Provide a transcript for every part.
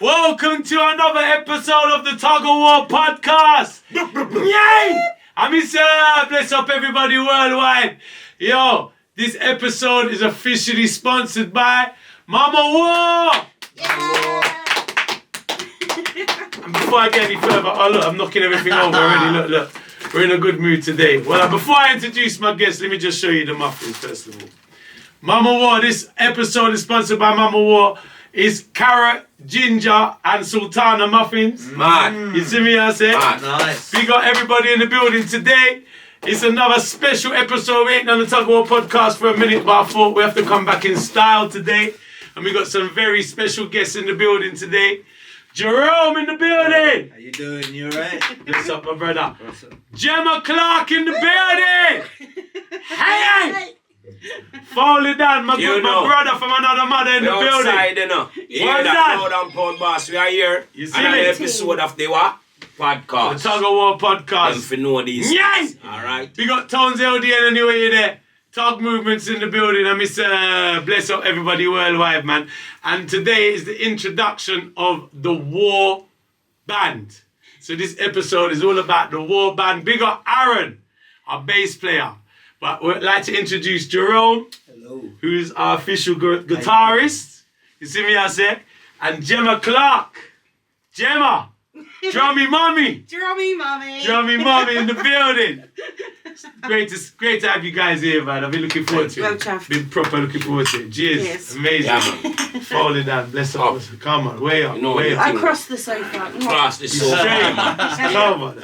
Welcome to another episode of the Tuggawar podcast. Yay! I'm bless up everybody worldwide. Yo, this episode is officially sponsored by Mama Warr. Yeah. And before I get any further, look, I'm knocking everything over already. Look. We're in a good mood today. Well, before I introduce my guest, let me just show you the muffins first of all. Mama Warr, this episode is sponsored by Mama Warr. It's carrot, ginger, and sultana muffins. Man. You see me, I said? Nice. We got everybody in the building today. It's another special episode. We ain't done the Tuggawar podcast for a minute, but I thought we have to come back in style today. And we got some very special guests in the building today. Jerome in the building. How you doing? You alright? What's up, my brother? What's up? Gemma Clarke in the building. Hey! Fowlie down, my brother from another mother in the building. Outside, you know. You hear What's that? that? Proud and proud boss. We are here. You see another me? episode of the what? Podcast. The Tuggawar Them podcast. for know these. Yes! Alright. We got Tones LDN anyway you're there. Tug Movements in the building. I miss bless up everybody worldwide, man. And today is the introduction of the Warr Band. So this episode is all about the Warr Band. Big up Aaron, our bass player. But we'd like to introduce Jerome, Hello. who's our official guitarist. You see me, I say? And Gemma Clarke. Gemma, drummy mommy. Drummy mummy. Drummy mommy in the building. Great to have you guys here, man. I've been looking forward to Well it. chuffed. Been proper looking forward to it. Cheers. Yes. Amazing. Yeah, man. Falling down. Bless up. Come on. Way up. You know way what up. you Across the sofa. Cross the sofa. Straight. Come on.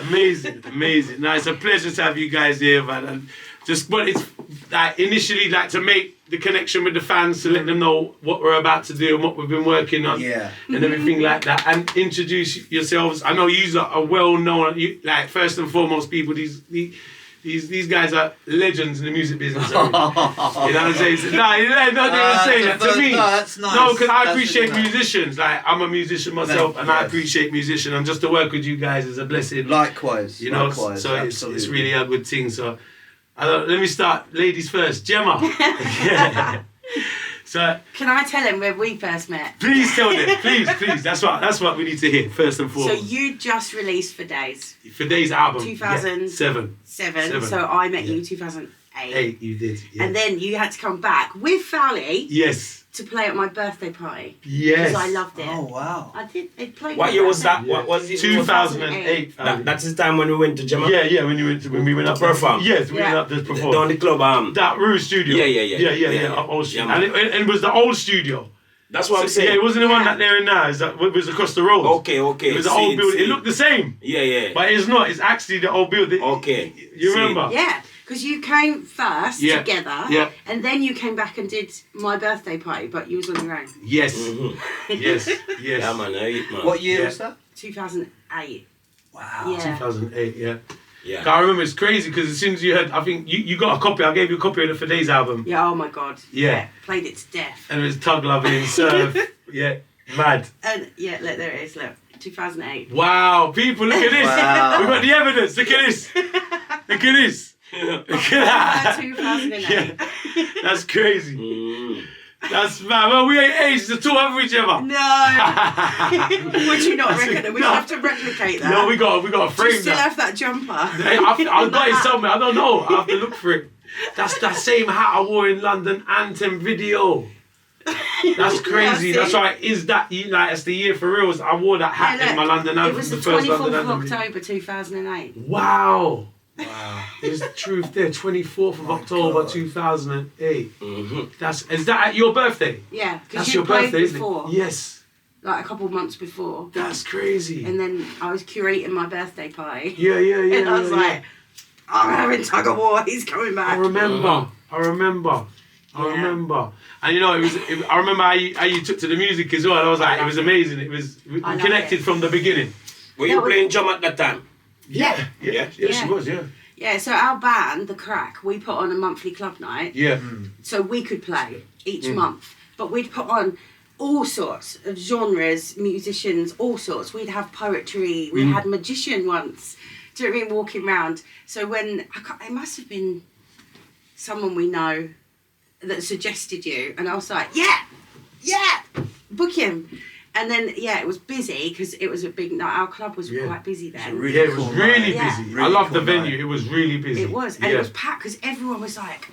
Amazing. Now, it's a pleasure to have you guys here, man. And just, but it's like initially like to make the connection with the fans to let them know what we're about to do and what we've been working on. Yeah. And everything like that. And introduce yourselves. I know you are well known, like first and foremost people, these guys are legends in the music business. You know what I'm saying? So, no, you're not even saying that to me. No, that's nice. No, because I That's appreciate really nice. musicians. Like, I'm a musician myself, and I Yes. appreciate musicians. And just to work with you guys is a blessing. Likewise. You know, likewise, so it's absolutely. really a good thing. So, let me start. Ladies first. Gemma. So, Can I tell him where we first met? please tell them. Please. That's what we need to hear first and So foremost. you just released For Days For Day's album. 2007. 7. So I met Yeah. you 2008. 8, you did. Yeah. And then you had to come back with Fowlie Yes. to play at my birthday party. Yes. Because I loved it. Oh, wow. I did. They played. What my year was birthday. that? What was it? 2008. That's the time when we went to Gemma. Yeah. When we went up Perform. Yes, we went Yeah. up to perform. Down the club. That Rouge studio. Yeah. Up old studio. Yeah, man. and it was the old studio. That's what I'm So, yeah, saying. it wasn't the one Yeah. that they're in now. It was across the road. Okay. It was the See, old building. see. It looked the same, Yeah. but it's not. It's actually the old building. Okay. You See. remember? Yeah, because you came first Yeah. together, Yeah. and then you came back and did my birthday party, but you was on your own. Yes. Mhm. Yes. Yeah, man. Man. What year Yeah. was that? 2008. Wow. Yeah. 2008. Yeah. Yeah. I remember it's crazy because as soon as you heard, I think you got a copy. I gave you a copy of the For Days album. Yeah, oh my god. Yeah. Played it to death. And it was Tug Loving, Surf. Yeah. Mad. And yeah, look, there it is, look. 2008. Wow, people, look at this. Wow. We got the evidence. Look at this. Look at this. Look at that. 2008. Yeah. That's crazy. Mm. That's mad. Well, we ain't aged at all, have we, Gemma? No! Would you not That's reckon that? We no. have to replicate that. No, we got to Do you frame still that. have that jumper? I've got it somewhere. I don't know. I have to look for it. That's that same hat I wore in London Anthem video. That's crazy. That's That's it. right. Is that like it's the year for reals? I wore that hat Yeah, in my look, London It Anthem. was the first 24th London of Anthem video. October 2008. Wow. Wow. There's the truth there. 24th of My October God. 2008. Mhm. Is that at your birthday? Yeah, because That's you your played birthday, isn't before, it? Yes. like a couple of months before. That's crazy. And then I was curating my birthday party. Yeah. And I was yeah. like, I'm having Tuggawar, he's coming I back. remember. Yeah. And you know, I remember how you took to the music as well. I was like, it was amazing. We I loved connected it. from the beginning. Were you playing drum at that time? Yeah. Yeah, Yeah. she was, yeah. Yeah, so our band, The Clarke, we put on a monthly club night Yeah. so we could play each month. But we'd put on all sorts of genres, musicians, all sorts. We'd have poetry, we had magician once. Do you know what I mean? Walking round. So when, it must have been someone we know that suggested you, and I was like, yeah, book him. And then, yeah, it was busy because it was a big night. Our club was quite busy then. Yeah, it was cool really night. busy. Yeah. I love the Really cool venue. night. It was really busy. It was. And it was packed because everyone was like,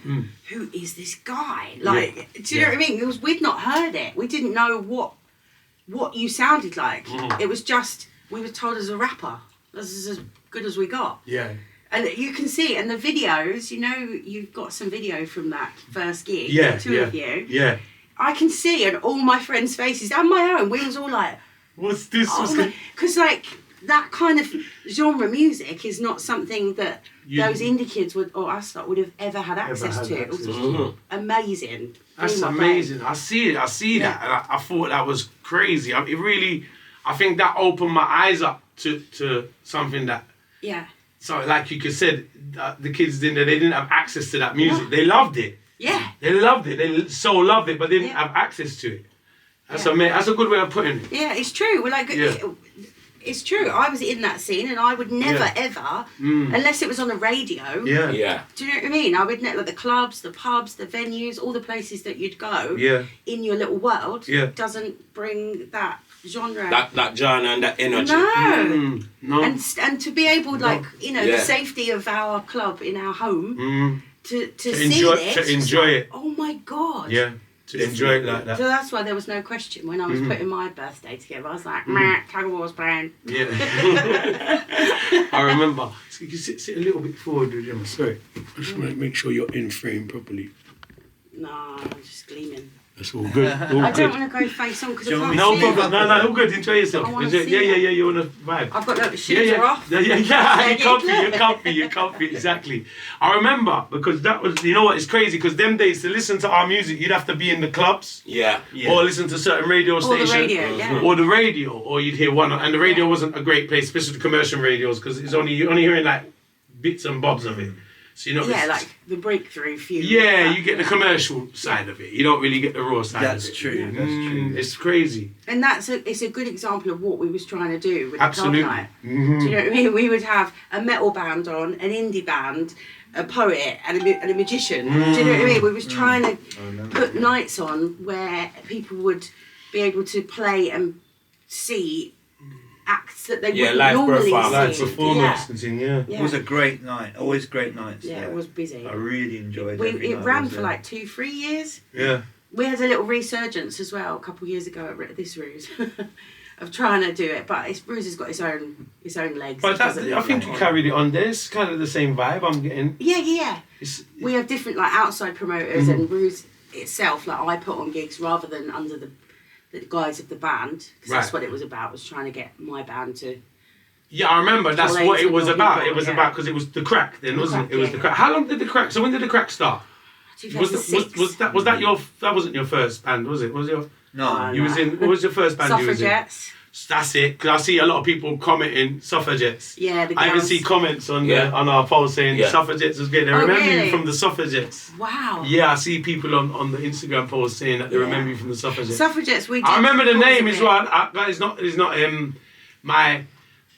who is this guy? Like, do you know what I mean? Because we'd not heard it. We didn't know what you sounded like. It was just, we were told as a rapper. This is as good as we got. Yeah. And you can see, and the videos, you know, you've got some video from that first gig, Yeah. two of you. Yeah. I can see on all my friends' faces and my own, we was all like, What's this? because like that kind of genre music is not something that those indie kids would, or us lot, would have ever had access to. It was amazing. That's Blew my amazing. brain. I see it. I see that. And I thought that was crazy. I think that opened my eyes up to something that, Yeah. so like you said, the kids they didn't have access to that music. They loved it. Yeah. They loved it. They so loved it, but they didn't have access to it. That's That's a good way of putting it. Yeah, it's true. We're like, it's true. I was in that scene, and I would never ever, unless it was on the radio. Yeah. Yeah. Do you know what I mean? I would like the clubs, the pubs, the venues, all the places that you'd go. Yeah. In your little world. Yeah. Doesn't bring that genre. That genre and that energy. No. No. And to be able, like, you know, the safety of our club in our home, to see enjoy, this. to enjoy it. Oh my God. Yeah. To enjoy it like that. So that's why there was no question when I was putting my birthday together. I was like, Tuggawar's playing. Yeah. I remember. So you can sit a little bit forward, Gemma. Sorry. I just want to make sure you're in frame properly. No, I'm just gleaming. That's all good. All I good. don't want to go face on because I can't No see problem. it. No, all good. Enjoy yourself. I wanna Enjoy. see Yeah. it. You want to vibe. I've got the shoes are off. Yeah. You're comfy. Exactly. I remember because that was, you know what? It's crazy because them days to listen to our music, you'd have to be in the clubs. Yeah. Or listen to certain radio Or stations. the radio, yeah. Or the radio, or you'd hear one, and the radio wasn't a great place, especially the commercial radios, because you're only hearing like bits and bobs of it. So you know. Yeah, like the breakthrough few. Yeah, you get the commercial side of it. You don't really get the raw side That's of it. true. That's true. It's crazy. And it's a good example of what we was trying to do with Absolutely. the club night. Do you know what I mean? We would have a metal band on, an indie band, a poet, and a magician. Do you know what I mean? We was trying to put nights on where people would be able to play and see acts that they wouldn't live normally performance. see. Like performance and thing, yeah. Yeah. It was a great night. Always great nights. Yeah, it was busy. I really enjoyed every It night I ran was for there. like 2-3 years. Yeah. We had a little resurgence as well a couple of years ago at this Ruse of trying to do it, but Ruse has got its own legs. But It doesn't I look think like you it. carried it on there. It's kind of the same vibe I'm getting. Yeah. We have different like outside promoters and Ruse itself. Like I put on gigs rather than under the guise of the band because that's what it was about. Was trying to get my band to. Yeah, I remember. That's Well, what it was people, about. It was yeah. about because it was the crack then, wasn't it? It was yeah. the crack. How long did the crack? So when did the crack start? 2006. Was that your? That wasn't your first band, was it? Was your? No. You was in. What was your first band? You was in? Suffragettes. That's it. Because I see a lot of people commenting suffragettes. Yeah, the I even girls. see comments on on our post saying the suffragettes was good. They remember really? you from the suffragettes. Wow. Yeah, I see people on the Instagram post saying that they remember you from the suffragettes. Suffragettes. We. Did I remember the pause name a as bit. well. It's not my.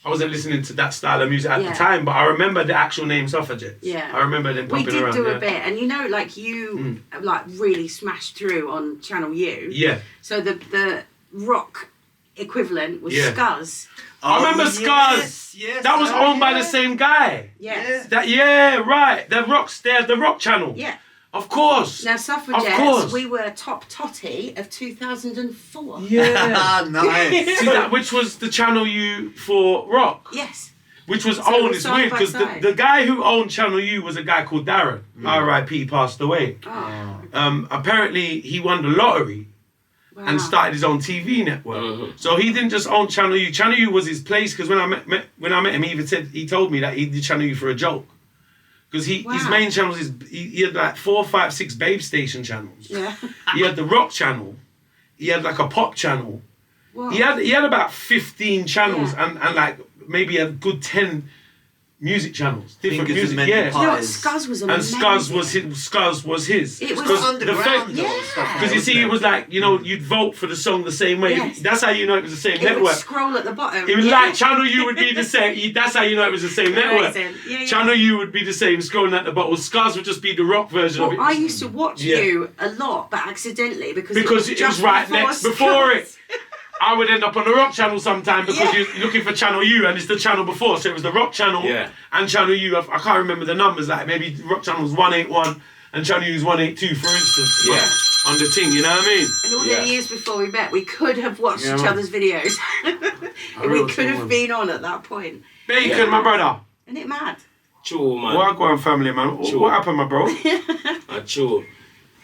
I wasn't listening to that style of music at the time, but I remember the actual name Suffragettes. Yeah. I remember them We popping did around. do yeah. a bit, and you know, like you, like really smashed through on Channel U. Yeah. So the rock equivalent was Yeah. Scuzz. I remember Scuzz. Yes. That was owned by the same guy. Yes. Right. The rock channel. Yeah. Of course. Now Of Suffragettes, course. we were top totty of 2004. Yeah. Nice. See that, which was the channel U for rock, Yes. which was So owned. we're It's side weird by because side. the guy who owned channel U was a guy called Darren. R.I.P. Passed away. Oh, Apparently he won the lottery wow. and started his own TV network. So he didn't just own Channel U. Channel U was his place because when I met him, he told me that he did Channel U for a joke. Because his Wow. main channels he had like 4, 5, 6 babe station channels. Yeah. He had the rock channel. He had like a pop channel. Wow. He had about 15 channels Yeah. and like maybe a good 10 music channels, different Fingers and music. mental Yeah. You know what? pies. Scuzz was And amazing. Scuzz was his. It was 'Cause underground the though, stuff because you see, it was like, you know, you'd vote for the song the same way. Yes. That's how you know it was the same It would network. scroll at the bottom. It was yeah. like Channel U would be the same. That's how you know it was the same network. Amazing. Yeah, yeah. Channel U would be the same, scrolling at the bottom. Scuzz would just be the rock version of Well, it. I used to watch Yeah. you a lot, but accidentally because Because it was just right next before Scuzz. it. I would end up on the Rock Channel sometime because you're looking for Channel U and it's the channel before. So it was the Rock Channel and Channel U. I can't remember the numbers. Like maybe Rock Channel was 181 and Channel U was 182, for instance. Yeah. On the thing, you know what I mean? And all the years before we met, we could have watched each other's videos. real We could have man. been on at that point. Bacon, my brother. Isn't it mad? True, man. What on, family, man? What happened, my bro? True.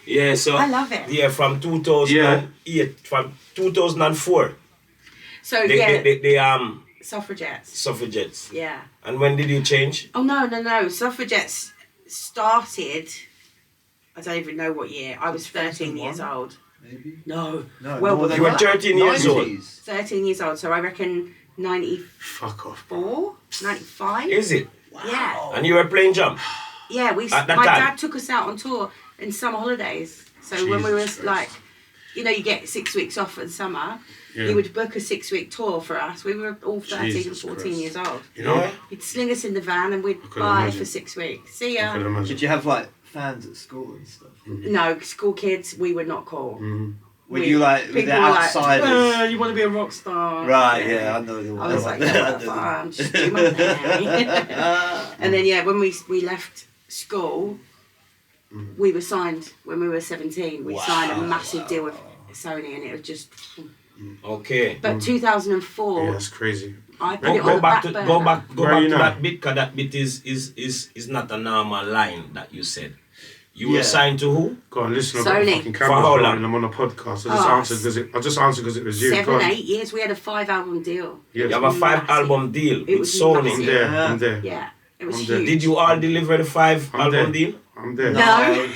Yeah, so I love it. Yeah, from 2008, from 2004. So They suffragettes. suffragettes. Yeah. And when did you change? Oh no. Suffragettes started. I don't even know what year. I was 13 years old. Maybe. No. No. Well, more than You were that. 13 years old. 90s. 13 years old. So I reckon 94, Fuck off, bro. 95. Is it? Yeah. And you were playing jump? Yeah. At that My time? dad took us out on tour in summer holidays. So when we Jesus was like, you know, you get 6 weeks off in summer. Yeah. He would book a 6-week tour for us. We were all 13 Jesus and 14 Christ. years old. You know? He'd sling us in the van and we'd couldn't buy imagine. for 6 weeks. See I ya. can imagine. Did you have like fans at school and stuff? No, school kids, we were not cool. Were you like with the people were like, outsiders? you want to be a rock star? Right, yeah, I know the one. I was like, no, fine, just do my thing. And then, when we left school, we were signed when we were 17. We signed a massive deal with Sony, and it was just. Okay. But 2004, Yeah, that's crazy. I put it on Go the back back to burner. Where are you to now? that bit, because that bit is not a normal line that you said. You were Yeah. signed to who? Go on, listen. I've got Sony. the fucking For camera how going long? and I'm on a podcast. Oh, I just answered because it was you. Go 7, on. 8 years. We had a 5-album deal. Yeah. You have a 5-album deal It with was Sony. massive. I'm there. Yeah. I'm there. Yeah, it was I'm there. huge. Did you all deliver the 5-album there. deal? I'm there. No.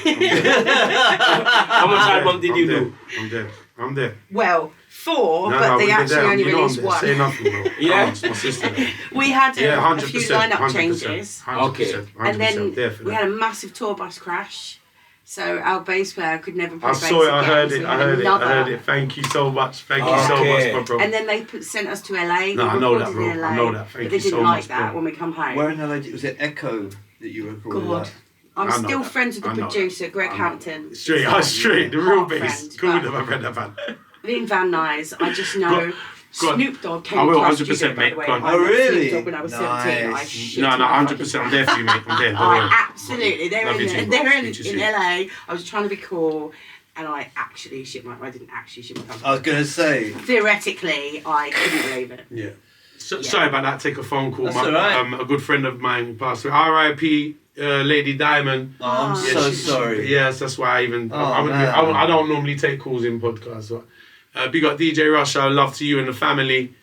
How much album did you do? I'm there. I'm there. Well, 4, No, but no, they we're actually there. only You know I'm released there. one. Say nothing, bro. Yeah. It's my sister. We had Yeah, a 100%. few lineup 100%. changes. 100%. Okay. 100%. And then there for we that. had a massive tour bus crash. So our bass player could never play I bass saw it. I again, heard so it. we I had heard it. I another. heard it. Thank you so much. Thank you so Okay. much, my bro. And then they sent us to LA. No, we I know that, recorded in bro. I LA, know that. Thank but you they didn't so like much, that bro. when we come home. Where in LA was it Echo that you recorded God. at? I'm I know still that. friends with the I know producer, that. Greg I know Hampton. Straight. I straight. The real Half bass. friend, Cool but- with my brother, man. Within Van Nuys, I just know Go on. Snoop Dogg came I will, to our 100%, studio, by mate. the way. Go on. I Oh, met really? Snoop Dogg when I was 17. I Nice. shit No, my 100%. I'm there for you, mate. I'm there. Don't Oh, worry. absolutely. They were Love you too, in, bro. they were in, Speak to you in soon. LA. I was trying to be cool, and I actually I didn't actually shit my pants. I was gonna say. Theoretically, I couldn't believe it. Yeah. Sorry about that. Take a phone call. That's all right. A good friend of mine passed away. R.I.P. Lady Diamond. Oh, I'm Oh. so she- sorry. Yes, that's why I even. Oh, I man. don't normally take calls in podcasts. But, big up DJ Russia. Love to you and the family.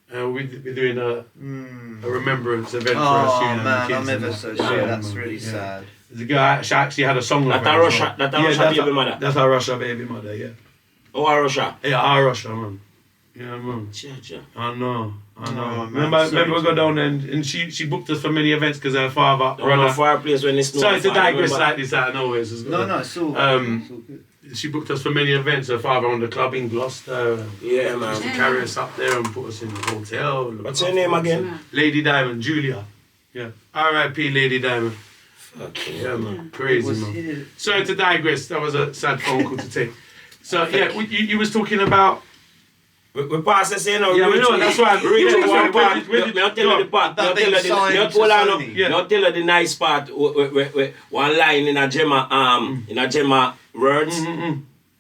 We're doing a remembrance event for us. Oh you know, man, the I'm kids and ever that. so Yeah, sorry. That's man, really yeah. sad. The guy she actually had a song like That our Russia baby mother. That's our Russia baby mother. Yeah. Oh, our Russia. Yeah, our Russia man. Yeah, man. Cha. I know. Oh, man, Remember sorry we go down there and she booked us for many events because her father Don't know fireplace when it's Sorry to fire, digress remember? like this out of nowhere. No, it's all. Um, it's all good. She booked us for many events. Her father owned the club in Gloucester. Yeah, She used to man. carry us up there and put us in the hotel. What's her name again? Lady Diamond, Julia. Yeah. R.I.P. Lady Diamond. Fucking Yeah, man. Crazy, Was man. it- Sorry to digress. That was a sad phone call to take. So, yeah, you was talking about... We pass the scene now. Yeah, we know, that's why. We reach Yeah, one where part. did- where did- Me not tell her the part. Me That not they tell her the. signed Me not to hold on. Sony. Yeah. Me not tell her the nice part. Where one line in a Gemma words.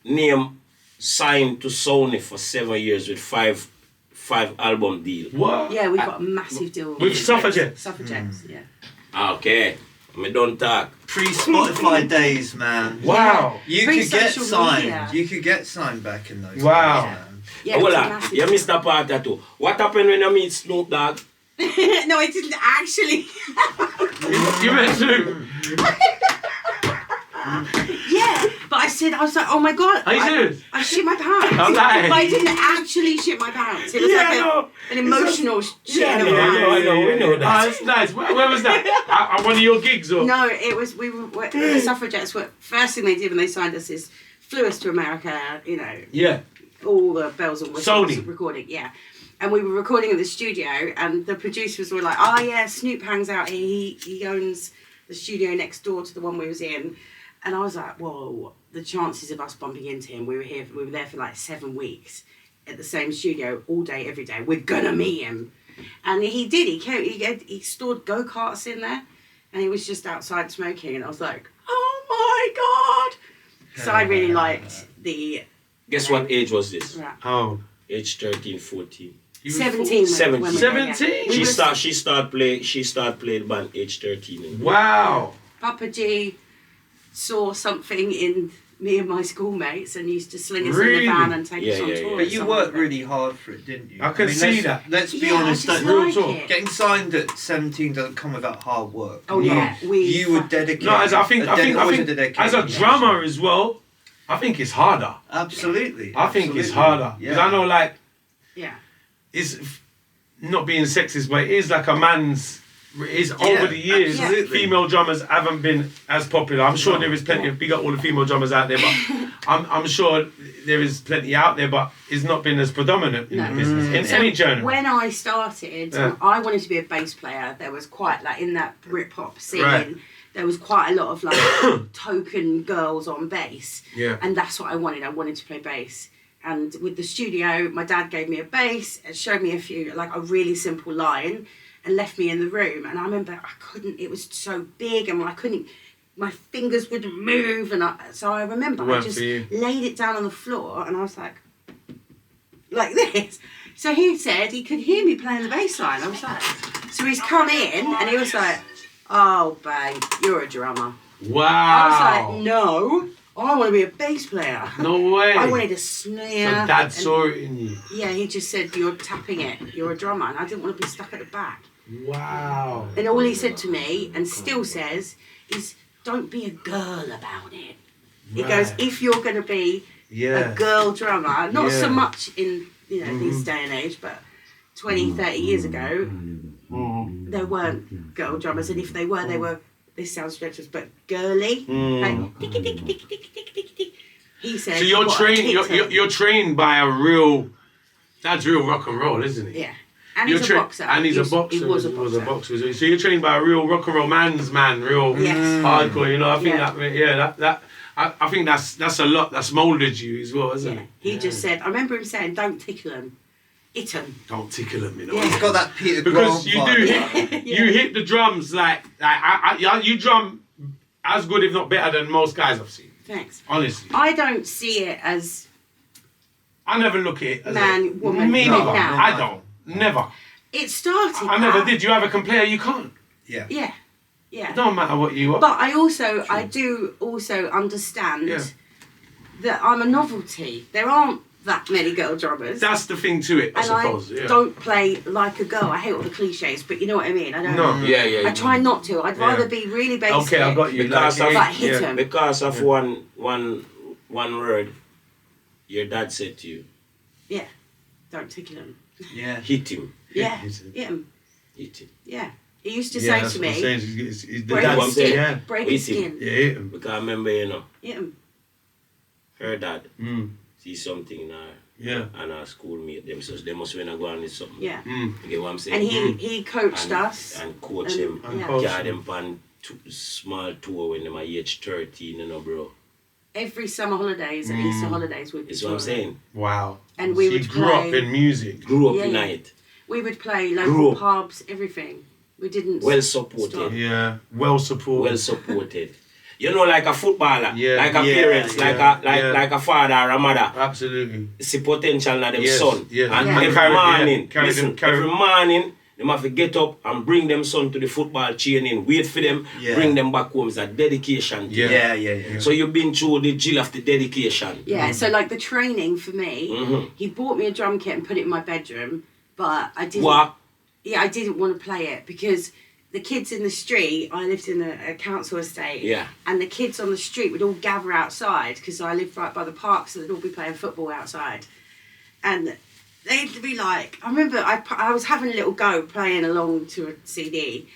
Name signed to Sony for 7 years with five album deal. What? Yeah, we got a massive deal With Suffragettes? Suffragettes, yeah. Okay. Me don't talk. Pre-Spotify days, man. Wow. You could get Pre-social signed. media. You could get signed back in those. Wow. days, man. Yeah, it Hold was a on. massive You deal. missed that part there too. What happened when you meet Snoop Dogg? No, I didn't actually. You meant to. Yeah, but I was like, oh my god. Are you serious? I shit my pants. I'm lying. But I didn't actually shit my pants. It was Yeah, I like know. an emotional shit. Yeah, I of know, my I know, pants. I know. We know that. Ah, that's nice. Where was that? At one of your gigs or? No, it was the Suffragettes were first thing they did when they signed us is flew us to America. You know, Yeah. all the bells and whistles Sony. recording. Yeah. And we were recording in the studio, and the producers were like, "Oh yeah, Snoop hangs out here. He owns the studio next door to the one we was in." And I was like, "Whoa, the chances of us bumping into him. We were there for like 7 weeks. at the same studio all day, every day. We're gonna meet him. And he did. He stored go-karts in there, and he was just outside smoking. And I was like, oh my God. So I really liked the... Guess what age was this? Right. Oh. Age 13, 14. 17. 17. We were- She start playing band age 13. Wow. Papa G saw something in me and my schoolmates and used to sling us in Really? the van and take us on Yeah, tour. But you worked really hard for it, didn't you? I can see that. Let's be Yeah, honest. I just don't- like talk. it. Getting signed at 17 doesn't come without hard work. Oh yeah, You would dedicate. No, I think always a dedication. as a drummer as well, I think it's harder. Absolutely. I think it's absolutely. harder. Because I know, like, Yeah. it's not being sexist, but it is like a man's. It's Yeah, over the years, absolutely. female drummers haven't been as popular. I'm sure there is plenty of big up all the female drummers out there, but I'm sure there is plenty out there, but it's not been as predominant in No. the business in So any genre. when I started, Yeah. I wanted to be a bass player. There was quite like in that Britpop scene. Right. There was quite a lot of like token girls on bass, Yeah. and that's what I wanted. I wanted to play bass. And with the studio, my dad gave me a bass and showed me a really simple line, and left me in the room. And I remember I couldn't. It was so big, and I couldn't. My fingers wouldn't move, and so I remember I Weren't just for you. laid it down on the floor, and I was like this. So he said he could hear me playing the bass line. I was like, so he's come in, and he was like, "Oh, babe, you're a drummer." Wow. I was like, "No, I want to be a bass player." No way. I wanted to So snare. dad and- saw it in you. Yeah, he just said, "You're tapping it. You're a drummer," and I didn't want to be stuck at the back. Wow. And all he said to me, and still says, is, "Don't be a girl about it." He Right. goes, "If you're going to be Yeah. a girl drummer, not Yeah. so much in this day and age, but 20, 30 years ago, there weren't girl drummers, and if they were, this sounds ridiculous, but girly, like ticky ticky ticky ticky ticky ticky ticky. He said, So you're "What a trained. kitten." You're trained by a real. That's real rock and roll, isn't it? Yeah, and You're he's a boxer. And he's a boxer. He was a He boxer. So you're trained by a real rock and roll man, real Yes. hardcore. You know, I think Yeah. that I think that's a lot. That's moulded you as well, isn't Yeah, it? he just said. I remember him saying, "Don't tickle him, hit him." Don't tickle him, you know. Yeah. It's got that Peter Because Grant you vibe. do hit, Yeah. you hit the drums like you drum as good, if not better, than most guys I've seen. Thanks. Honestly, I don't see it as I never look at it as Man, woman, Me no, neither. no. I don't. Never. it started. I never that. did. You either can play or you can't. Yeah. Yeah, It yeah. don't matter what you are. But I do also understand Yeah. that I'm a novelty. There aren't that many girl drummers. That's the thing to it, I and suppose. I Yeah. don't play like a girl. I hate all the cliches, but you know what I mean. I don't. No. Yeah. I try not to. I'd Yeah. rather be really basic. Okay, I got you. Because Like, of- Like hit yeah. him. Because of one word your dad said to you. Yeah. Don't tickle him. Yeah. Hit him. Yeah. hit him. Hit him. Hit him. Yeah. He used to Yeah, say that's to what I'm me, saying. It's the break dad what his I'm skin. saying. Yeah. Break his Hit him. skin. Yeah, hit him. Because I remember, Hit him. her dad Mm. see something in her Yeah. and our schoolmate them, so they must wanna go on with something. Yeah. Mm. You get what I'm saying? And he coached us. and coach and- him. And yeah. coach Carry him. them on small tour when they are age 13, bro. Every summer holidays and Easter holidays we'd be That's what I'm touring. saying. Wow. And we So would you grew up play- in music. Grew up Yeah, in yeah. it. We would play Grew local up. pubs, everything. We didn't Well supported. stop. Yeah. Well supported. Well supported. You know, like a footballer, Yeah, like a yeah, parents, yeah, like a father or a mother. Absolutely. See potential in them Yes, son. yes. And Yeah. every Carry- yeah, morning, carry listen, them, carry every them. morning, them have to get up and bring them son to the football training, wait for them, Yeah. bring them back home. It's a dedication. Yeah. Yeah. So you've been through the drill of the dedication. Yeah, so like the training for me, Mhm. he bought me a drum kit and put it in my bedroom, but I didn't. What? Yeah, I didn't want to play it because the kids in the street. I lived in a council estate. Yeah. And the kids on the street would all gather outside because I lived right by the park, so they'd all be playing football outside, and they'd be like, I remember I was having a little go playing along to a CD,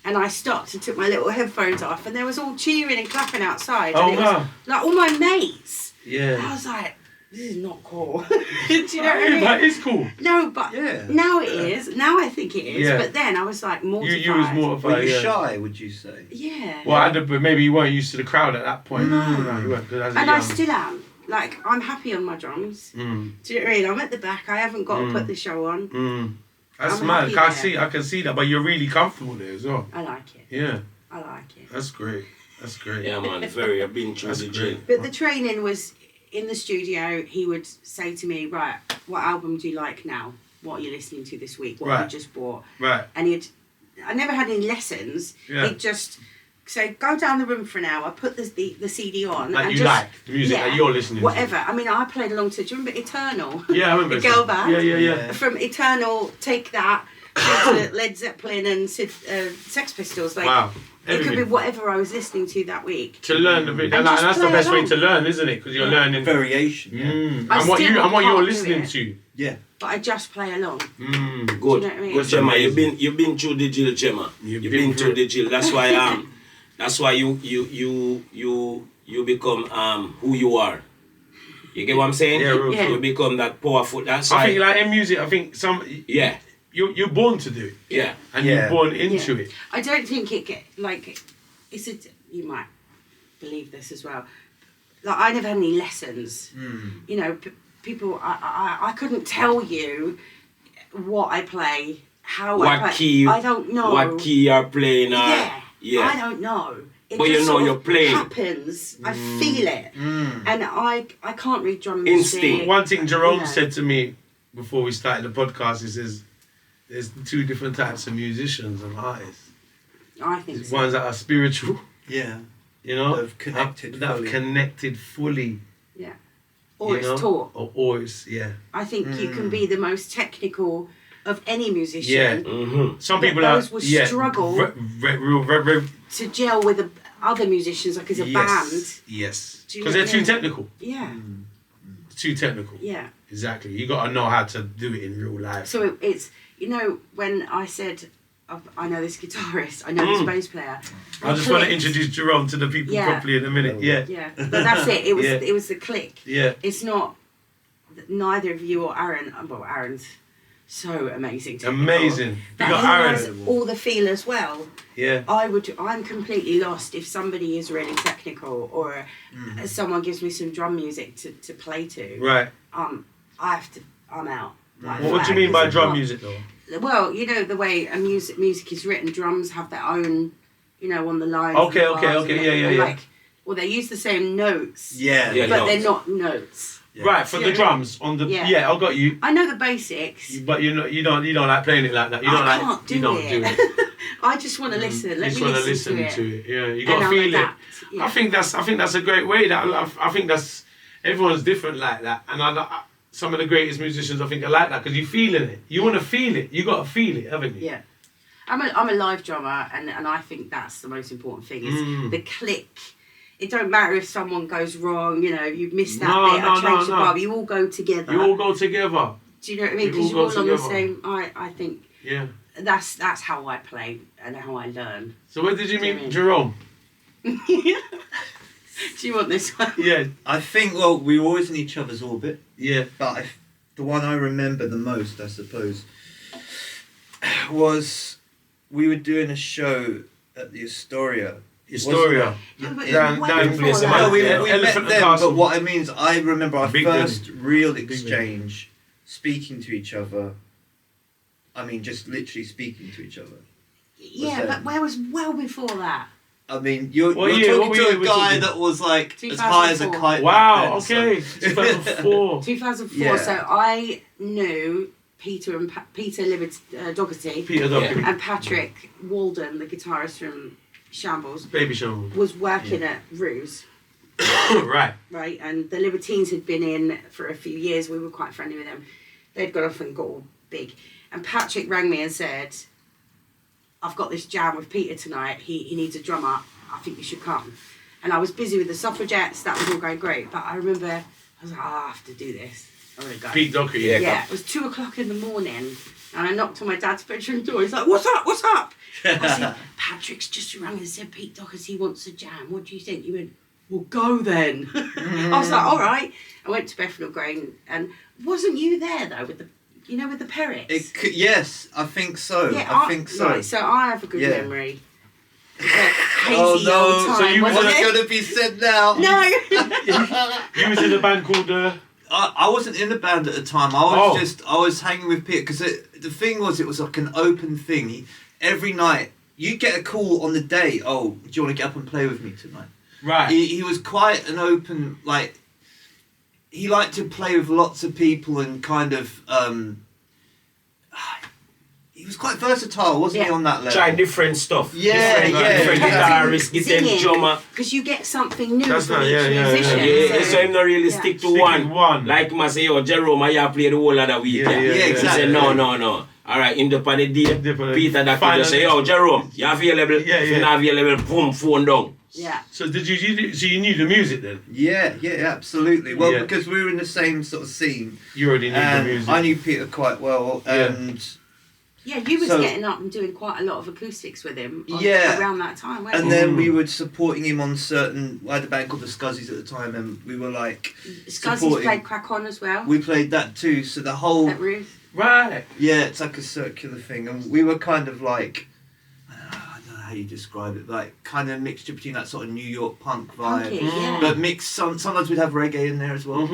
and I stopped and took my little headphones off, and there was all cheering and clapping outside. Oh, and it was wow. like all my mates. I Yeah. was like, this is not cool. Do you know what I mean? But it's cool. No, but Yeah. now it is. Now I think it is. Yeah. But then I was like mortified. You was mortified. Were you yeah. shy, would you say? Yeah. Well, but maybe you weren't used to the crowd at that point. No. You weren't. 'Cause as a And I young- still am. Like, I'm happy on my drums. Mm. Do you know what I mean? I'm at the back. I haven't got to put the show on. Mm. That's I'm mad. happy I can see that, but you're really comfortable there as well. I like it. Yeah, I like it. that's great. That's great. Yeah, man, very. I've been through That's the great. gym. But the training was in the studio. He would say to me, right, what album do you like now? What are you listening to this week? What have Right. you just bought? Right. And I never had any lessons. Yeah. He'd just say, go down the room for an hour, put the CD on. Like and you just, like the music that you're listening whatever. I mean, I played along to, do you remember Eternal? to. Yeah, I remember. The girl band. Yeah. From Eternal, take that, to Led Zeppelin and Sex Pistols. Like, Wow. it could be Everything. whatever I was listening to that week. To learn a bit, And and just that's the play best way along. to learn, isn't it? Because you're learning. Variation. Yeah. Mm. I And what still you're can't do listening it. to. Yeah. But I just play along. Good. Do you know what I mean? Good, Gemma. amazing. You've been through the jail, Gemma. You've You've been been through through the jail. That's why that's why you become who you are. You get what I'm saying? Yeah, real Yeah. You become that powerful. That's I why. think like in music, I think Yeah. you're born to do it, Yeah. and Yeah. you're born into Yeah. it. I don't think you might believe this as well. Like, I never had any lessons. You know, people, I couldn't tell you what I play, how I play. What key? I don't know. What key you're playing? Yeah. I don't know. It But just you know sort of you're playing. happens. I feel it. And I can't read drum Instinct. music. One thing Jerome You know. said to me before we started the podcast, he says, "There's two different types of musicians and artists. I think so. Ones that are spiritual, Yeah. you know, That have connected that have fully. connected fully, Yeah. Or you it's know? taught. or it's I think you can be the most technical of any musician. Yeah. Mm-hmm. Some But people those are will yeah, struggle. real To gel with other musicians, like as a yes, yes, Do you because know they're what I too mean? technical. band. Yeah. Too technical. Yeah. Exactly. You got to know how to do it in real life. So it's, you know, when I said, I know this guitarist, I know this bass player. I just want to clicked. introduce Jerome to the people Yeah. properly in a minute. Yeah. Yeah, but that's it. It was Yeah. it was the click. Yeah. It's not neither of you or Aaron. Well, Aaron's so amazing. technical, Amazing. You But got he Aaron. has all the feel as well. Yeah. I'm completely lost if somebody is really technical or someone gives me some drum music to play to. Right. I'm out. Like, What do you mean by drum music though? Well, you know the way a music is written. Drums have their own, you know, on the lines. Okay, and the okay, bars okay, and yeah, yeah, and yeah. Like, well, they use the same notes. Yeah. Yeah. But notes. they're not notes. Yeah. Right, for the Yeah. drums on the Yeah. I got you. I know the basics. But you don't like playing it like that. You don't I like can't do you don't it. do it. I just want to listen. You Let just me want to listen listen to it. Yeah, you And got to I'll feel adapt. it. Yeah. I think that's a great way. I think that's everyone's different like that, and some of the greatest musicians I think are like that because you're feeling it. You want to feel it. You got to feel it, haven't you? Yeah. I'm a live drummer, and I think that's the most important thing is the click. It don't matter if someone goes wrong, you know, you've missed that No, bit, no, I changed no, the no. bar, you all go together. You all go together. Do you know what I mean? you Because all you're all go on the together. same. I think Yeah. that's how I play and how I learn. So where did you meet Jimmy. Jerome? Do you want this one? Yeah, I think, well, we were always in each other's orbit, yeah. but the one I remember the most, I suppose, was we were doing a show at the Astoria. Historia. Yeah, but Down- way down before place, that. man. No, we Yeah, met Elephant and them, Castle. but what I mean is I remember our Big first real Big exchange, speaking to each other. I mean, just literally speaking to each other. Yeah, there. but where was well before that? I mean, you're What year? talking What to year a we guy talking? that was like as high as a 2004. kite. Wow. back then, Okay. so- 2004. 2004. Yeah. So I knew Peter and Peter Dougherty Peter Doherty. and Patrick Walden, the guitarist from Shambles, Baby Show. was working at Ruse, Right. right? And the Libertines had been in for a few years. We were quite friendly with them. They'd gone off and got all big. And Patrick rang me and said, I've got this jam with Peter tonight. He needs a drummer. I think you should come. And I was busy with the suffragettes. That was all going great. But I remember, I was like, I have to do this. I'm going to go. Pete Doherty. Yeah, it was 2:00 in the morning. And I knocked on my dad's bedroom door. He's like, what's up? What's up? I said, Patrick's just rang and said Pete Doherty wants a jam. What do you think? He went, well, go then. I was like, all right. I went to Bethnal Green. And wasn't you there, though, with the Perrits? It could, yes, I think so. Yeah, I think so. Right, so I have a good Yeah. memory. Hazy Oh old no! time, So you was wasn't What's it? gonna be said now? No. You was in a band called I wasn't in the band at the time. I was hanging with Peter because the thing was, it was like an open thing. Every night you get a call on the day. Oh, do you want to get up and play with me tonight? right. He was quite an open, like, he liked to play with lots of people and kind of he was quite versatile, wasn't he, Yeah. on that level? Try different stuff. Yeah, different yeah. guitarists, get them drummer. Because you get something new That's from not- each yeah, yeah, musician. Yeah, so him not really Yeah. stick to Stick one. with one. Like I say, yo, Jerome, I play the whole of the week. Yeah, yeah, yeah, He exactly. said, no. All right, in the day, Peter that could just say, yo, Jerome, you available? Yeah, If you're not available, boom, phone down. Yeah. So did so you knew the music then? Yeah, absolutely. Well, Yeah. because we were in the same sort of scene, You already knew the and music. I knew Peter quite well, and Yeah, you was So- getting up and doing quite a lot of acoustics with him Yeah. around that time, weren't and you? then we were supporting him on certain. I had a band called the Scuzzies at the time, and we were like, Scuzzy's supporting- played Crack On as well. we played that too. So the whole At Ruth. Right. yeah, it's like a circular thing, and we were kind of like, I don't know how you describe it, like kind of mixture between that sort of New York punk vibe, Punky, yeah. but mixed. Sometimes we'd have reggae in there as well.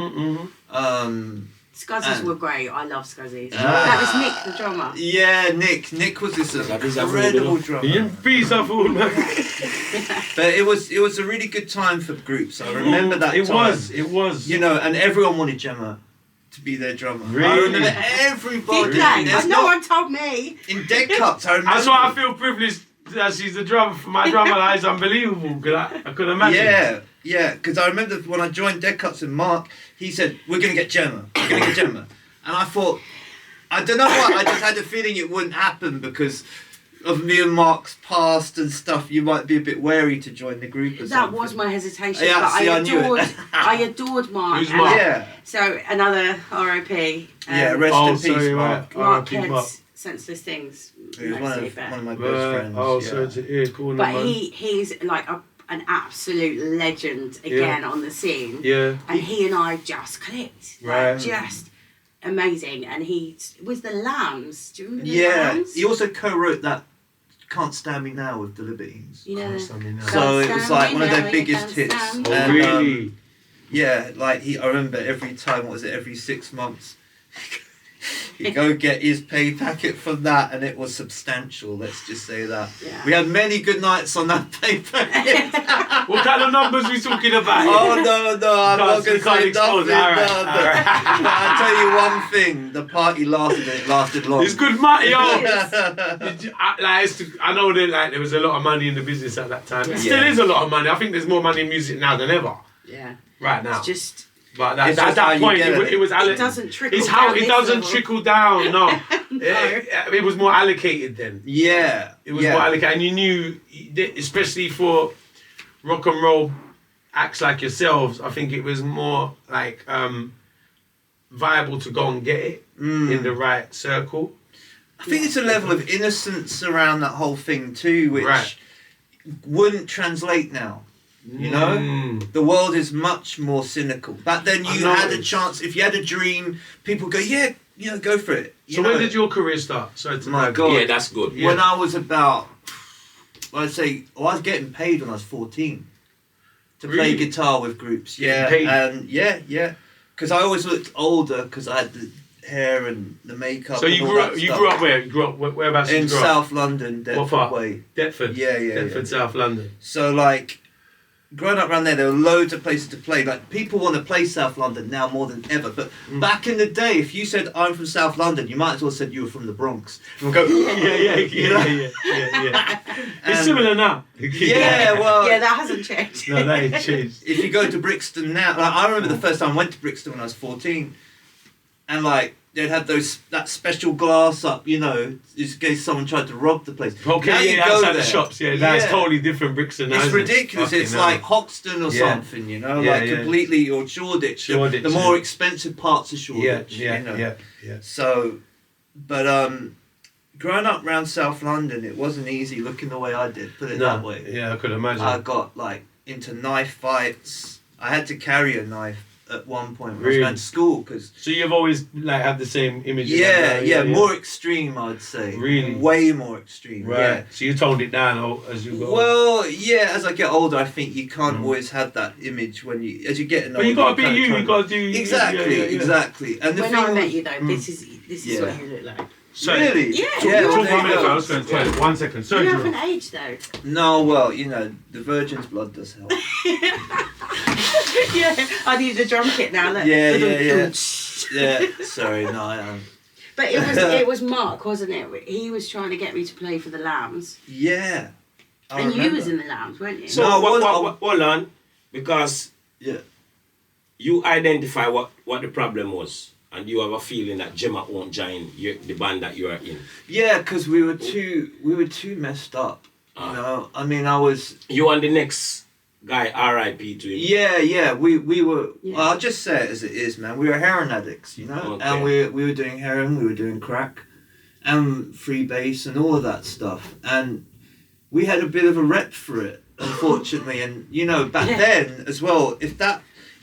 Scuzzies and- were great. I love Scuzzies. Ah. That was Nick, the drummer. Yeah, Nick was this That is a incredible good drummer. You beat up all man. But it was a really good time for groups. I remember that It time. It was. You know, and everyone wanted Gemma to be their drummer. I Really? remember Did everybody. they? There's No not- one told me. in dead cuts. I remember. That's why I feel privileged that she's the drummer. My drummer is unbelievable. I could imagine. Yeah, because I remember when I joined Dead Cuts and Mark, he said, we're going to get Gemma. And I thought, I don't know what, I just had a feeling it wouldn't happen because of me and Mark's past and stuff. You might be a bit wary to join the group or That something. was my hesitation, Yeah, but see, I I knew it. adored, I adored Mark. Who's and- Mark? Yeah, So another R.O.P. yeah, rest Oh, in peace, sorry, Mark. right. Mark R.I.P. Mark. Head's Senseless Things. He was one mostly, of but- my best friends. Oh, yeah. so to hear, cool. But man. he's like an absolute legend again on the scene. Yeah. And he and I just clicked. Right. Like, just amazing. And he was the Lambs. Do you remember the Yeah, Lambs? he also co-wrote that Can't Stand Me Now with the Libertines. You know, Something else. So it Can't was like Stand one of Me their Now, biggest You Can't hits. Stand Oh, Me. And, really? Yeah, like I remember every time, what was it, every 6 months, he'd go get his pay packet from that, and it was substantial, let's just say that. Yeah. We had many good nights on that pay packet. What kind of numbers we talking about? Oh, no, I'm not Can't- going you to can't say expose nothing. it. Alright, No. alright. But I'll tell you one thing, the party lasted long. It's good money, yo. It Did you- I know that there was a lot of money in the business at that time. It Yeah. still is a lot of money. I think there's more money in music now than ever. Yeah. Right now. It's just, But It's at just how that you point, get it. it was it doesn't trickle It's how down it this doesn't level. trickle down. No, No. it was more allocated then. Yeah. It was yeah. more allocated, and you knew, especially for rock and roll acts like yourselves. I think it was more like viable to go and get it in the right circle. I think it's a level of innocence around that whole thing too, which Right. wouldn't translate now. You know, Mm. the world is much more cynical. Back then, I you know. had a chance. If you had a dream, people go, "Yeah, go for it." So when did your career start? Sorry to My know. God. Yeah, that's good. Yeah. When I was about, I'd say, I was getting paid when I was 14 to play Really? guitar with groups. Getting Yeah, paid? and yeah, because I always looked older because I had the hair and the makeup. So and you all grew that up. You stuff. grew up where? You grew up whereabouts? did In you grow up? South London, What part? Deptford Way. Deptford. Yeah, Deptford, yeah. South London. So like, growing up around there were loads of places to play. Like people want to play South London now more than ever. But back in the day, if you said I'm from South London, you might as well said you were from the Bronx. And go, Yeah. It's And- similar now. yeah, well, yeah, that hasn't changed. No, that ain't changed. if you go to Brixton now, like I remember the first time I went to Brixton when I was 14, and like they'd have that special glass up, you know, just in case someone tried to rob the place. Now Okay, you yeah, go outside there. the shops. Yeah, that's Yeah. totally different Brixton. now, It's isn't it? ridiculous. Fucking It's hell. like Hoxton or Yeah. something, you know, Yeah, like yeah. completely, or Shoreditch. Shoreditch, the more yeah. expensive parts of Shoreditch. Yeah, you know. yeah. So, but growing up around South London, it wasn't easy looking the way I did. Put it that way. Yeah, I could imagine. I got like into knife fights. I had to carry a knife at one point when I Really? was going to school because. So you've always like had the same image. in Yeah, that, yeah, more extreme, I'd say. Really? Way more extreme. Right. Yeah. So you toned it down as you go. Well, yeah. As I get older, I think you can't always have that image when you, as you get older. but you gotta be kinda you. tone- You gotta do Exactly, yeah. exactly. And the When thing I met was- you though, this is Yeah. what you look like. So, Really? Yeah, Talk, you're talk a for a minute. I virgin. was going to tell you. 1 second. So, You Jerome. haven't aged though. No, well, you know, the virgin's blood does help. Yeah, I need a drum kit now. Look. Yeah. Yeah, sorry, no, I am. But it was Mark, wasn't it? He was trying to get me to play for the Lambs, Yeah. I and you remember. was in the Lambs, weren't you? So No, hold on, because Yeah. you identify what the problem was, and you have a feeling that Gemma won't join the band that you are in. Yeah, because we were too messed up. You know, I mean, I was. You and the next guy, R.I.P. to him. Yeah, we were. Yeah. Well, I'll just say it as it is, man. We were heroin addicts, you know, Okay. and we were doing heroin, we were doing crack, and freebase and all of that stuff, and we had a bit of a rep for it, unfortunately. And you know, back Yeah. then as well,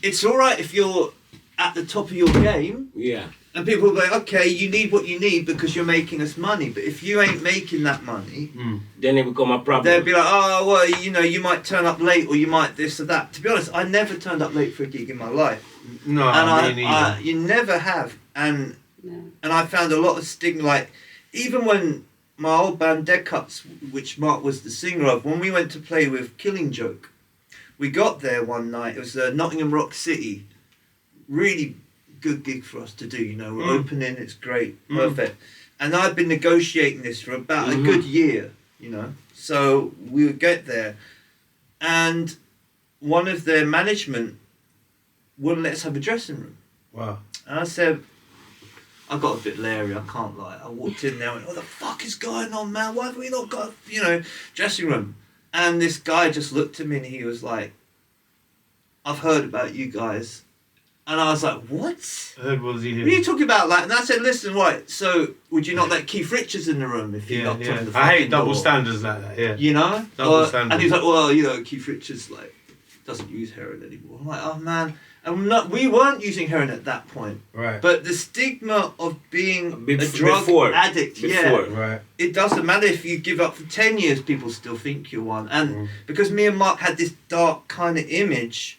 it's all right if you're at the top of your game. Yeah. And people will be like, okay, you need what you need because you're making us money. But if you ain't making that money, Then it become a problem. they'll be like, oh, well, you know, you might turn up late or you might this or that. To be honest, I never turned up late for a gig in my life. No, And me neither. you never have. And No. I found a lot of stigma. Like, even when my old band Dead Cuts, which Mark was the singer of, when we went to play with Killing Joke, we got there one night. It was Nottingham Rock City. Really good gig for us to do, you know. We're opening, it's great, perfect. And I'd been negotiating this for about a good year, you know. So we would get there, and one of their management wouldn't let us have a dressing room. Wow. And I said, I got a bit leery, I can't lie. I walked in there and went, what the fuck is going on, man? Why have we not got, you know, dressing room? And this guy just looked at me and he was like, I've heard about you guys. And I was like, what? I heard was he What are you talking about? Like, and I said, listen, right, so would you not let Keith Richards in the room if you Yeah, knocked yeah. on the I hate fucking double door? standards like that. Yeah. You know? Double standards. And he's like, well, you know, Keith Richards, like, doesn't use heroin anymore. I'm like, oh, man. And we weren't using heroin at that point. Right. But the stigma of being a Bef- drug before. addict, Before. Right. it doesn't matter if you give up for 10 years, people still think you're one. And because me and Mark had this dark kind of image,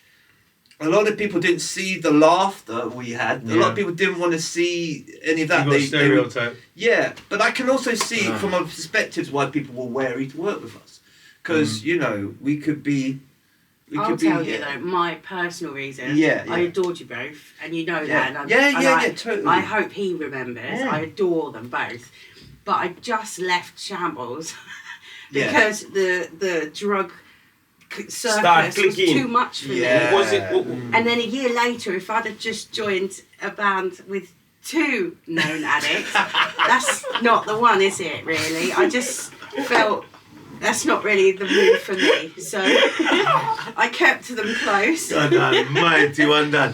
a lot of people didn't see the laughter we had. A lot of people didn't want to see any of that. You got stereotype. Yeah, but I can also see from other perspectives why people were wary to work with us. Because, you know, we could be... I'll tell you though, my personal reason. Yeah, I yeah. adored you both, and you know Yeah. that. And Yeah, totally. I hope he remembers. Yeah. I adore them both, but I just left Shambles Yeah. because the drug Start circus was clicking. too much for Yeah. me. Was it? And then a year later, if I'd have just joined a band with 2 known addicts, that's not the one, is it? Really, I just felt. That's not really the move for me, so I kept them close. God almighty, one done.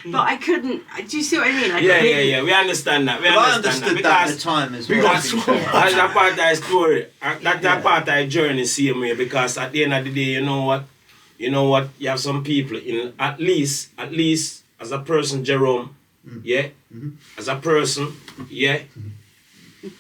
But I couldn't. Do you see what I mean? Like, Yeah. We understand that. We But I understand understood that at the because time as well. Because to be fair. that's a part of the story. That's a part of the journey, same way. Because at the end of the day, you know what? You have some people in at least as a person, Jerome. Yeah. As a person, yeah.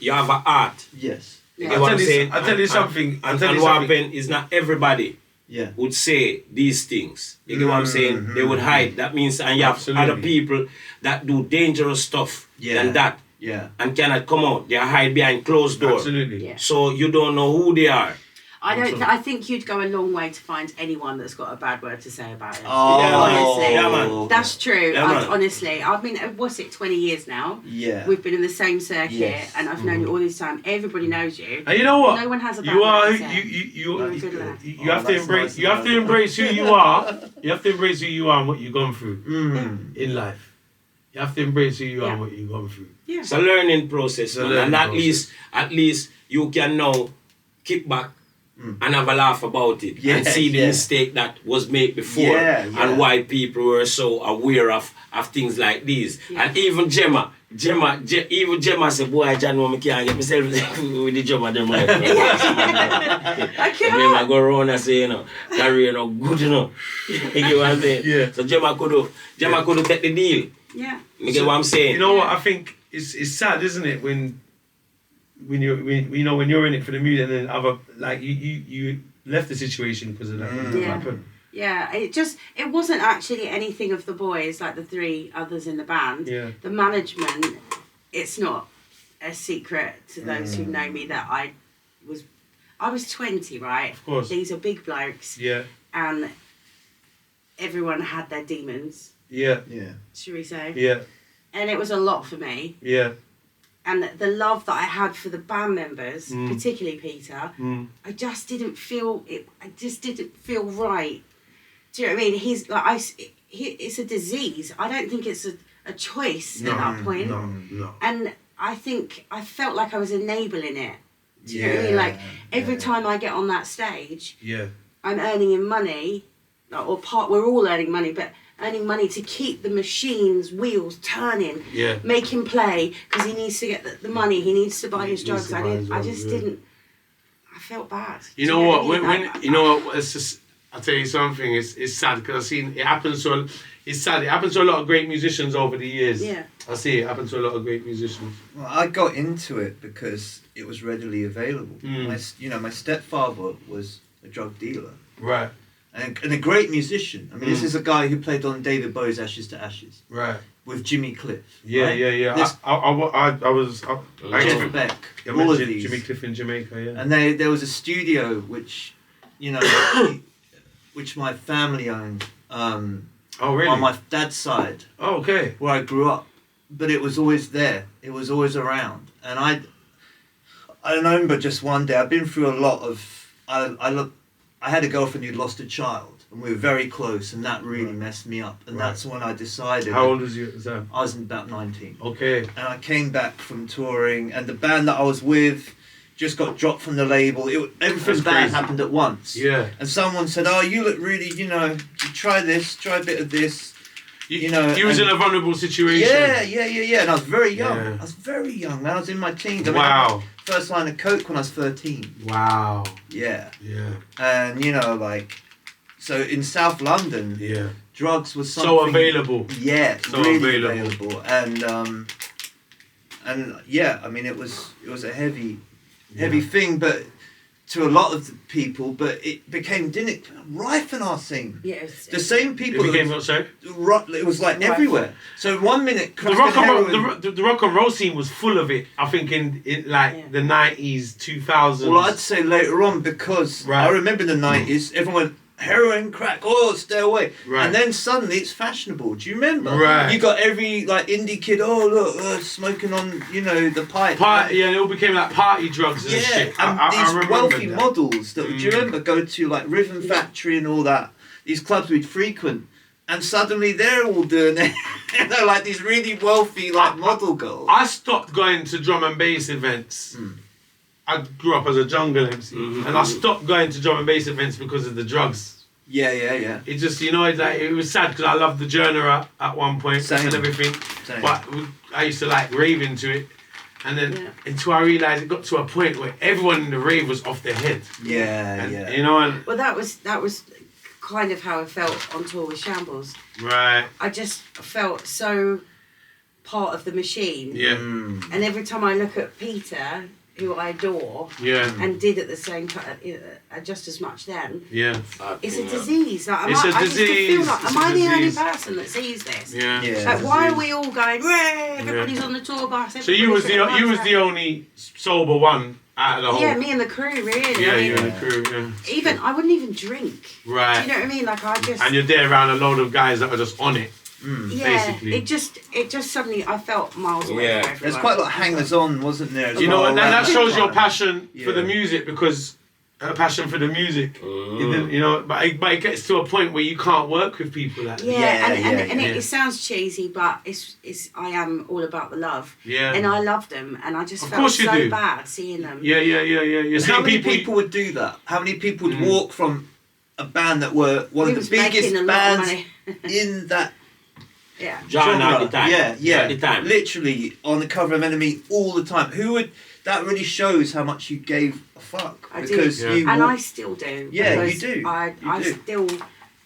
You have a heart. Yes. You Yeah. get what I'm saying? I'll tell you something. And what happened is not everybody Yeah. would say these things. You get what I'm saying? They would hide. That means, and you have Absolutely. other people that do dangerous stuff than that Yeah. and cannot come out. They hide behind closed doors. Absolutely. Yeah. So you don't know who they are. I think you'd go a long way to find anyone that's got a bad word to say about it. Oh, Yeah, man. honestly, Yeah, man. that's true. Yeah, man. Honestly, I've been. What's it? 20 years now. Yeah. We've been in the same circuit, Yes. and I've known you all this time. Everybody knows you. And you know what? No one has a bad you word are to say. you You're a good lad. you have to that's embrace nice you have to to know. embrace who you are. You have to embrace who you are and what you've gone through Mm. in life. You have to embrace who you are Yeah. and what you've gone through. Yeah. It's a learning process, a man. learning And at process. least you can now kick back and have a laugh about it Yeah, and see the yeah. mistake that was made before Yeah, yeah. and why people were so aware of things like these. Yeah. And even Gemma Even Gemma said, boy, I don't know me can't get myself with the drummer. Them like, I Gemma go around and say, Gary, good, You know what I'm saying? Yeah. So Gemma could take the deal. Yeah. You get what I'm saying? You know what? I think it's sad, isn't it, when you're in it for the music and then other you left the situation because of that. What happened? Yeah, it wasn't actually anything of the boys, like the three others in the band. Yeah. The management, it's not a secret to those who know me that I was 20, right? Of course. These are big blokes. Yeah. And everyone had their demons, Yeah. Yeah. should we say? Yeah. And it was a lot for me. Yeah. And the love that I had for the band members, particularly Peter, I just didn't feel it. I just didn't feel right. Do you know what I mean? He's like it's a disease. I don't think it's a choice at that point. No. And I think I felt like I was enabling it. Do you know what I mean? Like every time I get on that stage, I'm earning in money, we're all earning money, but earning money to keep the machine's wheels turning, make him play because he needs to get the money. He needs to buy his drugs. I felt bad. You know what? When it's just. I'll tell you something. It's sad because I've seen it happens to. It's sad. It happens to a lot of great musicians over the years. Yeah. I see it happen to a lot of great musicians. Well, I got into it because it was readily available. My stepfather was a drug dealer. Right. And a great musician. I mean, this is a guy who played on David Bowie's Ashes to Ashes. Right. With Jimmy Cliff. Yeah, right? yeah. Jeff Beck. I All of met these. Jimmy Cliff in Jamaica, yeah. And there was a studio which, which my family owned. Oh, really? On my dad's side. Oh, okay. Where I grew up. But it was always there. It was always around. And I remember just one day, I've been through a lot of... I had a girlfriend who'd lost a child. And we were very close. And that really messed me up. And that's when I decided... How old was you at the time? I was about 19. Okay. And I came back from touring. And the band that I was with just got dropped from the label. Everything bad happened at once. Yeah. And someone said, oh, you look really, try this, try a bit of this. You was in a vulnerable situation. Yeah. And I was very young. Yeah. I was very young, man. I was in my teens. I mean, Wow. I had my first line of coke when I was 13. Wow. Yeah. Yeah. And, so in South London, drugs was something... So available. Yeah, So really available. And yeah, I mean, it was a heavy thing, but to a lot of the people, but it became rife in our scene. Yeah, the same people. It became what, sorry? It was like everywhere. So 1 minute, The rock and roll scene was full of it. I think in the 90s, 2000s. Well, I'd say later on because I remember the 90s. Everyone went heroin, crack, stay away. Right. And then suddenly it's fashionable. Do you remember? Right. You got every indie kid. Oh look, smoking on the pipe. It all became like party drugs and shit. And I these remember wealthy that. models that do you remember go to Rhythm Factory and all that. These clubs we'd frequent, and suddenly they're all doing it. Like these really wealthy model girls. I stopped going to drum and bass events. I grew up as a jungle MC, and I stopped going to drum and bass events because of the drugs. Yeah. It just, it was sad because I loved the genre at one point and everything. Same. But I used to rave into it, and then until I realised it got to a point where everyone in the rave was off their head. Well, that was kind of how I felt on tour with Shambles. Right. I just felt so part of the machine. Yeah. And every time I look at Peter, who I adore, and did at the same time, just as much then. Yeah. It's a disease. I It's a just feel disease. like, am I the only person that sees this? Yeah. Why are we all going? Everybody's on the tour bus. So you was the only sober one out of the whole. Yeah, me and the crew, really. Yeah, I mean, you and the crew. Yeah. I wouldn't even drink. Right. Do you know what I mean? I just. And you're there around a load of guys that are just on it. Basically. It just suddenly I felt miles away. Yeah. From everyone. There's quite a lot of hangers on, wasn't there? And that shows your passion for the Yeah. music because her passion for the music. But it gets to a point where you can't work with people like that. And it sounds cheesy, but I am all about the love. Yeah. And I love them, and I just Of felt course you so do. bad seeing them. Yeah. You're How seeing many people would do that? How many people would walk from a band that were one We of was the biggest making a lot of bands money. in that Yeah. John all the time. Yeah. All the time. Literally on the cover of Enemy all the time. Who would? That really shows how much you gave a fuck. I Because do. you. And I still do. Yeah, you because do. I You do. still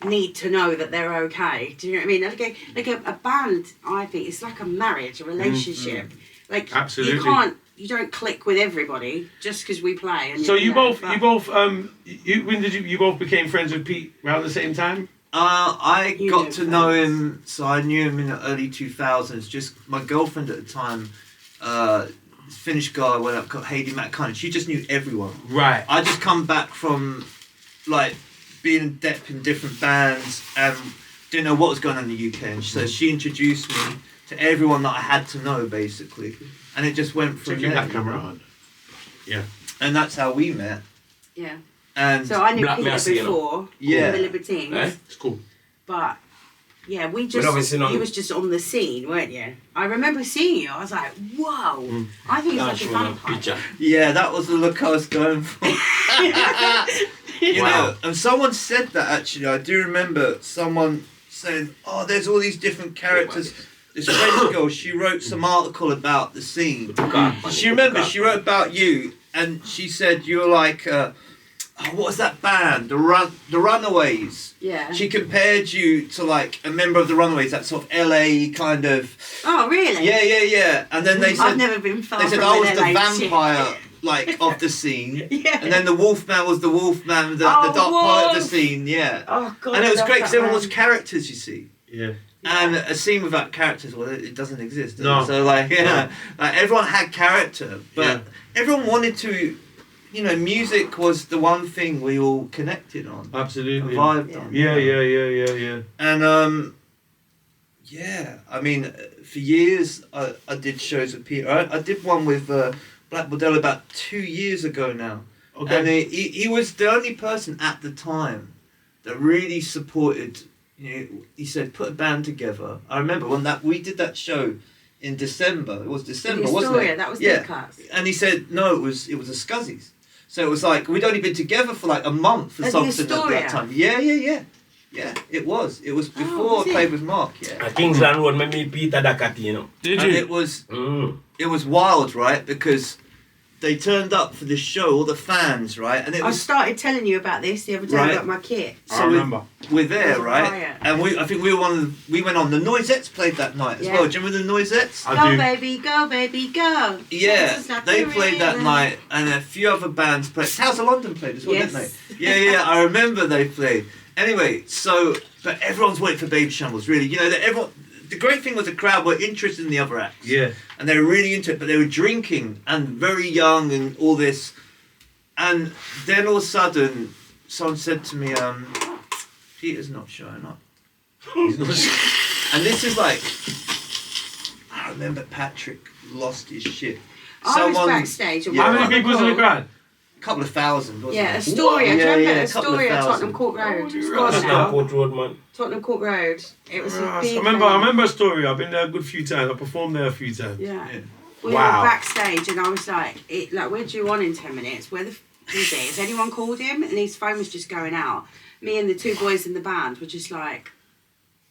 need to know that they're okay. Do you know what I mean? Like a band, I think it's like a marriage, a relationship. Like Absolutely. you don't click with everybody just because we play. And So you both but- you both became friends with Pete around the same time? I You got know to know friends. him, so I knew him in the early 2000s. Just my girlfriend at the time, this Finnish guy went up called Heidi McCunn. She just knew everyone. Right. I just come back from like being in depth in different bands and didn't know what was going on in the UK. And so she introduced me to everyone that I had to know basically, and it just went from Checking there. that camera on. Yeah. And that's how we met. Yeah. And So I knew Black Peter Mercy, you know. before, Yeah. the Libertines, Eh? It's cool. but yeah, we never just seen on- you was just on the scene, weren't you? I remember seeing you. I was like, whoa! I think it's I'll like a show you a vampire. picture. yeah, that was the look I was going for. You Wow. know, and someone said that actually. I do remember someone saying, "Oh, there's all these different characters." This French girl, she wrote some article about the scene. She remembers she wrote about you, and she said you were like, oh, what was that band? The Runaways. Yeah. She compared you to like a member of the Runaways, that sort of LA kind of. Oh really? Yeah. And then they I've said never been far they said from I was an the LA vampire chick. like of the scene. Yeah. And then the Wolfman was the Wolfman, the Oh, dark part of the Wolf. scene, yeah. Oh god. And it I was love great because that everyone was band. characters, you see. Yeah. And a scene without characters, well, it doesn't exist. does it? No. So like, yeah, like everyone had character, but Yeah. everyone wanted to, you know, music was the one thing we all connected on, Absolutely. vibed Yeah. on. Yeah. And yeah, I mean, for years I did shows with Peter. I did one with Black Bordello about 2 years ago now. Okay. And he was the only person at the time that really supported. You know, he said, "Put a band together." I remember when we did that show in December. It was December, In wasn't Astoria, it? that was yeah. Deep Cuts. And he said, "No, it was a Scuzzies." So it was like we'd only been together for like a month or At the something at Astoria? that time. Yeah. It was. It was before was I it? played with Mark. Yeah. At Kingsland Road, me meet Peter Dakati, you know. Did And you? it was wild, right? Because they turned up for this show, all the fans, right? And it I was started telling you about this the other day Right. about my kit. I remember. we're It there, was a right? riot. And I think we were we went on. The Noisettes played that night as Yeah. well. Do you remember the Noisettes? I Go do. baby, go baby, go. Yeah, This is not they the played that rhythm. night, and a few other bands played. House of London played as well, Yes. didn't they? Yeah, I remember they played. Anyway, so but everyone's waiting for Baby Shambles, really. You know that everyone. The great thing was the crowd were interested in the other acts. Yeah. And they were really into it, but they were drinking and very young and all this. And then all of a sudden, someone said to me, Peter's not showing up. He's not And this is like, I remember Patrick lost his shit. I was backstage. And Yeah. How we many got people was in the call. crowd? A couple of thousand, wasn't Yeah, it? Astoria. Yeah, Do you remember yeah, a couple of Astoria, thousand. Tottenham Court Road? It's right. gone That's now. not Port Road, man. Tottenham Court Road. It was a Right. big I remember venue. a story. I've been there a good few times. I performed there a few times. Yeah. Yeah. We Wow. were backstage and I was like, we're due on in 10 minutes. Where the f is he? Has anyone called him? And his phone was just going out. Me and the two boys in the band were just like,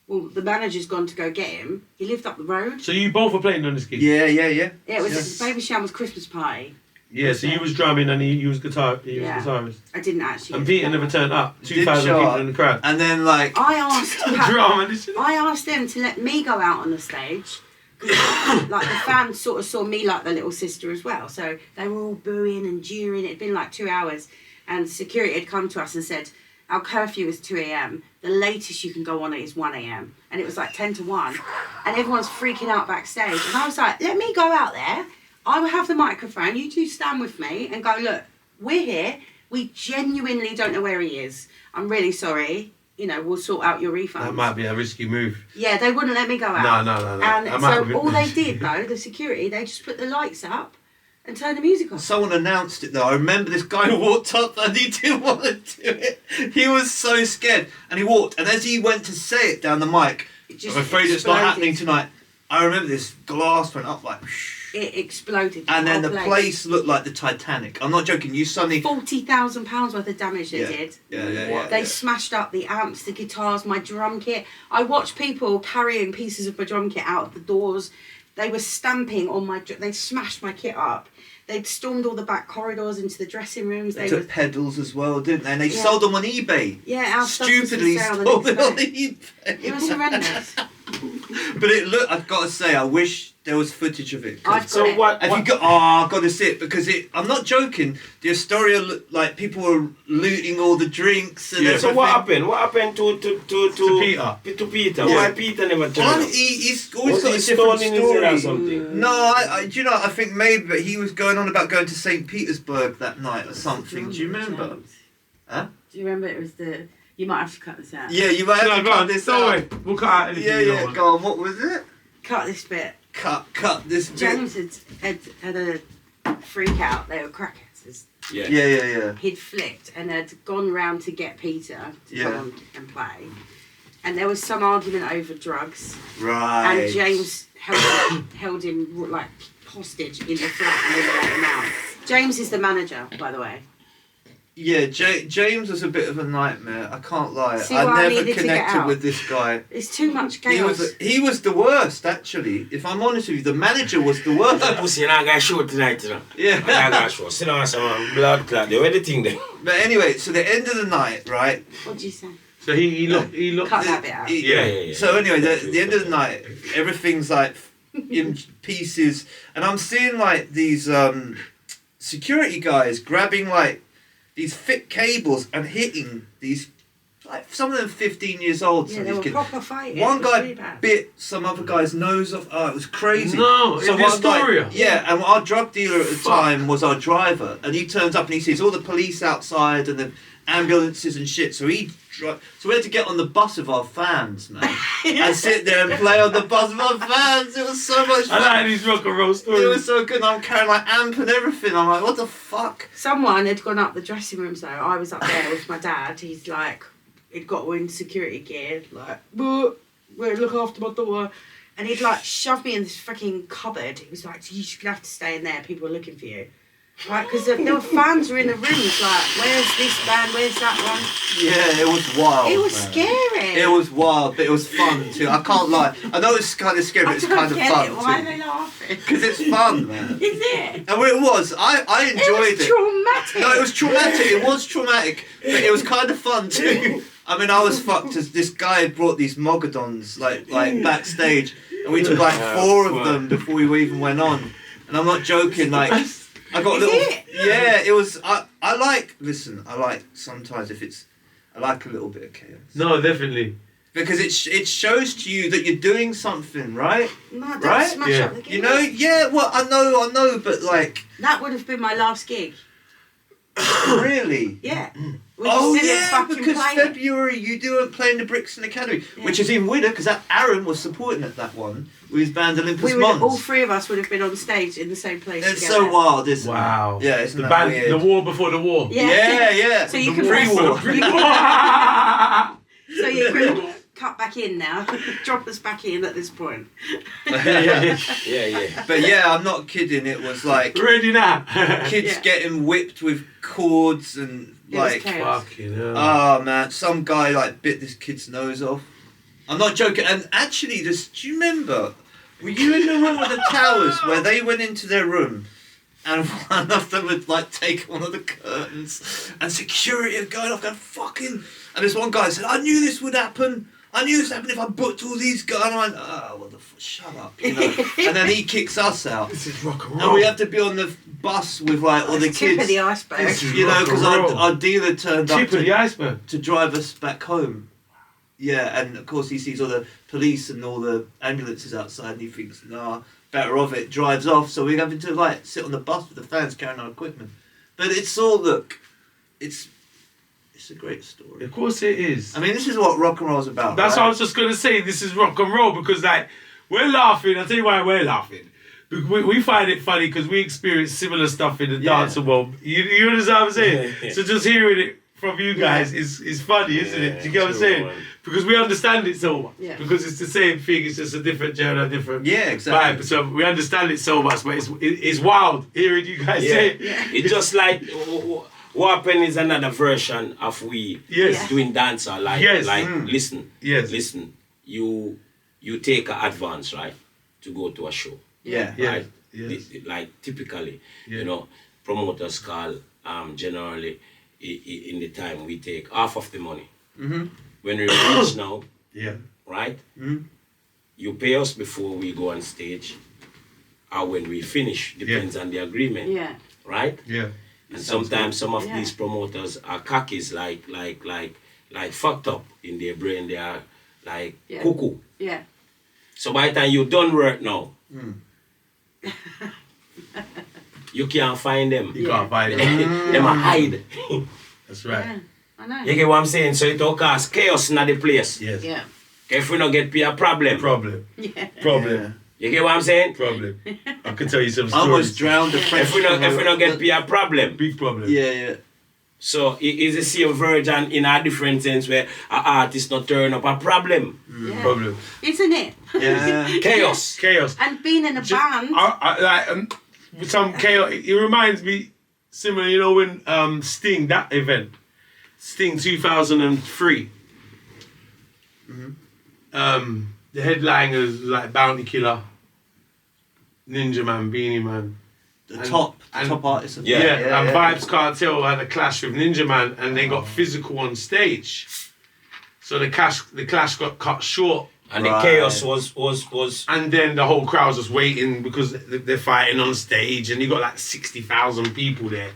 well, the manager's gone to go get him. He lived up the road. So you both were playing on this gig? Yeah. Yeah, it was Yes. a Baby Shambles Christmas party. Yeah, so you was drumming and he was guitarist. I didn't actually. And Peter never turned up. Didn't 2,000 show people up. in the crowd. And then like, I asked Drama, this shit. I asked them to let me go out on the stage. 'Cause, like the fans sort of saw me like the little sister as well. So they were all booing and jeering. It'd been like 2 hours. And security had come to us and said, our curfew is 2 a.m. The latest you can go on it is 1 a.m. And it was like 10 to 1. And everyone's freaking out backstage. And I was like, let me go out there. I will have the microphone. You two stand with me and go, look, we're here. We genuinely don't know where he is. I'm really sorry. You know, we'll sort out your refund. That might be a risky move. Yeah, they wouldn't let me go out. No. And That might so be- all they did though, the security, they just put the lights up and turned the music off. someone announced it though. I remember this guy walked up and he didn't want to do it. He was so scared. And he walked, and as he went to say it down the mic, It just I'm afraid it's not exploded. happening tonight. I remember this glass went up like, whoosh, it exploded. And then the whole place looked like the Titanic. I'm not joking. You suddenly. £40,000 worth of damage they did. Yeah. They smashed up the amps, the guitars, my drum kit. I watched people carrying pieces of my drum kit out of the doors. They were stamping on my. They smashed my kit up. They'd stormed all the back corridors into the dressing rooms. They took pedals as well, didn't they? And they sold them on eBay. Yeah, our stuff Stupidly was for sale sold the it next on day. eBay. It was horrendous. But it looked. I've got to say, I wish there was footage of it. 'Cause I've got it. Have you got? Oh, I've got to see it because it. I'm not joking. The Astoria, like people were looting all the drinks and everything. So what happened? What happened to Peter? To Peter? Yeah. Why Peter never turned Well, up? he's always Was got he a different stoned in his head or story. something? No, I do you know? I think maybe he was going on about going to St. Petersburg that night or something. Do you remember? Huh? Do you remember it was the... You might have to cut this out. Yeah, you might have No, to go cut on. this Don't out. worry. We'll cut out anything. Yeah, you don't yeah. want. Go on. What was it? Cut this bit. Cut this bit. James had a freak out. They were crackheads. Yeah. Yeah. He'd flipped and had gone round to get Peter to Yeah. come on and play. And there was some argument over drugs. Right. And James held him like hostage in the flat and then let him out. James is the manager, by the way. Yeah, James was a bit of a nightmare. I can't lie. See why I I never needed to get connected out? with this guy. It's too much chaos. He was the worst, actually. If I'm honest with you, the manager was the worst. Pussy, and I got show tonight, you know. Yeah. I got show. Sit down, some blood clot. They were the thing there. But anyway, so the end of the night, right? What'd you say? So he looked. Cut that bit out. Yeah. So anyway, the end of the night, everything's like in pieces, and I'm seeing like these security guys grabbing like these thick cables and hitting these, like some of them 15 years old. Yeah, some of they these were kids. proper fighting. One It was guy really bad. bit some other guy's nose off. Oh, it was crazy. No, in one guy- Astoria? Yeah, and our drug dealer at the Fuck. time was our driver, and he turns up and he sees all the police outside and the ambulances and shit. So so we had to get on the bus with our fans, man, and sit there and play on the bus with our fans. It was so much I fun. like these rock and roll stories. It was so good. And I'm carrying my amp and everything. I'm like, what the fuck? Someone had gone up the dressing rooms though. I was up there with my dad. He's like, he'd got all in security gear, like, we'll look after my daughter. And he'd like shoved me in this freaking cupboard. He was like, you should have to stay in there. People are looking for you. Right, because there were fans were in the rooms like, where's this band, where's that one? Yeah, it was wild. It was man. scary. It was wild, but it was fun too. I can't lie. I know it's kind of scary, but I it's don't kind of get fun it. Why are too. they laughing? Because it's fun, man. Is it? And it was. I enjoyed It was traumatic. No, it was traumatic. It was traumatic, but it was kind of fun too. I mean, I was fucked as this guy had brought these Mogadons like backstage, and we took like 4 of them before we even went on. And I'm not joking. Like, I got a Is little. it? Yeah, it was. I like. Listen, I like sometimes if it's. I like a little bit of chaos. No, definitely. Because it shows to you that you're doing something, right? No, don't Right? smash Yeah. up the gear. You know, yeah. Well, I know, but like, That would have been my last gig. really. Yeah. We Oh just didn't yeah, fucking because play it. February you weren't playing the Brixton Academy, Yeah. which is even weirder because that Aaron was supporting at that one with his band Olympus We would, Mons. all 3 of us would have been on stage in the same place It's together. so wild, isn't it? Wow. Yeah, isn't the that band, weird? the war before the war. Yeah. So you The can war press before the you pre-war. can- So you can cut back in now. Drop us back in at this point. Yeah. But yeah, I'm not kidding. It was like Ready now. kids Yeah. getting whipped with cords and It was like. chaos. Fucking hell. Oh man, some guy like bit this kid's nose off. I'm not joking. And actually, do you remember? Were you in the room with the towers where they went into their room, and one of them would like take one of the curtains, and security are going off, going fucking. And this one guy said, "I knew this would happen. I knew this would happen if I booked all these guys." And I went, "Oh, what the fuck? Shut up," you know. And then he kicks us out, This is rock and roll. and we have to be on the bus with like all the Tip of kids. the iceberg. This is You know, rock and because roll. our dealer turned up Tip of the iceberg. to drive us back home. Yeah, and of course he sees all the police and all the ambulances outside and he thinks, nah, better off it, drives off. So we're having to like sit on the bus with the fans carrying our equipment. But it's all, look, it's a great story. Of course it is. I mean, this is what rock and roll's about. That's right? what I was just going to say. This is rock and roll because, like, we're laughing. I'll tell you why we're laughing. We find it funny because we experience similar stuff in the dancing world. You understand what I'm saying? Yeah. So just hearing it from you guys is funny, isn't it? Do you get what I'm true, saying? man. Because we understand it so much. Yeah. Because it's the same thing. It's just a different genre, different exactly. vibe. So we understand it so much, but it's wild hearing you guys say it. Yeah. It's just like what happened is another version of we Yes. doing dancer. Like, Yes. listen, Yes. listen. You take an advance, right, to go to a show. Yeah. Yeah. Right? Yes. Like typically, Yeah. you know, promoters call generally in the time we take half of the money. Mm-hmm. When we reach now, Yeah. right? Mm-hmm. You pay us before we go on stage, or when we finish, depends on the agreement, Yeah. right? Yeah. And sometimes some of Yeah. these promoters are cockies, like fucked up in their brain. They are like Yeah. cuckoo. Yeah. So by the time you done work now, Mm. you can't find them. You can't find it. Them a hide. That's right. Yeah. I know. You get what I'm saying? So it all cause chaos in the place. Yes. Yeah. If we not get pay a problem. Problem. Yeah. Problem. You get what I'm saying? Problem. I can tell you some I stories. almost drowned the French. If we not get pay a problem. Big problem. Yeah. So it is the same version in a different sense where an artist not turn up a problem. Yeah. Problem. Isn't it? Yeah. Chaos. Chaos. And being in a band. I like some chaos. It reminds me similar, you know, when Sting, that event, Sting 2003. The headliners like Bounty Killer, Ninja Man, Beanie Man. The And- top and- artist. Yeah. And Vibes Cartel had a clash with Ninja Man, and they got physical on stage. So the clash got cut short. And the Right. chaos was And then the whole crowd's just waiting because they're fighting on stage, and you got like 60,000 people there.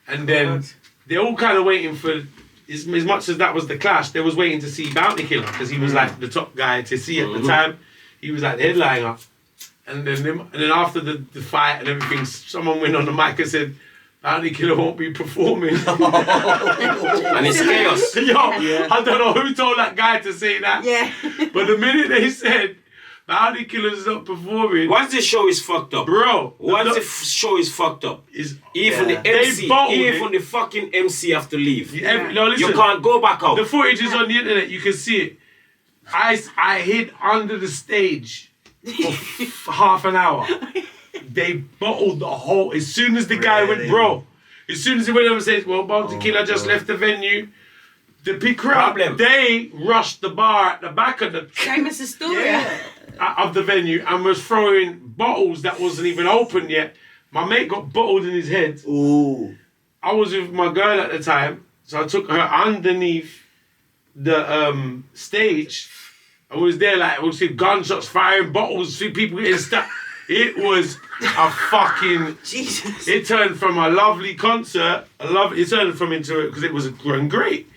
And then they're all kind of waiting for, as much as that was the clash, they was waiting to see Bounty Killer because he was like the top guy to see at the time. He was like the headliner. And then after the fight and everything, someone went on the mic and said, Bounty Killer won't be performing. and it's chaos. Yo, I don't know who told that guy to say that. Yeah. But the minute they said, Bounty Killer's not performing, Once the show is fucked up, bro, once the show is fucked up, is even Yeah. the MC, They bottled even it. the fucking MC have to leave. no, listen, You can't go back out. the footage is on the internet, you can see it. I hid under the stage for half an hour. They bottled the whole, as soon as the guy went, Really? bro, as soon as he went over and said, well, Bounty Killer just left the venue, the big crowd, Problem. they rushed the bar at the back of the Famous Astoria. of the venue and was throwing bottles that wasn't even open yet. My mate got bottled in his head. Ooh. I was with my girl at the time, so I took her underneath the stage. I was there like, we see gunshots firing, bottles, see people getting stuck. It was a fucking. Jesus. It turned from a lovely concert, it turned from into it because it was going great.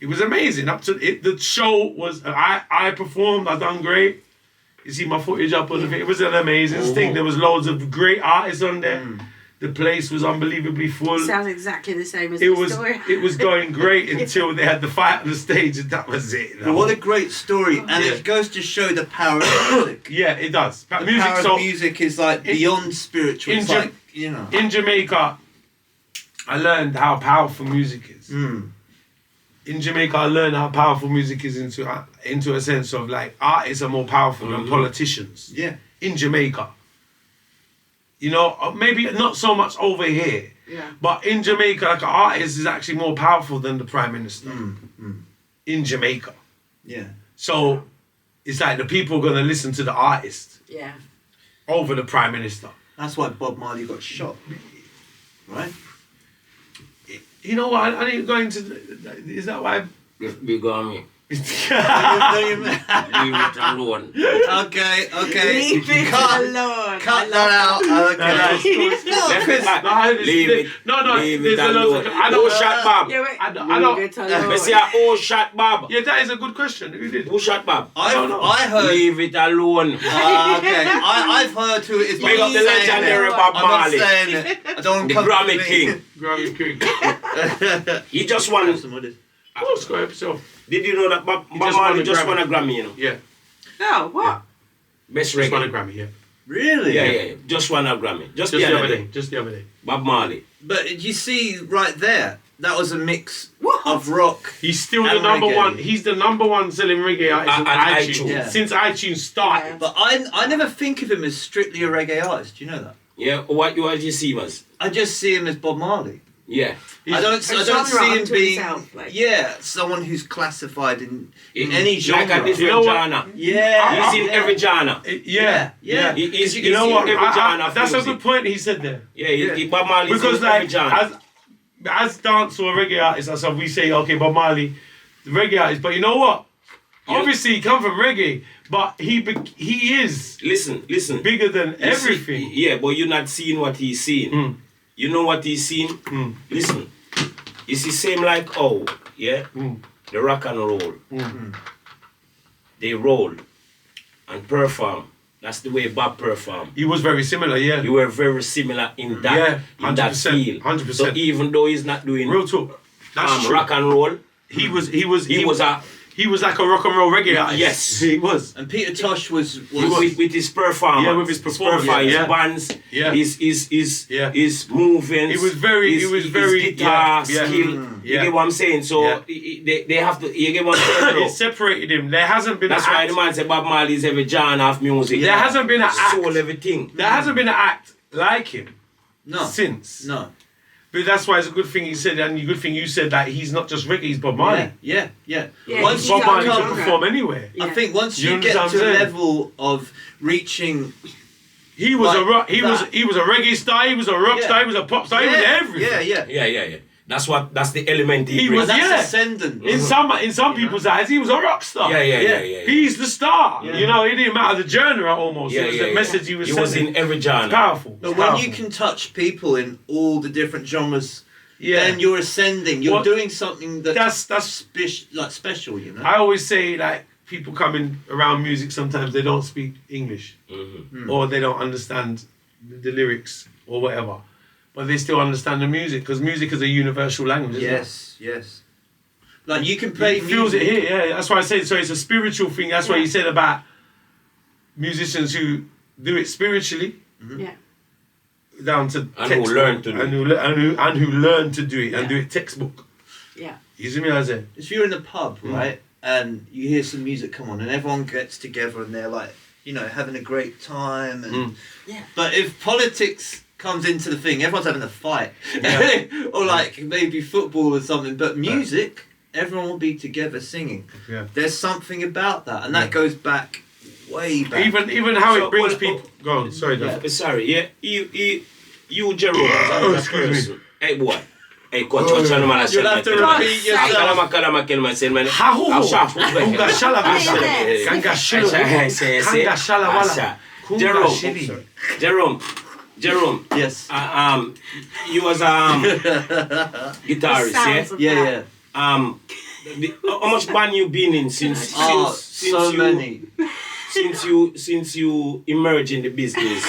It was amazing. Up to it, the show was. I performed. I done great. You see my footage up on the thing. It was an amazing thing. There was loads of great artists on there. The place was unbelievably full. Sounds exactly the same as It the was Astoria. it was going great until they had the fight on the stage, and that was it. Well, what a great story, and Yeah. it goes to show the power of music. Yeah, it does. But The music, power so of music is like beyond spiritual. It's in like, you know. in Jamaica, I learned how powerful music is. Mm. In Jamaica, I learned how powerful music is into a sense of like artists are more powerful than politicians. Yeah. In Jamaica, you know, maybe not so much over here, Yeah. but in Jamaica, like an artist is actually more powerful than the prime minister. In Jamaica, Yeah. so it's like the people are gonna listen to the artist Yeah. over the prime minister. That's why Bob Marley got shot. Right? You know what? I didn't go into. Is that why? We go on me. No, you- Leave it alone. okay. Leave it Cut- alone. Cut I that love out. Okay. Left it back. Leave Leave it. Leave it there's a lot alone. of. I Oh, don't. shot Bob. Yeah, wait. I don't. Leave it alone. Me say a oh shot Bob. Yeah, that is a good question. Who did? Who shot Bob? don't know. I heard. Leave it alone. Okay. I've heard who it is. but Big I'm up the not saying legendary it. Bob I'm not Marley. saying it. I don't want The to come Grammy for me. King. Grammy King. He just won. Of course, go ahead yourself. Did you know that Bob He just Marley won a just Grammy. won a Grammy, you know? Yeah. No, what? Best Just won a reggae. Grammy. Yeah. Really? Yeah. Just won a Grammy. Just the other day. Just the other day. Bob Marley. But you see right there, that was a mix. What? of rock. He's still the And number reggae. one. He's the number one selling reggae artist on And iTunes iTunes. Yeah. since iTunes started. But I never think of him as strictly a reggae artist. Do you know that? Yeah, what do you see him as? I just see him as Bob Marley. Yeah. I don't genre see him unto being himself, like. someone who's classified in any genre. Like a different You know what? genre. Yeah, He's in every genre. Yeah. He's You know what? in every genre of That's a music. good point he said there. Yeah, Bob Marley's Because in every like genre. as dance or reggae artists, that's how we say, okay, Bob Marley, the reggae artist. But you know what? Yeah. Obviously, he come from reggae, but he is Listen. bigger than You see- everything. yeah, but you're not seeing what he's seeing. Mm. You know what he's seeing? Listen. It's the same like the rock and roll. They roll and perform. That's the way Bob performed. He was very similar, yeah. You were very similar in that, Yeah, in that 100%, feel. 100%. So even though he's not doing Real talk. That's true. rock and roll, He was like a rock and roll reggae artist. Yes. he was. And Peter Tosh was with his performance. Yeah, with his performance, his yeah. bands, Yeah. his movements. He was very- his guitar yeah. skill. You Yeah. get what I'm saying? So Yeah. they have to. You get what I'm saying? bro? It separated him. There hasn't been That's an why act. the man said Bob Marley's every genre of music. There hasn't been an act. soul everything. There hasn't been an act like him no, since. no. But that's why it's a good thing he said, and a good thing you said that he's not just reggae, he's Bob Marley. Yeah. Yeah, Once he's you Bob Marley got could genre. perform anywhere. Yeah. I think once You you get understand to what a I'm saying? level of reaching, He was Like a rock. He was that. a reggae star. He was a rock Yeah. star. He was a pop star. He was everything. yeah. That's the element he He brings. was- And that's yeah. ascendant. In some people's eyes, he was a rock star. Yeah. He's the star. Yeah. You know, it didn't matter the genre almost. it was the message he was He sending. was in every genre. It's powerful. But It's when powerful. you can touch people in all the different genres, yeah. then you're ascending. You're What- doing something that's That's special, you know. I always say, like, people coming around music, sometimes they don't speak English or they don't understand the lyrics or whatever, but they still understand the music because music is a universal language. Isn't it? Yes. Like you can play He feels music. it here. Yeah, that's why I say so. It's a spiritual thing. That's why he said about musicians who do it spiritually Yeah. down to And who learn to do and it. who learn to do it and Yeah. do it textbook. Yeah. You see me, I say? If you're in a pub, right, and you hear some music come on, and everyone gets together and they're like, you know, having a great time, and Yeah. but if politics comes into the thing, everyone's having a fight, or like maybe football or something. But music, everyone will be together singing. Yeah. There's something about that, and that goes back way back. Even how So, it brings well, people. Go on. Sorry, Dad. Sorry, yeah. You Jerome, as a Excuse me. person. Hey, boy. Hey, coach, what's your name? You'll have to repeat yourself. Jerome, Yes. you was guitarist, Sounds of yeah? that. How much band you been in since Oh, since so you many. since you emerged in the business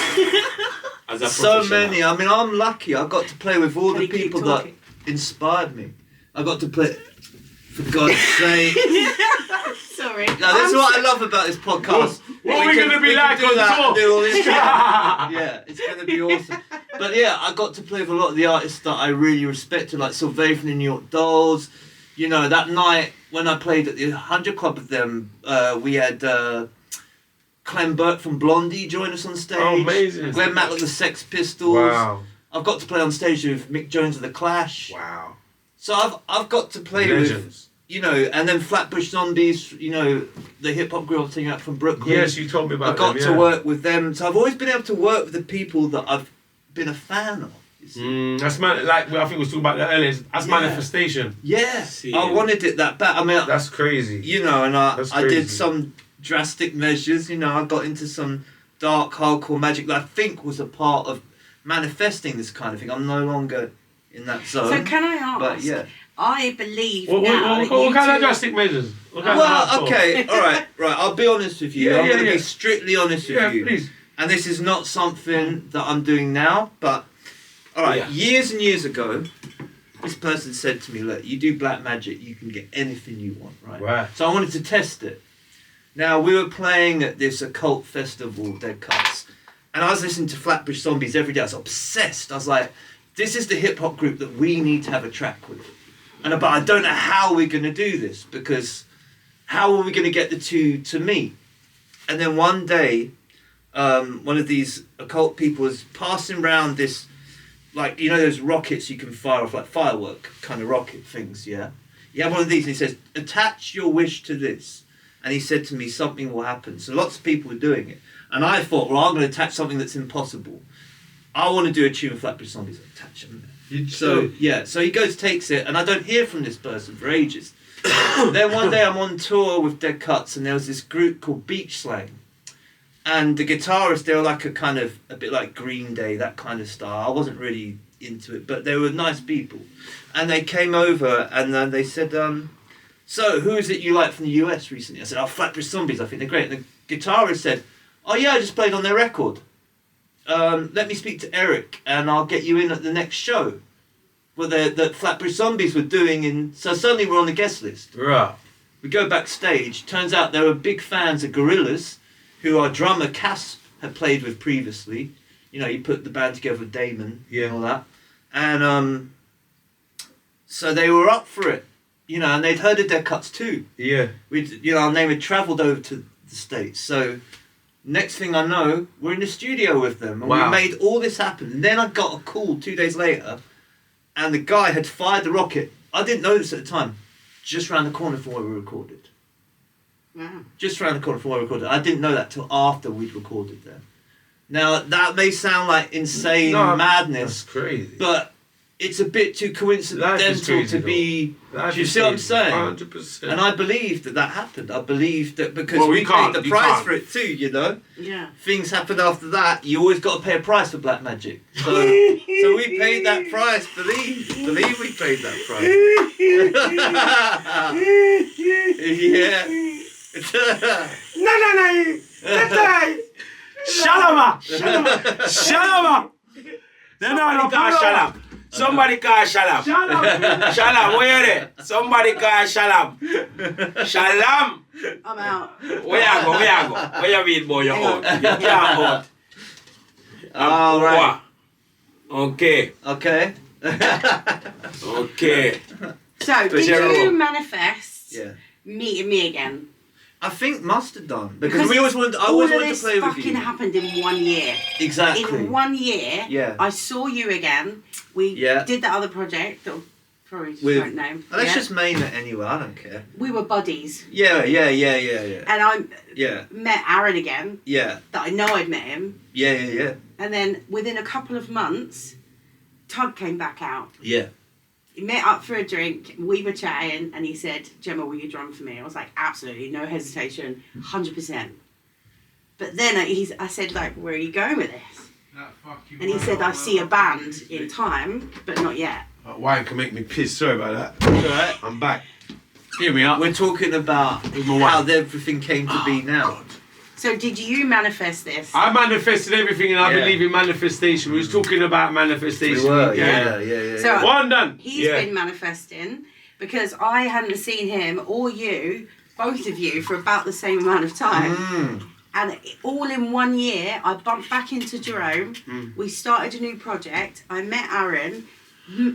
as a So professional? many. I mean, I'm lucky. I got to play with all Can the you keep people that talking? inspired me. I got to play, for God's sake. Sorry. Now, this is what I love about this podcast. What are we gonna be can like do on that tour? and do all this stuff. Yeah, it's going to be awesome. But yeah, I got to play with a lot of the artists that I really respected, like Sylvain from the New York Dolls. You know, that night when I played at the 100 Club with them, we had Clem Burke from Blondie join us on stage. Oh, amazing. Glenn Matlock, the Sex Pistols. Wow. I've got to play on stage with Mick Jones of the Clash. Wow. So I've got to play with, Legends. you know, and then Flatbush Zombies, you know, the hip hop group thing out from Brooklyn. Yes, you told me about I got them, to yeah. work with them. So I've always been able to work with the people that I've been a fan of. You see. That's like I think we was talking about that earlier. That's Yeah. manifestation. Yeah, See, I wanted it that bad. I mean, That's crazy. you know, and I That's did crazy. some drastic measures. You know, I got into some dark hardcore magic that I think was a part of manifesting this kind of thing. I'm no longer in that zone. So can I ask? But yeah. I believe What, now what that you kind of two- drastic measures? What kind of Well, hardcore? okay, all right. I'll be honest with you. Yeah, I'm yeah, going to yeah. be strictly honest with Yeah, you. please. And this is not something that I'm doing now, but all right. Yeah. Years and years ago, this person said to me, "Look, you do black magic, you can get anything you want, right?" Right. So I wanted to test it. Now we were playing at this occult festival, Dead Cuts, and I was listening to Flatbush Zombies every day. I was obsessed. I was like, "This is the hip hop group that we need to have a track with." but I don't know how we're going to do this, because how are we going to get the two to meet? And then one day, one of these occult people was passing around this, like, you know those rockets you can fire off, like firework kind of rocket things, yeah? You have one of these and he says, attach your wish to this. And he said to me, something will happen. So lots of people were doing it. And I thought, well, I'm going to attach something that's impossible. I want to do a tune of Flatbush Zombies. Attach them there. So he goes, takes it, and I don't hear from this person for ages. Then one day I'm on tour with Dead Cuts, and there was this group called Beach Slang. And the guitarists, they were like a bit like Green Day, that kind of style. I wasn't really into it, but they were nice people. And they came over, and they said, so who is it you like from the US recently? I said, Flatbush Zombies, I think they're great. And the guitarist said, oh yeah, I just played on their record. Let me speak to Eric and I'll get you in at the next show. Well, that Flatbush Zombies were doing so suddenly we're on the guest list. Right. We go backstage, turns out they were big fans of Gorillaz, who our drummer Cass had played with previously. You know, he put the band together with Damon and all that. And so they were up for it, you know, and they'd heard of Dead Cuts too. Yeah. Our name had travelled over to the States, so next thing I know, we're in the studio with them, and we made all this happen. And then I got a call 2 days later, and the guy had fired the rocket. I didn't know this at the time. Just round the corner from where we recorded. Wow. Just round the corner from where we recorded. I didn't know that till after we'd recorded there. Now that may sound like insane madness, that's crazy. but it's a bit too coincidental to be. Do you see what I'm saying? 100%. And I believe that happened. I believe that because Well, we paid the price for it too, you know? Yeah. Things happen after that. You always got to pay a price for black magic. So we paid that price. Believe we paid that price. Yeah. No. Shalom. No. Somebody call Shalom. Shalom, where you there? Somebody call Shalom. Shalom. I'm out. Where you go? Where you mean, boy? You're out. You can't out. All right. Okay. Okay. Okay. So, did you manifest Yeah. meeting me again? I think must have done because we always wanted. I always wanted to play with you. All of this fucking happened in 1 year. Exactly. In 1 year, Yeah. I saw you again. We did that other project that probably just won't know. Let's just name it anyway. I don't care. We were buddies. Yeah. And I met Aaron again. Yeah. That I know I'd met him. Yeah. And then within a couple of months, Tug came back out. Yeah. He met up for a drink, we were chatting, and he said, Gemma, will you drum for me? I was like, absolutely, no hesitation, 100%. But then I said, like, where are you going with this? And he said, I see a band in time, but not yet. Wine can make me piss, sorry about that. Alright. I'm back. Hear me out. We're talking about how everything came to be now. God. So did you manifest this? I manifested everything and I believe in manifestation. We was talking about manifestation. We were, yeah. So one done. He's been manifesting because I hadn't seen him or you, both of you, for about the same amount of time. And all in 1 year, I bumped back into Jerome. We started a new project. I met Aaron,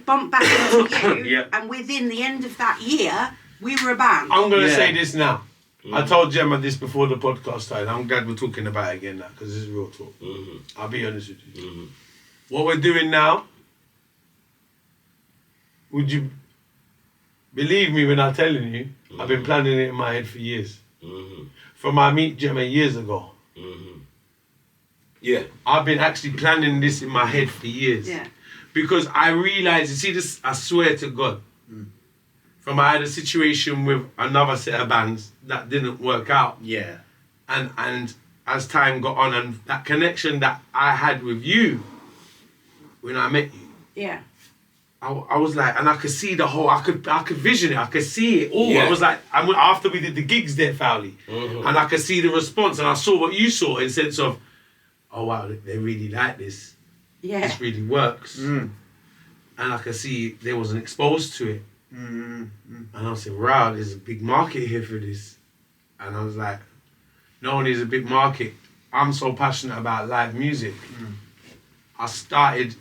bumped back into you. And within the end of that year, we were a band. I'm going to say this now. I told Gemma this before the podcast started. I'm glad we're talking about it again now because this is real talk. I'll be honest with you. What we're doing now, would you believe me when I'm telling you, I've been planning it in my head for years. From I meet Gemma years ago. Yeah. I've been actually planning this in my head for years. Yeah. Because I realised, you see this, I swear to God, from I had a situation with another set of bands that didn't work out. Yeah. And as time got on and that connection that I had with you when I met you. Yeah. I was like, and I could see the whole, I could vision it, I could see it all. Yeah. I was like, after we did the gigs there, Fowlie, and I could see the response and I saw what you saw in sense of, oh wow, they really like this. Yeah. This really works. And I could see they wasn't exposed to it. And I was saying, wow, there's a big market here for this. And I was like, not only is a big market, I'm so passionate about live music. I started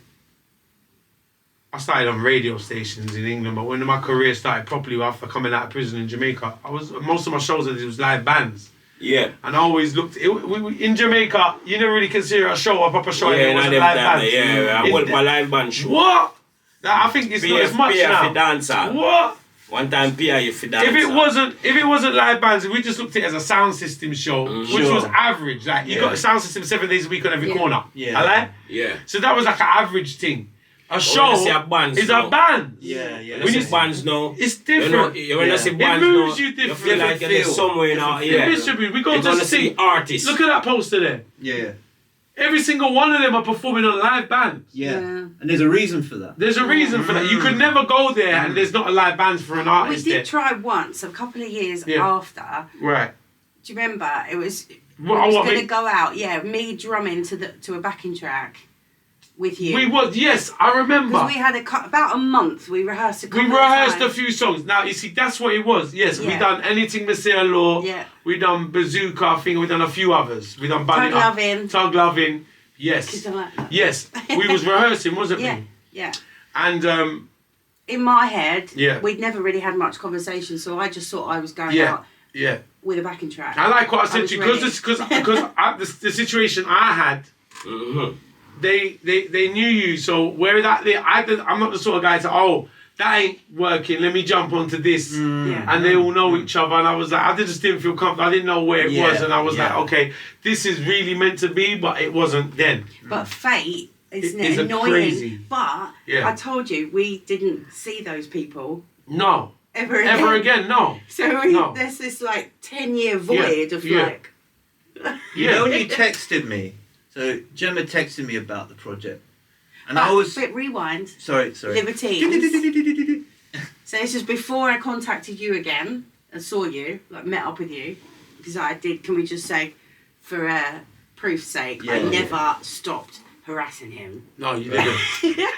I started on radio stations in England, but when my career started properly after coming out of prison in Jamaica, most of my shows I did was live bands. Yeah. And I always looked in Jamaica. You never really consider a show a proper show. Yeah, it wasn't live bands. Yeah, I went my live band show. What? I think it's not as much now. For dancer. What? One time PA for dancer. If it wasn't live bands, we just looked at it as a sound system show, which was average. Like you got a sound system 7 days a week on every corner. Yeah. I like. Yeah. So that was like an average thing. A show is a band. Yeah. When you see bands now, it's different. When you see bands it moves now, you different. You feel like you're somewhere now. Yeah. We go to see artists. Look at that poster there. Yeah. Every single one of them are performing on live bands. Yeah. And there's a reason for that. There's a reason for that. You could never go there and there's not a live band for an artist. We did try once, a couple of years after. Right. Do you remember? It was What, going to go out. Yeah, me drumming to a backing track with you. We was, yes, I remember. Because we had about a month. We rehearsed a couple We rehearsed of times. a few songs. Now you see, that's what it was. Yes, we Yeah. done Anything Messiah Law. Yeah. We done Bazooka. I think we done a few others. We done Bunny Tug Lovin'. Tug Lovin'. Yes. Kids don't like that. Yes. We was rehearsing, wasn't Yeah, we? yeah. And In my head, Yeah. we'd never really had much conversation, so I just thought I was going yeah, out yeah. with a backing track. I like what I said was to you ready. because the situation I had. They knew you, so where that I'm not the sort of guy to that ain't working, let me jump onto this. Yeah. And they all know each other, and I was like, I just didn't feel comfortable. I didn't know where it was, and I was like, okay, this is really meant to be, but it wasn't then. But fate, isn't It is it annoying? crazy. But Yeah. I told you, we didn't see those people No. ever again. Ever again, no. So No. there's this like 10-year void of Yeah. like. You know when you texted me, so Gemma texted me about the project, and I was But rewind. sorry. Libertines. So this is before I contacted you again and saw you, like met up with you, because I did. Can we just say, for proof's sake, I Yeah. never stopped harassing him. No, you didn't.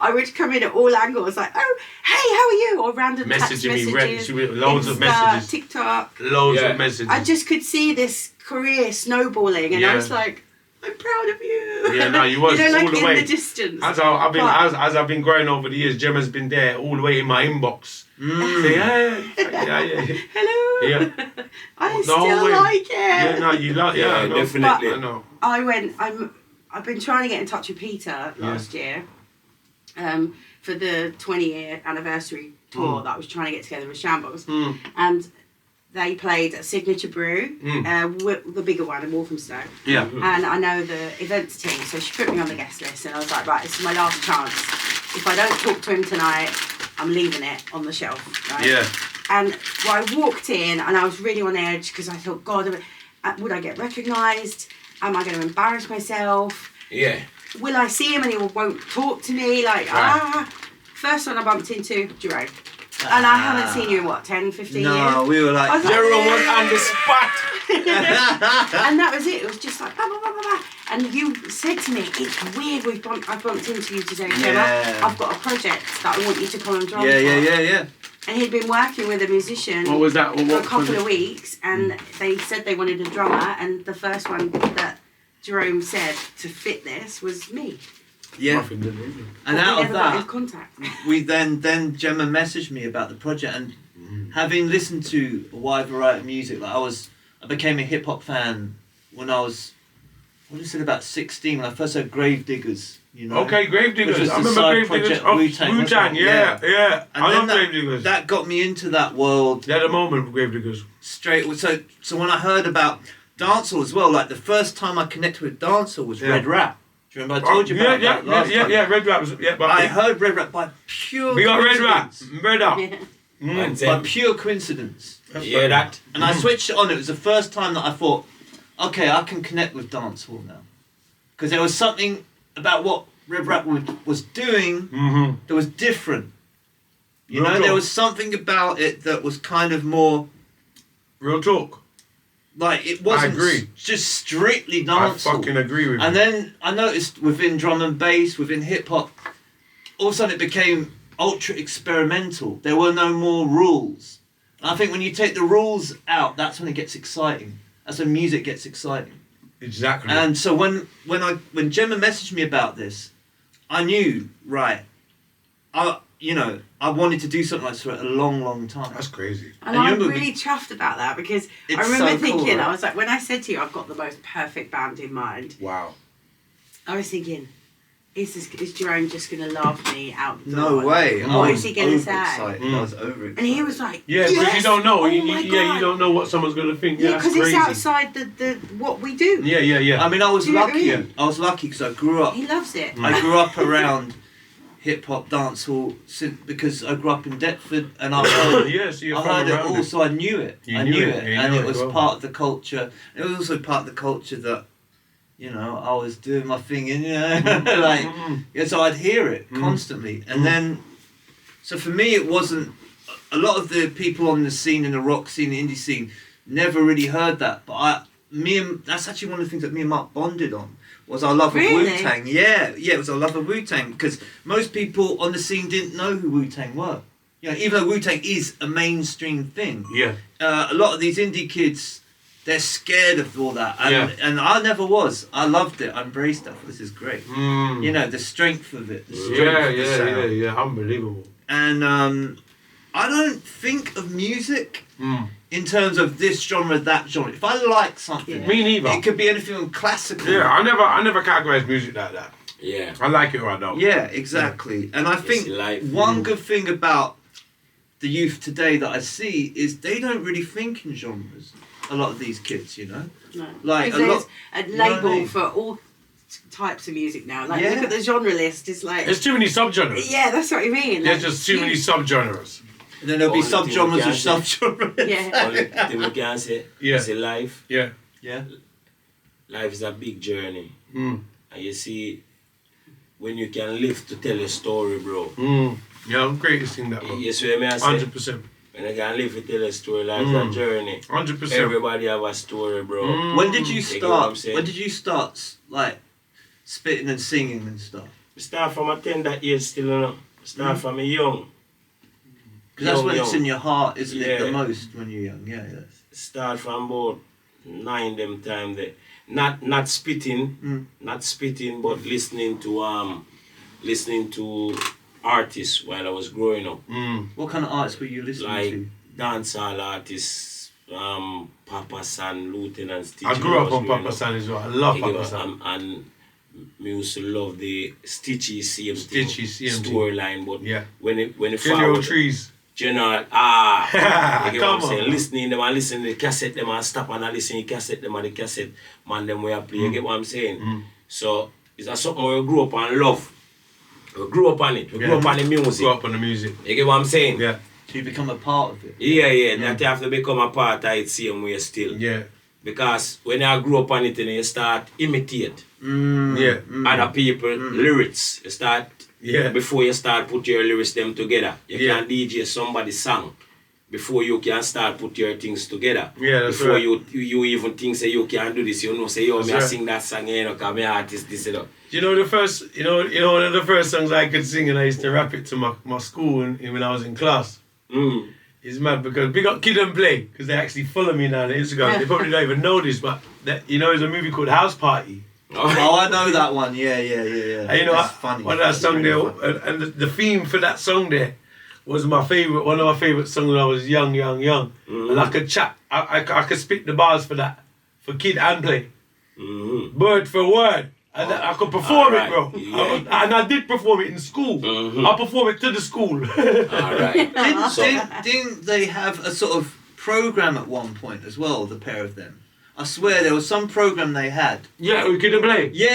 I would come in at all angles, like, "Oh, hey, how are you?" or random text Messaging me, messages, loads of Insta, messages. TikTok. Loads Yeah. of messages. I just could see this career snowballing, and I Yeah. was like, "I'm proud of you." Yeah, no, you was like all the in way. the distance. As I've been But- as I've been growing over the years, Gemma's been there all the way in my inbox. Say, yeah. Hello. Yeah. I No still way. like it. Yeah, no, you like, yeah, I know. definitely. I know. I've been trying to get in touch with Peter last year, for the 20-year anniversary tour that I was trying to get together with Shambles, and they played at Signature Brew, the bigger one in Walthamstow. Yeah. And I know the events team, so she put me on the guest list, and I was like, right, this is my last chance. If I don't talk to him tonight, I'm leaving it on the shelf. Right? Yeah. And I walked in, and I was really on edge because I thought, God, would I get recognised? Am I going to embarrass myself? Yeah. Will I see him and he won't talk to me? Like, First one I bumped into, Jerome. And I haven't seen you in, 10, 15 years? No, we were I like, was like, Jerome was on the spot. and that was it. It was just like, blah, blah, blah, blah, blah. And you said to me, it's weird I've bumped into you today, Gemma. Yeah. I've got a project that I want you to come and drum for. yeah. And he'd been working with a musician What was that? for a What couple project? of weeks, and they said they wanted a drummer, and the first one that Jerome said to fit this was me. Yeah. Nothing, did it? And But out we of never got in that, contact. we then Gemma messaged me about the project, and having listened to a wide variety of music, like I became a hip hop fan when I was, what is it, about 16, when I first heard Gravediggers, you know. Okay, Which Gravediggers. was I the remember side Gravediggers project of Wu-Tang, wasn't Wu-Tang. it? Yeah. And I then love Gravediggers. that got me into that world They had a moment with Gravediggers. straight. So when I heard about dancehall as well, like the first time I connected with dancehall was Yeah. Red Rap. Do you remember I told you about that last time? Yeah, Red Rap was, but I heard Red Rap by pure we got Red Rap, coincidence. Red Up. And By then, pure coincidence. yeah, that. And I switched it on. It was the first time that I thought, okay, I can connect with dancehall now. Because there was something about what Red Rap was doing that was different. You Real know, talk. there was something about it that was kind of more, Real talk. like, it wasn't agree. just strictly I dancehall. fucking agree with you. And then I noticed within drum and bass, within hip hop, all of a sudden it became ultra experimental. There were no more rules. And I think when you take the rules out, that's when it gets exciting. That's when music gets exciting. Exactly. And so when Gemma messaged me about this, I knew, right, I wanted to do something like this for a long, long time. That's crazy. And And you I'm remember really chuffed about that because I It's remember so cool, thinking, right? I was like, when I said to you, I've got the most perfect band in mind, Wow. I was thinking, is Jerome just going to laugh me out the No door? way. What I is he was going to say? overexcited. I was overexcited. And he was like, Yeah, because you yes! don't know. Oh you my God. you don't know what someone's gonna think. Yeah, that's because it's crazy. outside the what we do. Yeah. I mean, I was Do you know what I lucky. mean? I was lucky because I grew up. He loves it. I grew up around hip hop, dancehall, because I grew up in Deptford, and I heard, Yeah, so you're I from heard it around all, so I knew it. You I knew knew it, it, you and knew it it was well. part of the culture. It was also part of the culture that, I was doing my thing, and so I'd hear it constantly, and then, so for me, it wasn't. A lot of the people on the scene, in the rock scene, the indie scene, never really heard that, but that's actually one of the things that me and Mark bonded on. Was our love of Really? Wu-Tang. Yeah, it was our love of Wu-Tang, because most people on the scene didn't know who Wu-Tang were. Even though Wu-Tang is a mainstream thing, Yeah. a lot of these indie kids, they're scared of all that, and I never was. I loved it. I embraced it. This is great. The strength of it. The strength of the sound. Yeah. Unbelievable. And I don't think of music in terms of this genre, that genre. If I like something, Me neither. it could be anything from classical. Yeah, I never categorize music like that. Yeah. I like it right now. Yeah, exactly. And I think life. one good thing about the youth today that I see is they don't really think in genres. A lot of these kids, No. Like, 'Cause a there's lot- a you know what I label mean? for all types of music now. Like, Yeah. look at the genre list. It's like, There's too many subgenres. yeah, that's what I mean. There's Like, just too many subgenres. And then there'll be Only thing we subgenres can of say. subgenres. Yeah. Only thing we can say Yeah. is life. Yeah. Yeah. Life is a big journey. Mm. And you see, when you can live to tell a story, bro. Yeah, I'm greatest thing that one. You see what I say? 100%. When you can live to tell a story, life is a journey. 100%. Everybody have a story, bro. When did you You get what I'm start? saying? When did you start like spitting and singing and stuff? We start from a tender age still, you know. Start from a young. Because that's Young, when it's young. in your heart, isn't it? The Yeah. most when you're young. Yeah. Start from about 9 them time there. Not spitting, but listening to artists while I was growing up. What kind of artists were you listening Like to? dancehall artists, Papa San, Lieutenant Stitch. I grew up on Papa San as well. I love You know, Papa San. and me used to love the Stitchy CM Stitchy CM storyline, but Yeah. when it General forward, Trees. General, you get what Come I'm saying? on. Listening them and listen to the cassette them and stop and listen to the cassette them and the cassette man them where I play, you get what I'm saying? So it's a something we grew up and love. We grew up on it. We grew up on the music. Grew up on the music. You get what I'm saying? Yeah. So you become a part of it. Yeah, that you have to become a part of it same way still. Yeah. Because when I grew up on it and you start imitate Yeah. other people lyrics. You start before you start put your lyrics them together. You can DJ somebody's song before you can start put your things together. Yeah, that's before right. you even think say you can do this, say yo, That's me I right. sing that song, cause me artist this You know the first, one of the first songs I could sing, and I used to rap it to my school when I was in class. It's mad because big up Kid and Play, because they actually follow me now on Instagram. They probably don't even know this, but there's a movie called House Party. Oh, I know that one. Yeah. And you know, That's funny. one of that song there, and the theme for that song there was one of my favorite songs when I was young. And I could chat, I could spit the bars for that, for Kid and Play. Word for word. And I could perform it, bro. Yeah. And I did perform it in school. I performed it to the school. Alright. Didn't they have a sort of program at one point as well, the pair of them? I swear there was some program they had. Yeah, we couldn't play. Yeah,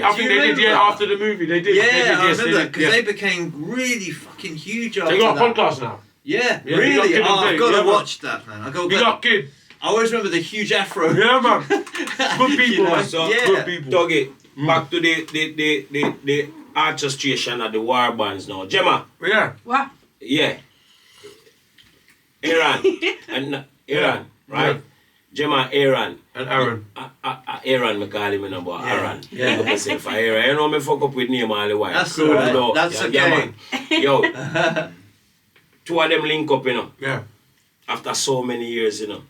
I do think you they did. Yeah, remember? after the movie, they did. Yeah, they did, I yes, remember they that did. because they became really fucking huge after They got a that. podcast now. Yeah, Yeah, really. Big Up Kid and Oh, Play. I've got to Yeah, man. watch that, man. Big up, Kid. I always remember the huge afro. Yeah, man. Good people, man. So, Yeah. Good people. Tuggy, back to the orchestration of the war bands now. Gemma, Yeah. What? yeah. Aaron, Yeah. right? Gemma, Aaron. And Aaron. Aaron, me call him, but Yeah. Aaron. Yeah. Big up myself, Aaron. You know me fuck up with name all the while. That's Cool, alright. no. That's Yeah, okay. man. Yo, two of them link up, Yeah. after so many years, and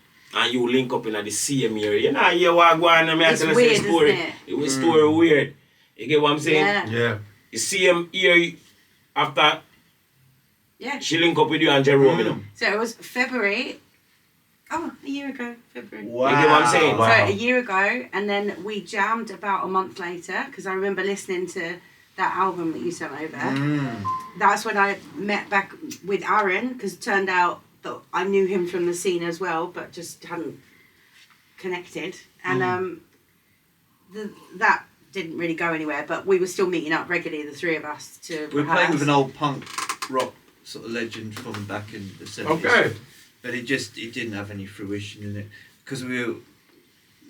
you link up in the same year. You know, you walk on and I It's tell us weird, a story. isn't it? It was story weird. You get what I'm saying? Yeah. Yeah. You see him here after Yeah. She link up with you and Jerome, you know. So it was February. Oh, a year ago, February. Wow. You get what I'm saying? Wow. So a year ago, and then we jammed about a month later because I remember listening to that album that you sent over. That's when I met back with Aaron because it turned out that I knew him from the scene as well, but just hadn't connected. And that didn't really go anywhere, but we were still meeting up regularly, the three of us, to We're rehearse. playing with an old punk rock sort of legend from back in the 70s. Okay. But it didn't have any fruition in it because we were.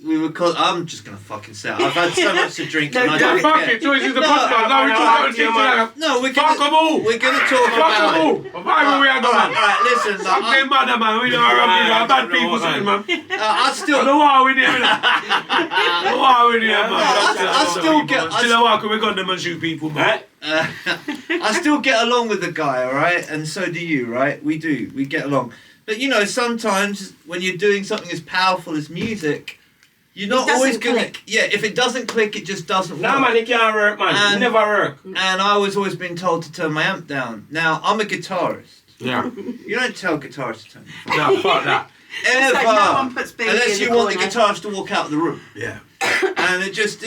I'm just gonna fucking say it. I've had so much to drink and I don't Fuck care. it, Joyce is the No, podcast. No, we talk about No, we're Fuck them all. We're gonna talk Fuck about them all. it. Why we are going? Alright, listen. I'm getting mad at man. We know I'm bad people saying, man. I I still. know why we need it. Why we need it, man. I still get. Still why can we go them and shoot people, man? I still get along with the guy, alright? And so do you, right? We do. We get along. But you know, sometimes when you're doing something as powerful as music, you're not always gonna. Click. Yeah, if it doesn't click, it just doesn't work. Nah, man, it can't work, man. And- It never work. And I was always been told to turn my amp down. Now, I'm a guitarist. Yeah. You don't tell guitarists to turn it No, fuck that. Ever. like no one puts baby Unless in you the want the corner. guitarist to walk out of the room. Yeah. And it just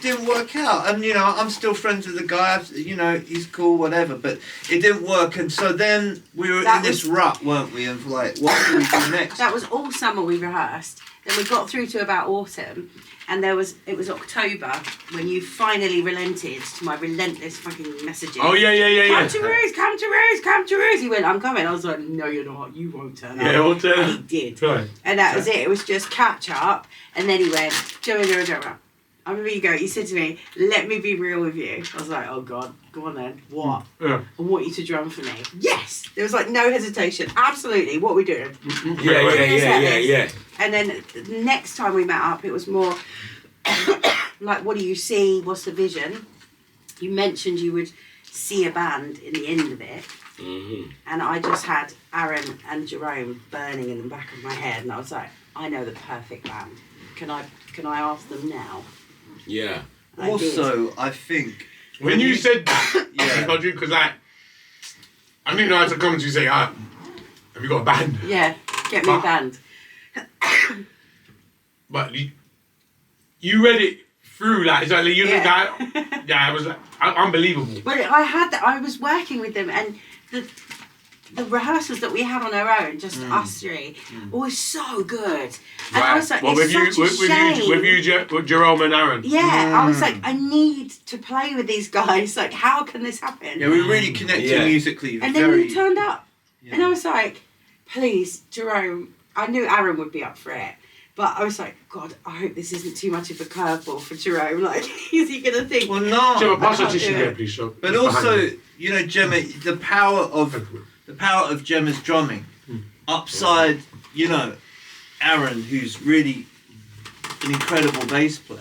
didn't work out. And, you know, I'm still friends with the guy. You know, he's cool, whatever. But it didn't work. And so then we were That in this was- rut, weren't we? And like, what do we do next? That was all summer we rehearsed. Then we got through to about autumn, and it was October when you finally relented to my relentless fucking messages. Oh, yeah. Come to Ruse, come to Ruse, come to Ruse. He went, I'm coming. I was like, no, you're not. You won't turn up. Yeah, we'll turn And up. he did. Right. And that was it. It was just catch up. And then he went, Gemma. I remember you go, he said to me, let me be real with you. I was like, oh God, go on then. What? Yeah. I want you to drum for me. Yes! There was like no hesitation. Absolutely. What are we doing? Yeah. And then the next time we met up, it was more like, what do you see? What's the vision? You mentioned you would see a band in the end of it. Mm-hmm. And I just had Aaron and Jerome burning in the back of my head. And I was like, I know the perfect band. Can I ask them now? Yeah. And I did. Also, I think... When you said that, Yeah. because like, I didn't know how to come to you say, have you got a band? Yeah, get me a band. But you read it through, like, it's like you look Yeah. at, yeah, it was like unbelievable. Well, I was working with them, and the rehearsals that we had on our own, just us three, were so good. And I was like, well, it's such a shame. with Jerome and Aaron. Yeah, I was like, I need to play with these guys. Like, how can this happen? Yeah, we really connected Yeah. musically. And then very, you turned up, Yeah. and I was like, please, Jerome. I knew Aaron would be up for it, but I was like, God, I hope this isn't too much of a curveball for Jerome. Like, is he gonna think? Well, no. Gemma, pass I the can't tissue do here, it. please, Sean. But Behind also, you. you know, Gemma, the power of Gemma's drumming, upside, you know, Aaron, who's really an incredible bass player.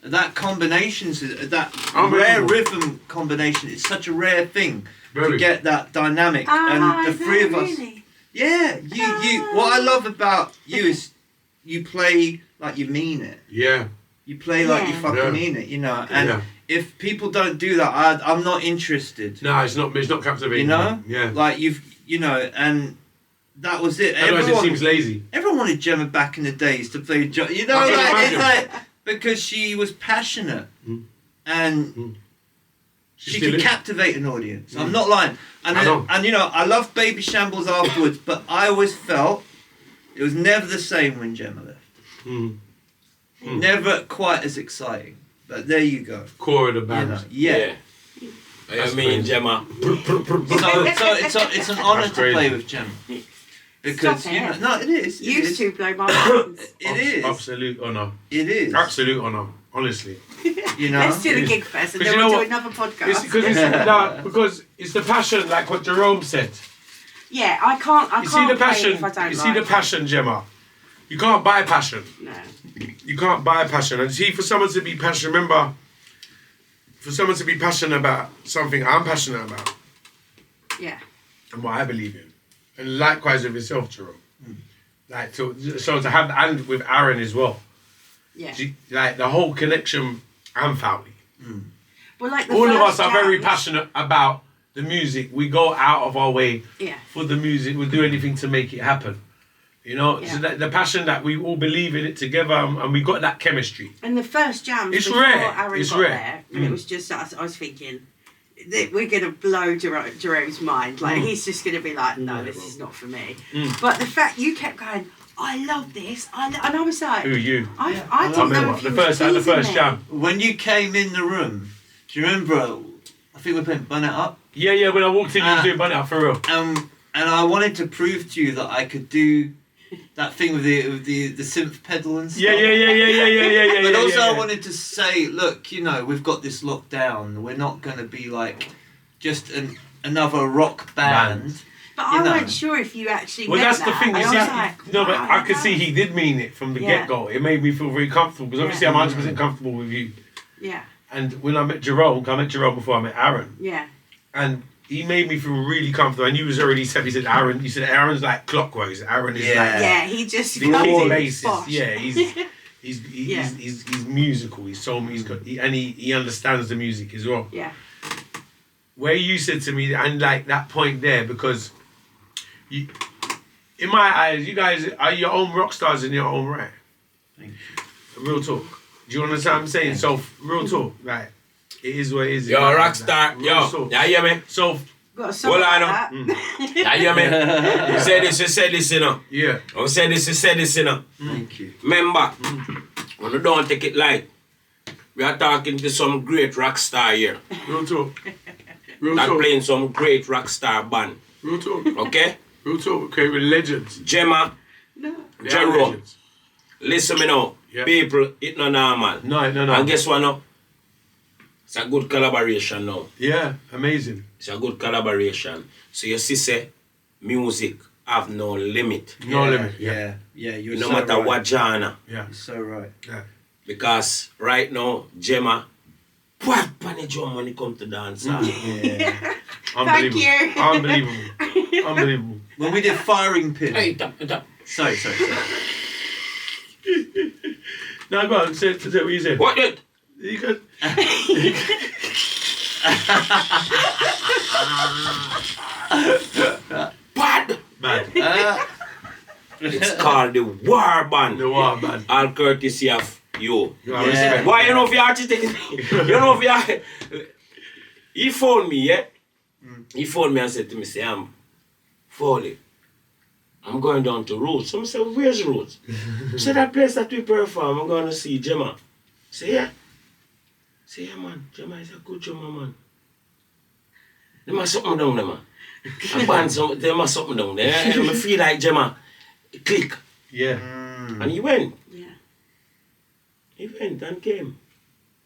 That combination, that rare rhythm combination, is such a rare thing to Very. get that dynamic. And the is three that of us, really? yeah, you. What I love about you is you play like you mean it. Yeah. You play like you Yeah. fucking Yeah. mean it, you know. And Yeah. if people don't do that, I'm not interested. No, it's not captivating. You know? Yeah. Like and that was it. Otherwise, it seems lazy. Everyone wanted Gemma back in the days to play, you know, I can like, it's imagine. like, because she was passionate and She she still could is. captivate an audience. I'm not lying. And I know. and you know, I loved Baby Shambles afterwards, but I always felt it was never the same when Gemma left. Never quite as exciting. But there you go. Core of the You band. know, yeah. I That's mean, crazy. Gemma. So it's an honour That's to play crazy. with Gemma. Because Stop you know, it. no, it is. It Used is. to blow my mind. It is. Absolute honour. It is. Absolute honour. Honestly. You know. Let's do the It is. gig first, and Because then you we'll know do what? another podcast. It's because it's the passion, like what Jerome said. Yeah, I can't. I You see can't the play passion. if I don't You like see the passion, Gemma. You can't buy passion. No. You can't buy passion. And see, for someone to be passionate, remember, for someone to be passionate about something I'm passionate about Yeah. and what I believe in, and likewise with yourself, Jerome. Like so to have, and with Aaron as well. Yeah. Like the whole connection and Fowlie. Well, like the All of first us are very jams- passionate about the music. We go out of our way Yeah. for the music. We'll do anything to make it happen. You know, Yeah. so that the passion that we all believe in it together, and we got that chemistry. And the first jam It's before rare. Aaron It's got rare. there, and it was just us. I was thinking that we're gonna blow Jerome's mind. Like he's just gonna be like, no, this is not for me. But the fact you kept going, I love this. And I was like, Who are you? I I didn't know remember if he the was first at the teasing first me. jam. When you came in the room, do you remember? I think we were playing Bun It Up. Yeah. When I walked in, you was doing Bun It Up for real. And I wanted to prove to you that I could do that thing with the synth pedal and stuff. Yeah. But also yeah. I wanted to say, look, you know, we've got this locked down. We're not going to be like just another rock band. But You I know. wasn't sure if you actually Well, meant that's the that. thing. You And see, I was like, no, but wow, I could no. see he did mean it from the Yeah. get-go. It made me feel very comfortable because obviously Yeah. I'm 100% comfortable with you. Yeah, And when I met Jerome, 'cause I met Jerome before I met Aaron, yeah. and he made me feel really comfortable. And you was already said, he said Aaron's like clockwork. He said Aaron is Yeah. like Yeah, he just the comes core in basis. bosh. Yeah, he's musical. He's so musical, and he understands the music as well. Yeah. Where you said to me, and like that point there, because you, in my eyes, you guys are your own rock stars in your own right. Thank Real talk. Do you understand what I'm saying? So real talk, like it is what it is. Yo, rock star. Real Yo, talk. yeah, hear me? So Got a song Hold like on, that. Yeah, hear me? You said this, you know. yeah, You said this, you know. Thank you. Remember, when you don't take it light, we are talking to some great rock star here. real talk. Real That talk. playing some great rock star band. Real talk. Okay? Real talk. Okay, with legends. Gemma, No. They are Jerome. legends. listen me now. Yeah. People, it no normal. No. And guess what now? It's a good collaboration now. Yeah, amazing. It's a good collaboration. So you see, say, music have no limit. No limit. Yeah. You're No so matter right. what genre. Yeah. You're so right. Yeah. Because right now, Gemma, what funny drum when it comes to dance? Yeah. Unbelievable. Thank you. Unbelievable. Unbelievable. When we did Firing Pin. Hey, tap. Sorry. Now go on, say what you said. What did? You could. Bad. Bad. It's called the Warr Band. The Warr Band. All courtesy of you. You have Yeah. respect. Why you know if you artistic? You know if you he phoned me, yeah? He phoned me and said to me, say, Fowlie, I'm going down to Roots. So I said, where's Roots? He said, that place that we perform, I'm going to see Gemma. Say, yeah. Say, yeah, man. Gemma is a good drummer, man. They must something down there, man. I band some, they must something down there. And I feel like Gemma, click. Yeah. And he went. Yeah. He went and came.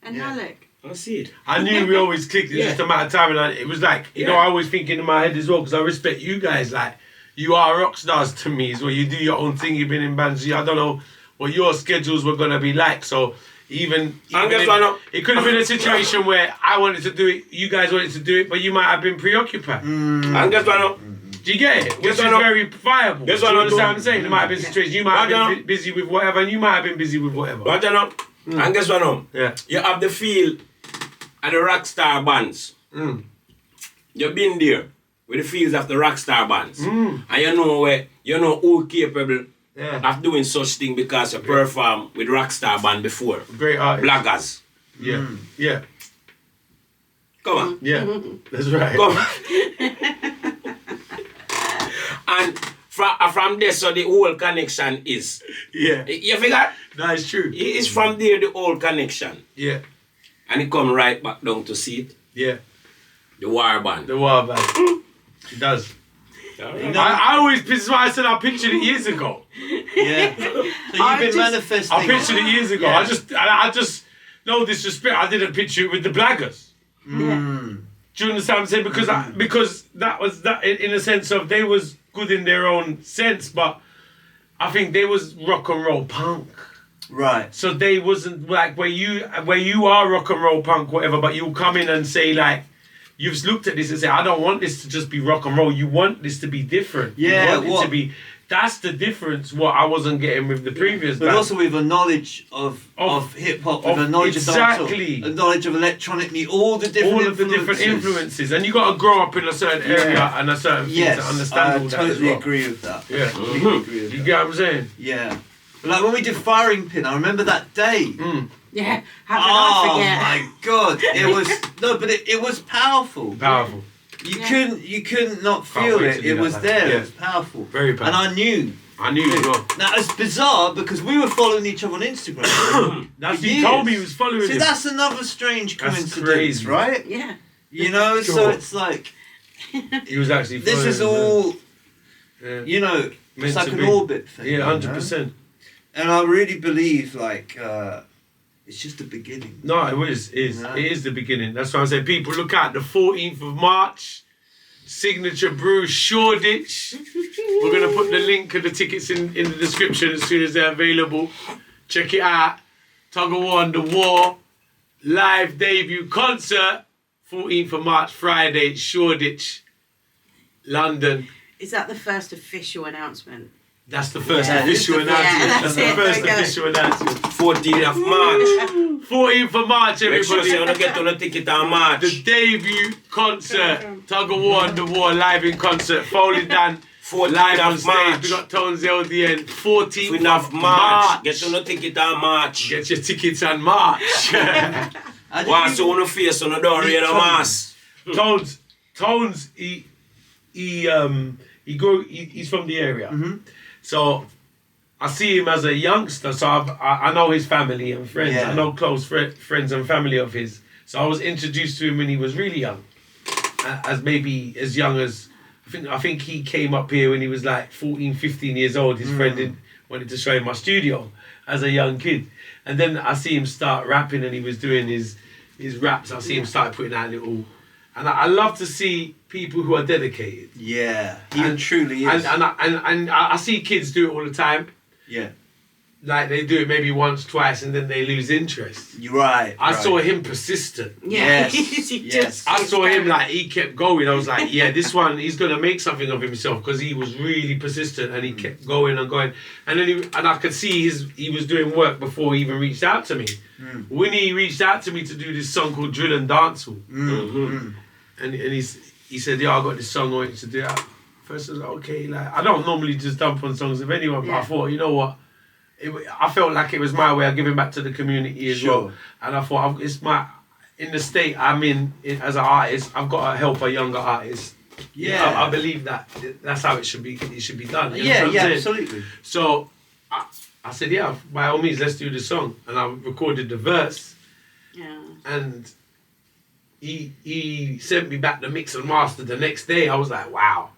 And now look. I see it. I knew we always clicked. It's Yeah. just a matter of time, and it was like, you know, Yeah. I always thinking in my head as well, because I respect you guys. Like, you are rock stars to me as well. You do your own thing. You've been in bands. I don't know what your schedules were gonna be like. So even And guess if- what now? it could have been a situation where I wanted to do it, you guys wanted to do it, but you might have been preoccupied. And guess what now? Do you get it? Which is what I know. very viable. Guess Do what you I understand know. what I'm saying? There might have been situations you might What I have know. been busy with whatever, and you might have been busy with whatever. What you know? And guess what now? Yeah. You have the feel of the rock star bands. You've been there with the feels of the rock star bands. And you know who capable Yeah. of doing such thing because you perform with rock star band before. Great artist. Blaggers. Yeah. Yeah. Come on. Yeah. That's right. Come on. And from there, so the whole connection is. Yeah. You figure? That is true. It's from there the whole connection. Yeah. And it come right back down to see it. Yeah. The Warr Band. The Warr Band. It does. Alright. I always, this is why I said I pictured it years ago. Yeah. So you've I been just- manifesting. I pictured it years ago. Yeah. I just, no disrespect, I didn't picture it with the Blaggers. Mm. Do you understand what I'm saying? Because that was that in a sense of they was good in their own sense, but I think they was rock and roll punk. Right. So they wasn't like where you are rock and roll punk, whatever, but you'll come in and say like you've looked at this and said, I don't want this to just be rock and roll. You want this to be different. Yeah, you want it to be. That's the difference. What I wasn't getting with the previous. But band. also with a knowledge of hip hop, with a knowledge of dancehall, a knowledge of electronic music, all the different influences, and you got to grow up in a certain area and a certain thing to understand all that. I totally as well. agree with that. Yeah, Completely agree with you that. get what I'm saying? Yeah, but like when we did Firing Pin, I remember that day. Yeah, how can I forget? My God, it was it was powerful. Powerful. You couldn't not Can't feel wait it. to do It was that, there. yeah. It was powerful. Very powerful. And I knew. as well. Now it's bizarre because we were following each other on Instagram. That's for he years. told me he was following See, him. that's another strange That's coincidence, crazy. right? Yeah. You know, so Sure. it's like He was actually following this is him, all, yeah. you know, Meant it's like to an be. orbit thing. Yeah, you know? 100%. And I really believe like it's just the beginning. No, it is. Yeah. It is the beginning. That's why I say, people, look out the 14th of March. Signature Brew Shoreditch. We're going to put the link of the tickets in the description as soon as they're available. Check it out. Tuggawar and the Warr live debut concert. 14th of March, Friday, Shoreditch, London. Is that the first official announcement? That's the first Yeah, official this is the- announcement. yeah, that's that's the it. first There we go. official announcement. 14th of March. 14th of March, Make sure everybody. you get on the ticket on March. The debut concert, Tuggawar and the Warr live in concert. Fowlie Dan 14th live on of stage. March. We got Tones LDN. 14th 14th of March. Get on the ticket on March. Get your tickets on March. Once you want to face on the door, read a mass. Tones, he's from the area. Mm-hmm. So I see him as a youngster, so I know his family and friends. Yeah. I know close friends and family of his. So I was introduced to him when he was really young, as maybe as young as I think he came up here when he was like 14, 15 years old. His friend wanted to show him my studio as a young kid, and then I see him start rapping, and he was doing his raps. I see him start putting out little, and I love to see people who are dedicated. Yeah, he And- truly is. And I see kids do it all the time. yeah, Like they do it maybe once, twice, and then they lose interest. you're right. I right. saw him persistent. Yeah. Yes, He yes. just I keeps saw him going. like he kept going. I was like, yeah, this one, he's gonna make something of himself because he was really persistent and he kept going and going. And then I could see he was doing work before he even reached out to me. When he reached out to me to do this song called Drill and Dancehall, and he said, yeah, I got this song I want you to do. First I was like, okay, like I don't normally just dump on songs of anyone, but I Yeah. thought, you know what? I felt like it was my way of giving back to the community as well. And I thought, in the state I'm in as an artist, I've got to help a younger artist. Yeah. I believe that's how it should be. It should be done. You know Yeah, what I'm yeah, saying? absolutely. So I said, yeah, by all means, let's do the song. And I recorded the verse, Yeah. and he sent me back the mix and master the next day. I was like, wow.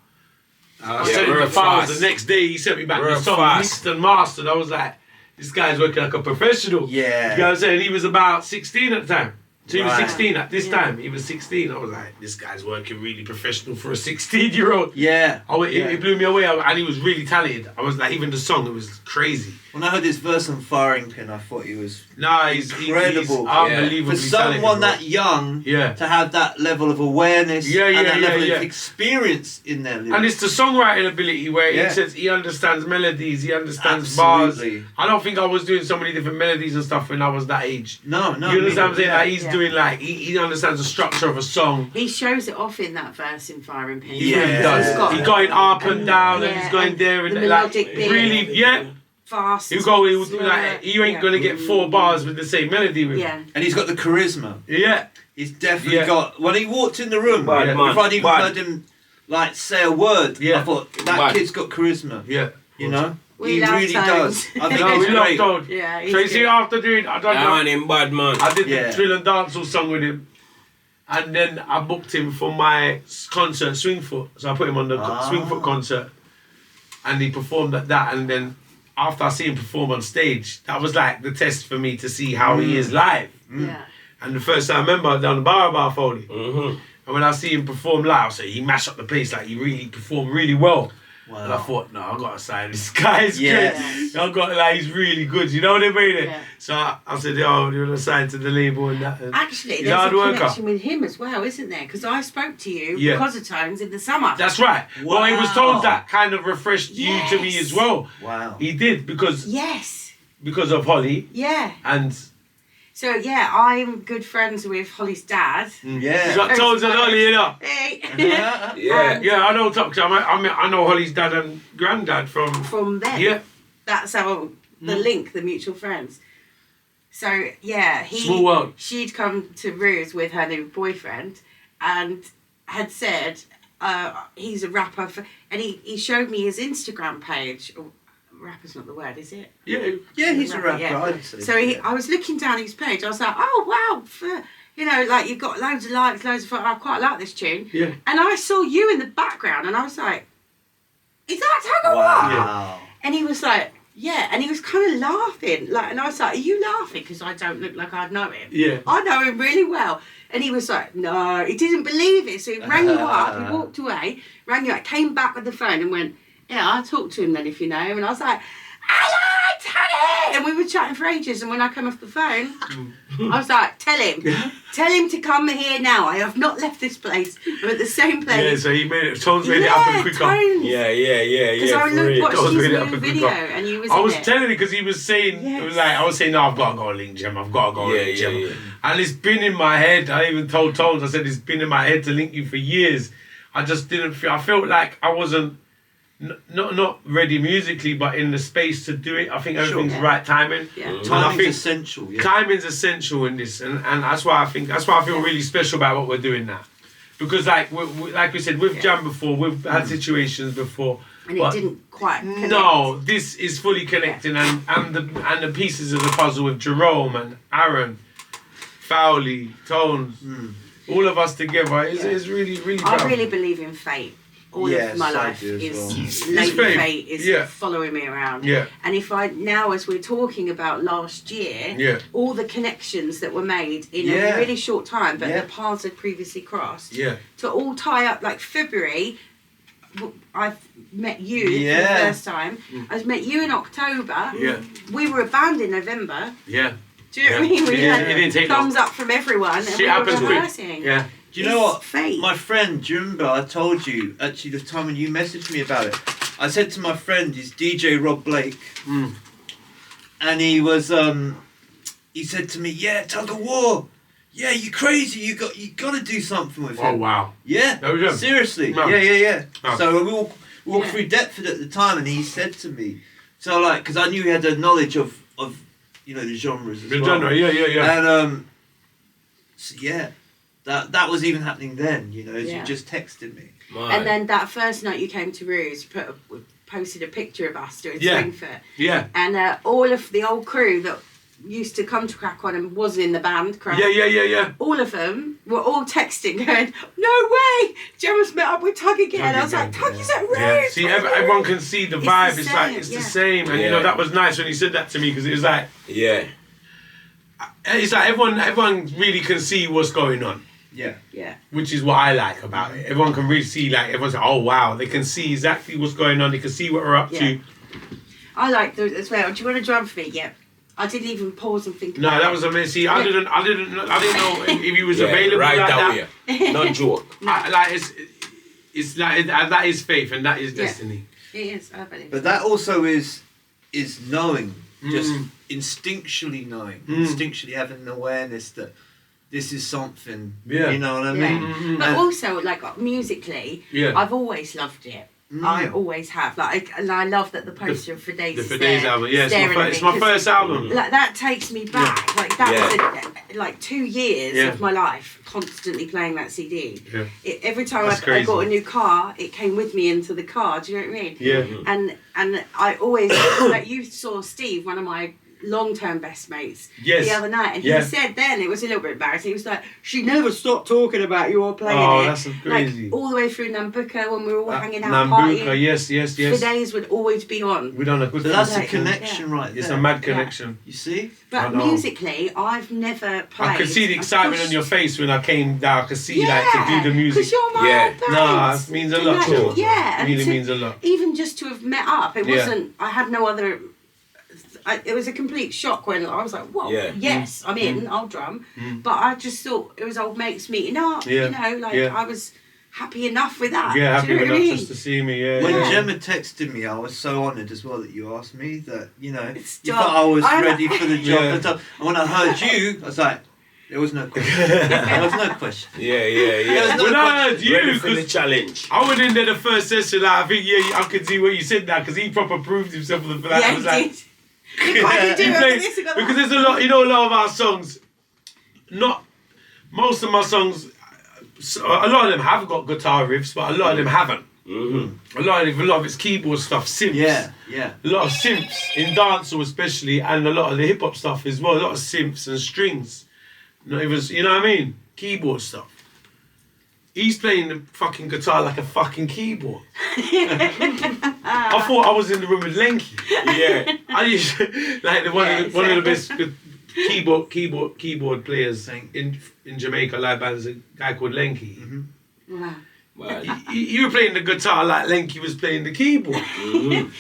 I sent him real the files fast. the next day. He sent me back Real the song fast. mixed and mastered. I was like, this guy's working like a professional. Yeah. You know what I'm saying? He was about 16 at the time. So he was Right. 16 at this time. He was 16. I was like, this guy's working really professional for a 16-year-old. Yeah. It blew me away, and he was really talented. I was like, even the song, it was crazy. When I heard his verse on Firing Pin, I thought he was Nah, he's Incredible. He's unbelievably for someone talented, bro. that young Yeah. to have that level of awareness Yeah, yeah, and that yeah, level yeah. of experience in their lyrics. And it's the songwriting ability where Yeah. he says he understands melodies, he understands Absolutely. bars. I don't think I was doing so many different melodies and stuff when I was that age. No, You understand what I'm saying? yeah. Like he's Yeah. doing like he understands the structure of a song. He shows it off in that verse in Firing Pin. He Yeah. really He's does. got He's going up and down and yeah, he's going and there and the like melodic bit. really, yeah. fast. He will do slower, like you ain't yeah. gonna get 4 bars with the same melody with. Yeah. And he's got the charisma. Yeah. He's definitely Yeah. got. When he walked in the room, Bad man, if I'd even bad. heard him like say a word, Yeah. I thought that Bad. kid's got charisma. Yeah. You know, We he love really Tones. does. I think No, it's we love great. Toad. Yeah, he's So you see, good. after doing, I done him bad man. I did Yeah. the drill and dancehall song with him, and then I booked him for my concert, Swingfoot. So I put him on the Swingfoot concert, and he performed at that. And then after I see him perform on stage, that was like the test for me to see how he is live. Yeah. And the first time I remember, I done the bar Fowlie. Mm-hmm. And when I see him perform live, so he mashed up the place, like he really performed really well. Wow. And I thought, no, I gotta sign this guy. He's Yes. great. I got like, he's really good. You know what I mean? Yeah. So I said, yo, you wanna sign to the label and that? And Actually, he's there's a hard worker. connection with him as well, isn't there? Because I spoke to you Yeah. because of Tones in the summer. That's right. Well, it was told Wow. that kind of refreshed you to me as well. Wow. He did because Yes. of Holly Yeah. and So yeah, I'm good friends with Holly's dad. Yeah. you got Tones and Holly, you know. Hey. Yeah. Yeah, I know Tuck. I know Holly's dad and granddad from. From them. Yeah, That's how the link, the mutual friends. So yeah, Small world. she'd come to Ruse with her new boyfriend and had said he's a rapper and he showed me his Instagram page. Oh, rapper's not the word, is it? yeah. Yeah, he's a rapper. Yeah. I'd say. So I was looking down his page. I was like, oh wow, you know, like you've got loads of likes, loads of. I quite like this tune. Yeah. And I saw you in the background, and I was like, is that Tuggawar? Wow. And he was like, yeah, and he was kind of laughing, like, and I was like, are you laughing because I don't look like I'd know him? Yeah. I know him really well. And he was like, no, he didn't believe it. So he rang you up, he walked away, rang you up, came back with the phone and went, yeah, I'll talk to him then if you know him. And I was like, hello, Tuggy! And we were chatting for ages, and when I came off the phone, I was like, tell him to come here now. I have not left this place. I'm at the same place. Yeah, so he made it. Tones made it happen quicker. Tones. Yeah. Because I for real. watched Tones his made it new happen video, quicker. and you was I in was it. telling you because he was saying, it was like, I was saying, no, I've got to go and link Gemma. I've got to go and link Gemma. Yeah. And it's been in my head. I even told Tones, I said, it's been in my head to link you for years. I just didn't feel, I felt like I wasn't, not ready musically, but in the space to do it. I think everything's Sure. right timing. Yeah. And I Timing's think essential. Yeah. timing's essential in this, and that's why I feel really special about what we're doing now, because like like we said, we've jammed before, we've had situations before, And but it didn't quite connect. no, this is fully connecting, and the pieces of the puzzle with Jerome and Aaron, Fowlie, Tones, all of us together is really I powerful. really believe in fate. All Yes, of my I life do as is well. Lady fate. Fate is Yeah. following me around. Yeah. And if I now, as we're talking about last year, Yeah. all the connections that were made in Yeah. a really short time, but Yeah. the paths had previously crossed, Yeah. to all tie up, like February. I've met you for the Yeah. first time. I've met you in October. Yeah. We were a band in November. Yeah. Do you know what I mean? We Yeah. had It didn't take long. thumbs up from everyone, and Shit we were happens quick. rehearsing. Yeah. Do you know It's what? fate. My friend, do you remember I told you, actually the time when you messaged me about it, I said to my friend, he's DJ Rob Blake, and he was, he said to me, yeah, Tuggawar, yeah, you crazy, you got to do something with Oh him. wow. Yeah, That was him? seriously, No. yeah. No. So we walked Yeah. through Deptford at the time, and he said to me, so like, because I knew he had a knowledge of you know, the genres as The well. genre, yeah. And so yeah, that was even happening then, you know, as Yeah. you just texted me. And then that first night you came to Ruse, posted a picture of us doing Yeah. swing fit, Yeah. and all of the old crew that used to come to Crack On and was in the band, Crack, Yeah. all of them were all texting, going, "No way, Gemma's met up with Tug again." I was like, Tug "Tug is at Ruse." Yeah. See, everyone can see the It's vibe. the It's like same, it's yeah. the same, and you Yeah. know that was nice when he said that to me because it was like Yeah. it's like everyone really can see what's going on, Yeah. Yeah, which is what I like about it. Everyone can really see, like everyone's like, oh wow, they can see exactly what's going on. They can see what we're up to. I like those as well. Do you want to drum for me? Yeah. I didn't even pause and think. No, about that it. was amazing. See, I didn't know if he was Yeah, available right like that that. way. No joke. Like it's like that is faith and that is Yeah. destiny. It is. I believe. But that also is knowing, just Mm. instinctually knowing, Mm. instinctually having an awareness that this is something. Yeah. You know what I Yeah. mean? But And- also, like musically, Yeah. I've always loved it. I always have. And I love that the poster for Days The is For there, Days album, yeah, staring at it's me, my 'cause, first album. Like that takes me back. Like that was like 2 years Yeah. of my life constantly playing that CD. Yeah. Every time That's I got crazy. a new car, it came with me into the car. Do you know what I mean? Yeah. And I always like you saw Steve, one of my long-term best mates, Yes. the other night, and Yeah. he said then it was a little bit embarrassing. He was like, "She never stopped talking about you all playing Oh, it." that's crazy. Like all the way through Nambucca when we were all hanging out Nambucca, partying. yes. For Days would always be on. We done a good So that's a Like, connection right there. It's a mad connection. You see? But I know. musically, I've never played. I could see the I've excitement pushed- on your face when I came down. I could see like to do the music. Because you're my Yeah. old band. Nah, it means a lot, And Joe. that- Yeah. It really and to means a lot. Even just to have met up. It wasn't. I had no other. It was a complete shock when I was like, "Whoa, yes, I'm in. I'll drum." But I just thought it was old mates meeting up. You know, like I was happy enough with that. Yeah, Do you happy know what I enough mean? just to see me. Yeah. When yeah. Gemma texted me, I was so honoured as well that you asked me that, you know, you Stop. thought I was ready for the job. Yeah. And stuff. And when I heard you, I was like, there was no question. There was no question. Yeah. When I heard you, Ready for the 'cause challenge. I went in there the first session. Like, I think I could see what you said that because he proper proved himself for the. Like, I Yeah, was he like, did. Look what I can do he over played- this and go because that. there's a lot, a lot of our songs. Not most of my songs. A lot of them have got guitar riffs, but a lot of them haven't. A lot of it's keyboard stuff, synths. Yeah. A lot of synths in dancehall especially, and a lot of the hip hop stuff as well. A lot of synths and strings. Not even, you know what I mean? Keyboard stuff. He's playing the fucking guitar like a fucking keyboard. I thought I was in the room with Lenky. Yeah. I used like one of the best keyboard players in Jamaica live band is a guy called Lenky. Wow. Well, You were playing the guitar like Lenky was playing the keyboard. It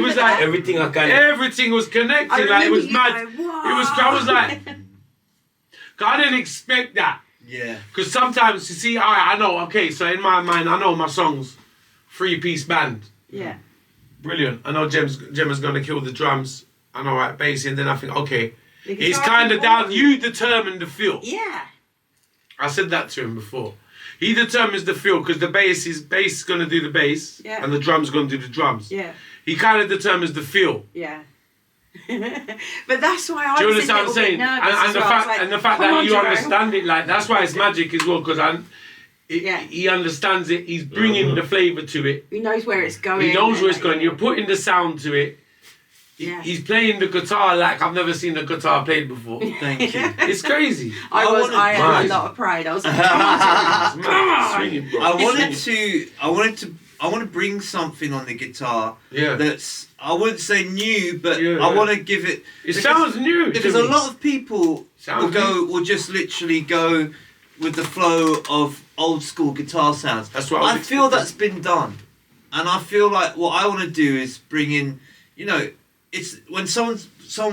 was like everything I can. everything was connected. I Like it was remember mad. you going, It was. I was like, I didn't expect that. Yeah. Because sometimes you see, I know. Okay, so in my mind, I know my songs, 3-piece band. Yeah. Brilliant. I know Gemma's gonna kill the drums. I know right bass, and then I think, okay, The it's guitar kind of important. down. You determine the feel. Yeah. I said that to him before. He determines the feel because the bass is gonna do the bass, Yeah. and the drums gonna do the drums. Yeah. He kind of determines the feel. Yeah. But that's why I Do you was a understand what I'm little bit saying? nervous And as the well. I was fact like, and the fact "Come that on, you Jerome." understand it, like that's why it's magic as well. Because he understands it. He's bringing the flavour to it. He knows where it's going. He knows where it's and, going. like, You're putting the sound to it. Yeah. He's playing the guitar like I've never seen the guitar played before. Thank you. It's crazy. I had Nice. a lot of pride. I was like, come on, Jerome. It's swinging, bro. I want to bring something on the guitar Yeah. that's, I wouldn't say new, but Yeah, I yeah. want to give it. It sounds new. Because to a me. lot of people Sounds will just literally go with the flow of old school guitar sounds. That's what I was feel expecting. that's been done, and I feel like what I want to do is bring in, it's when someone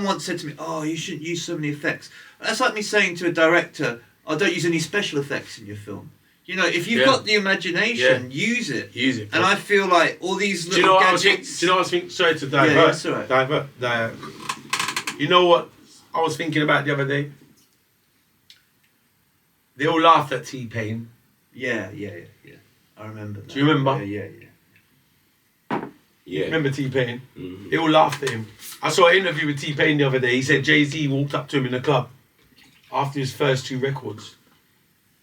once said to me, "Oh, you shouldn't use so many effects." That's like me saying to a director, "I don't use any special effects in your film." If you've Yeah. got the imagination, use it. Use it. And I feel like all these Do you know little what I was thinking? gadgets. Do you know what I was thinking? Sorry to divert. Yeah, that's all right. Divert. You know what I was thinking about the other day? They all laughed at T-Pain. Yeah. I remember that. Do you remember? Yeah. Yeah. Remember T-Pain? They all laughed at him. I saw an interview with T-Pain the other day. He said Jay-Z walked up to him in the club after his first 2 records.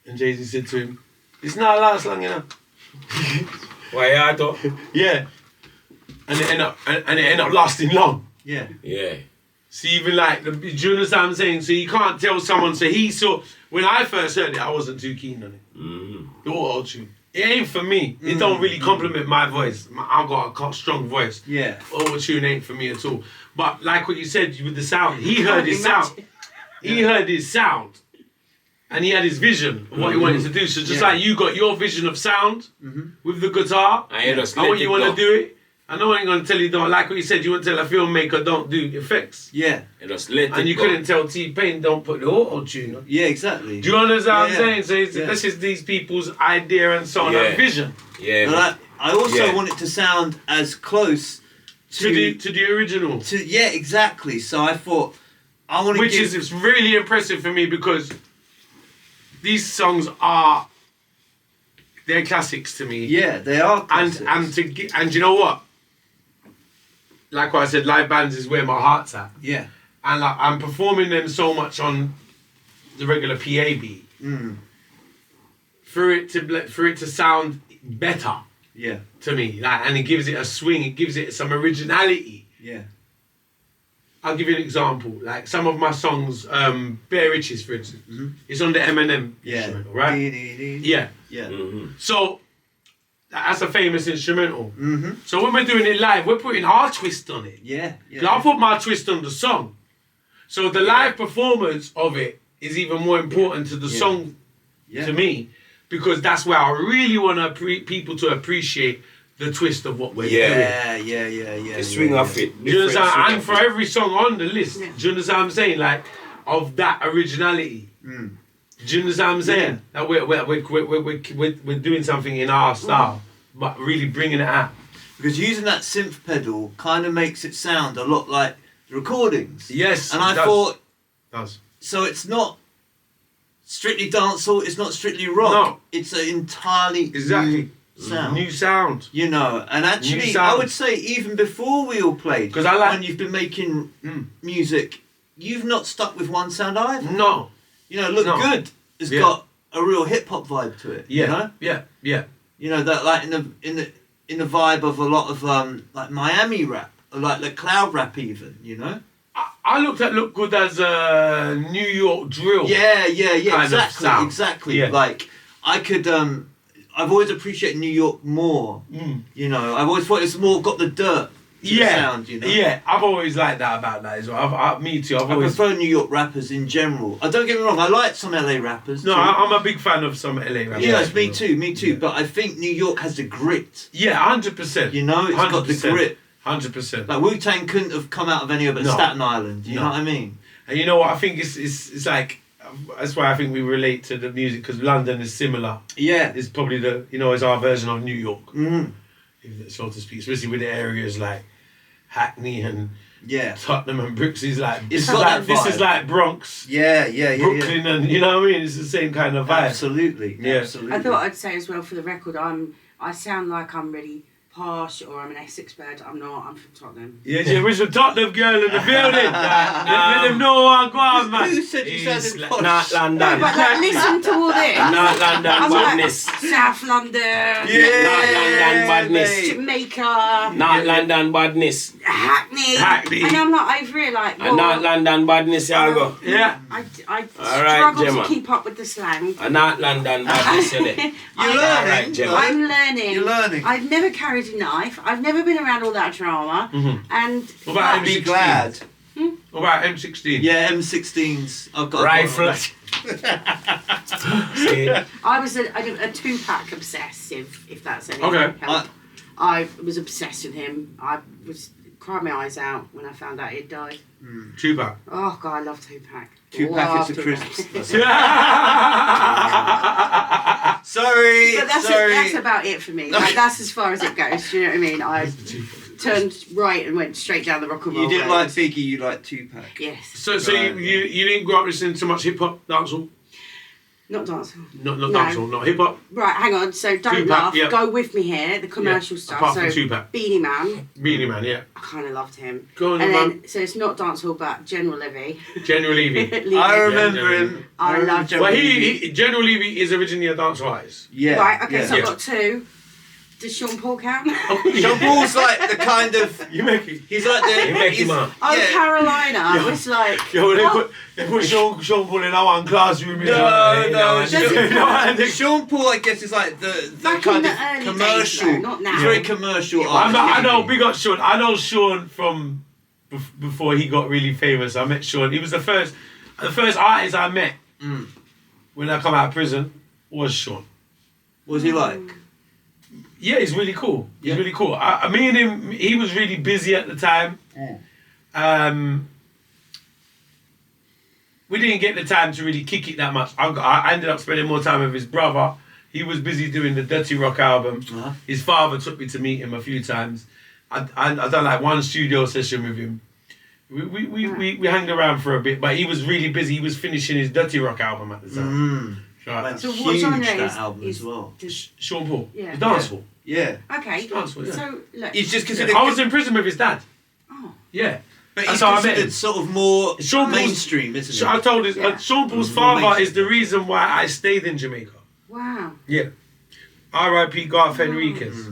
And Jay-Z said to him, "It's not last long, Why I thought? Yeah. And it ended up lasting long. Yeah. Yeah. See, even like, do you understand what I'm saying? So you can't tell someone, so he saw, when I first heard it, I wasn't too keen on it. The auto-tune. It ain't for me. It don't really complement my voice. I've got a strong voice. Yeah. Auto-tune ain't for me at all. But like what you said with the sound, he heard his sound. He heard his sound. And he had his vision of what he wanted to do. So just like you got your vision of sound with the guitar, I just and let what it you want go. to do it. I know I ain't gonna tell you don't like what you said. You want to tell a filmmaker don't do effects, Yeah. I just let it and you go. couldn't tell T-Pain don't put the auto tune on. Yeah, exactly. Do you understand what I'm Yeah, saying? So yeah. that's just these people's idea and so on, Yeah. and vision Yeah. And I also Yeah. want it to sound as close to the original, yeah, exactly. So I thought I want to which is it's really impressive for me because these songs they're classics to me. yeah, they are classics. And you know what? Like what I said, live bands is where my heart's at. yeah. And like, I'm performing them so much on the regular PA beat for it to sound better Yeah. to me, like, and it gives it a swing, it gives it some originality. Yeah. I'll give you an example, like some of my songs, Bare Riches, for instance, it's on the Eminem Yeah. instrumental, right? Yeah. Yeah. Yeah. So that's a famous instrumental. Mm-hmm. So when we're doing it live, we're putting our twist on it. Yeah. 'Cause I put my twist on the song. So the live performance of it is even more important to the song Yeah. to me, because that's where I really want people to appreciate the twist of what we're Yeah. doing. Yeah. The swing of it. Do you understand? Different And swing for of it. every song on the list, do you understand what I'm saying? Like, of that originality. Mm. Do you understand what I'm saying? That we're doing something in our style, but really bringing it out. Because using that synth pedal kind of makes it sound a lot like the recordings. Yes. And I it does. thought, Does. so it's not strictly dancehall, it's not strictly rock. No. It's an entirely Exactly. new sound. New sound. You know, and actually, New sound. I would say even before we all played, 'Cause I like- when you've been making music, you've not stuck with one sound either. No. You know, Look No. Good has Yeah. got a real hip hop vibe to it. Yeah. You know, Yeah. you know that like in the vibe of a lot of like Miami rap, or like the cloud rap even. You know. I looked at Look Good as a New York drill. Yeah, kind of sound. exactly. Yeah. Like I could, I've always appreciated New York more. You know, I've always thought it's more got the dirt to the sound. You know. Yeah, I've always liked that about that as well. Me too. I've I always. prefer New York rappers in general. Don't get me wrong, I like some LA rappers. No, too. I'm a big fan of some LA rappers. Yes, me too. But I think New York has the grit. Yeah, 100%. You know, it's got the 100%. grit. 100%. Like Wu-Tang couldn't have come out of anywhere but No. Staten Island. You No. know what I mean? And you know what? I think it's like that's why I think we relate to the music because London is similar. Yeah. It's probably it's our version of New York, Mm. so to speak. Especially with the areas like Hackney and Yeah. Tottenham and Brooks. It's like It's this got is like that this vibe. is like Bronx, Yeah. Brooklyn, and you know what I mean. It's the same kind of vibe. Absolutely. Yeah. Absolutely. I thought I'd say as well for the record, I sound like I'm really posh or I'm an Essex bird. I'm not. I'm from Tottenham. Yeah, we're some Tottenham girl in the building. Let them know I go on, man. Who said you It's sounded like- posh? Not No, London. but like, listen to all this. Not London I'm badness. like South London, Yeah. Not London badness. mate. Jamaica, Not London badness. Hackney, and I'm like over here like. And not London badness, y'all go. Yeah. I right, struggle Gemma. to keep up with the slang. And not London badness, you there. You're I- learning. Gemma. I'm learning. You're learning. I've never carried a knife. I've never been around all that drama. And What about but- Be M16? glad. What about M16? Yeah, M16s. I've got Rifle. See? I was a Tupac obsessive, if that's any Okay. help. I was obsessed with him. I was cried my eyes out when I found out he'd died. Tupac. Oh God, I love Tupac. Two Love packets of Tupac. crisps. Yeah. Sorry, But that's about it for me. Like, that's as far as it goes. Do you know what I mean? I turned right and went straight down the rock and roll. You didn't road. like Biggie, you liked Tupac. Yes. So Right, you didn't grow up listening to much hip hop, dancehall? Not dancehall. Not No. dancehall, not hip hop. Right, hang on. So don't Tupac, laugh. yeah. Go with me here. The commercial Yeah, stuff. apart So from Tupac. Beanie Man, Beanie Man, yeah. I kind of loved him. Go on, And man. then so it's not dancehall, but General Levy. General Levy. Levy. I Yeah, remember yeah, him. I remember love General Well, Levy. General Levy is originally a dancehall artist. Yeah. Right. Okay. yeah. So I've Yeah. got two. Does Sean Paul count? Sean Paul's like the kind of. You make it. He's like the. You make he's- him up. Oh, yeah. Carolina was like. Yo, what? they put Sean Paul in our one classroom. No, no. Does it Sean Paul, I guess, is like the Back in kind the of early commercial. days, though, not now. He's very commercial. Yeah, artist, I isn't know, he? big up Sean. I know Sean from before he got really famous. I met Sean. He was the first artist I met when I come out of prison was Sean. What was he like? Yeah, he's really cool. He's Yeah. really cool. Me and him, he was really busy at the time. We didn't get the time to really kick it that much. I ended up spending more time with his brother. He was busy doing the Dirty Rock album. Uh-huh. His father took me to meet him a few times. I done like one studio session with him. We hanged around for a bit, but he was really busy. He was finishing his Dirty Rock album at the time. Right. Went So what huge, genre that is- album is- as well. Sean Paul. Yeah. It's dancehall. Yeah. Okay. Dancehall, yeah. So look. He's just Yeah. considered. I was in prison with his dad. Oh. Yeah. But That's he's how I met him. considered sort of more Sean Paul's- mainstream, isn't he? I told his, Yeah. Sean Paul's Mm, father amazing. is the reason why I stayed in Jamaica. Wow. Yeah. R.I.P. Garth Henriquez.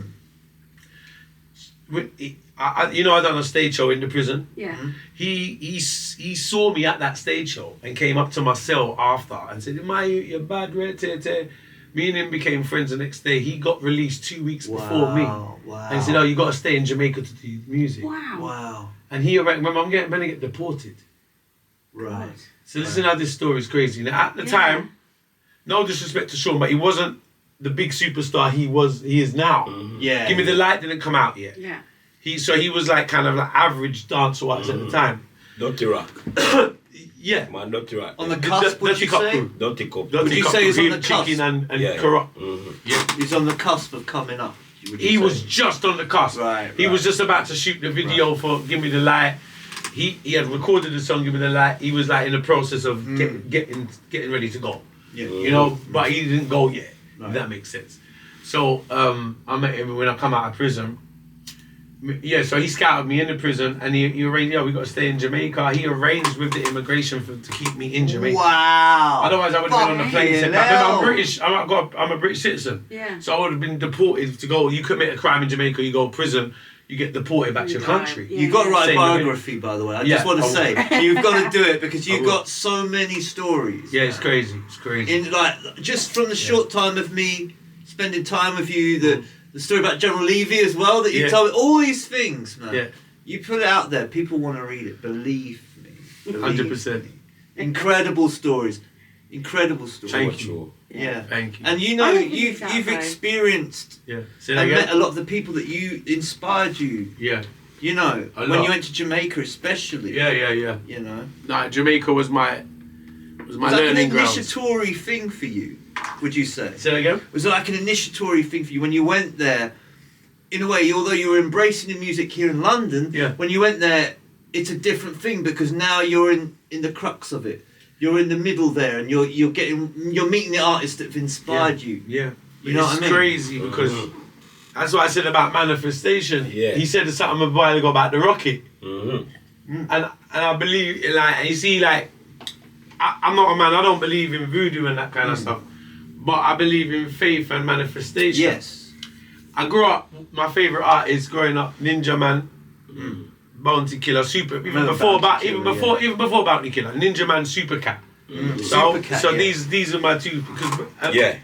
I done a stage show in the prison. Yeah. He saw me at that stage show and came up to my cell after and said, "Ma, you're bad, red te." Me and him became friends the next day. He got released 2 weeks before me. Wow. And he said, "Oh, you got to stay in Jamaica to do music." Wow. Wow. And he remember, I'm going to get deported. Right. So listen how this story is crazy. Now, at the Yeah. time, no disrespect to Sean, but he wasn't the big superstar he is now. Yeah. Give Me the Light didn't come out yet. Yeah. He was like kind of like average dancehall artist at the time. Dirty Rock. Yeah. Man, Dirty Rock. On the cusp, would Dirty you Cup say? crew. Dirty Cup. Dirty Would you Cup say he's crew, on the cusp? Chicken and Yeah. Corrupt. Mhm. He's on the cusp of coming up. would you He say? was just on the cusp. Right, He right. was just about to shoot the video for Give Me the Light. He had recorded the song Give Me the Light. He was like in the process of getting ready to go. Yeah. You know, but he didn't go yet. Right. If that makes sense. So I met him when I come out of prison. Yeah, so he scouted me in the prison and he arranged, we got to stay in Jamaica. He arranged with the immigration to keep me in Jamaica. Wow. Otherwise, I would have been on the plane. Fucking Said, "Remember, I'm hell." British. I'm a British citizen. Yeah. So I would have been deported to go. You commit a crime in Jamaica, you go to prison, you get deported back to your die. country. Yeah. You've got to write a Same biography, by the way. I Yeah, just want to I will. say, you've got to do it because I you've will. got so many stories. Yeah, it's crazy. It's crazy. In like just from the short time of me spending time with you, the story about General Levy as well that you Yeah. told me, all these things, man. Yeah. You put it out there, people want to read it. Believe me. Believe 100%. me. Incredible stories. Incredible stories. Thank you. True. Yeah. Thank you. And you I know, don't think you've it's that bad. experienced Yeah. Say that and met a again. lot of the people that you inspired you. Yeah. You know, A when lot. you went to Jamaica, especially. Yeah. You know, Nah, Jamaica was my was that an learning ground. initiatory thing for you? Would you say? Say that again. Was it like an initiatory thing for you when you went there? In a way, although you were embracing the music here in London, Yeah. when you went there, it's a different thing because now you're in the crux of it. You're in the middle there, and you're meeting the artists that have inspired you. Yeah. You know it's what I mean? crazy because that's what I said about manifestation. Yeah. He said something a while ago about the rocket. Mm-hmm. And I believe, like, you see, like, I'm not a man, I don't believe in voodoo and that kind of stuff, but I believe in faith and manifestation. Yes. I grew up, my favourite artists growing up, Ninja Man, Bounty Killer, Super, even before Bounty Killer, Ninja Man, Super Cat. Super Cat, So yeah. these are my two, because Yeah.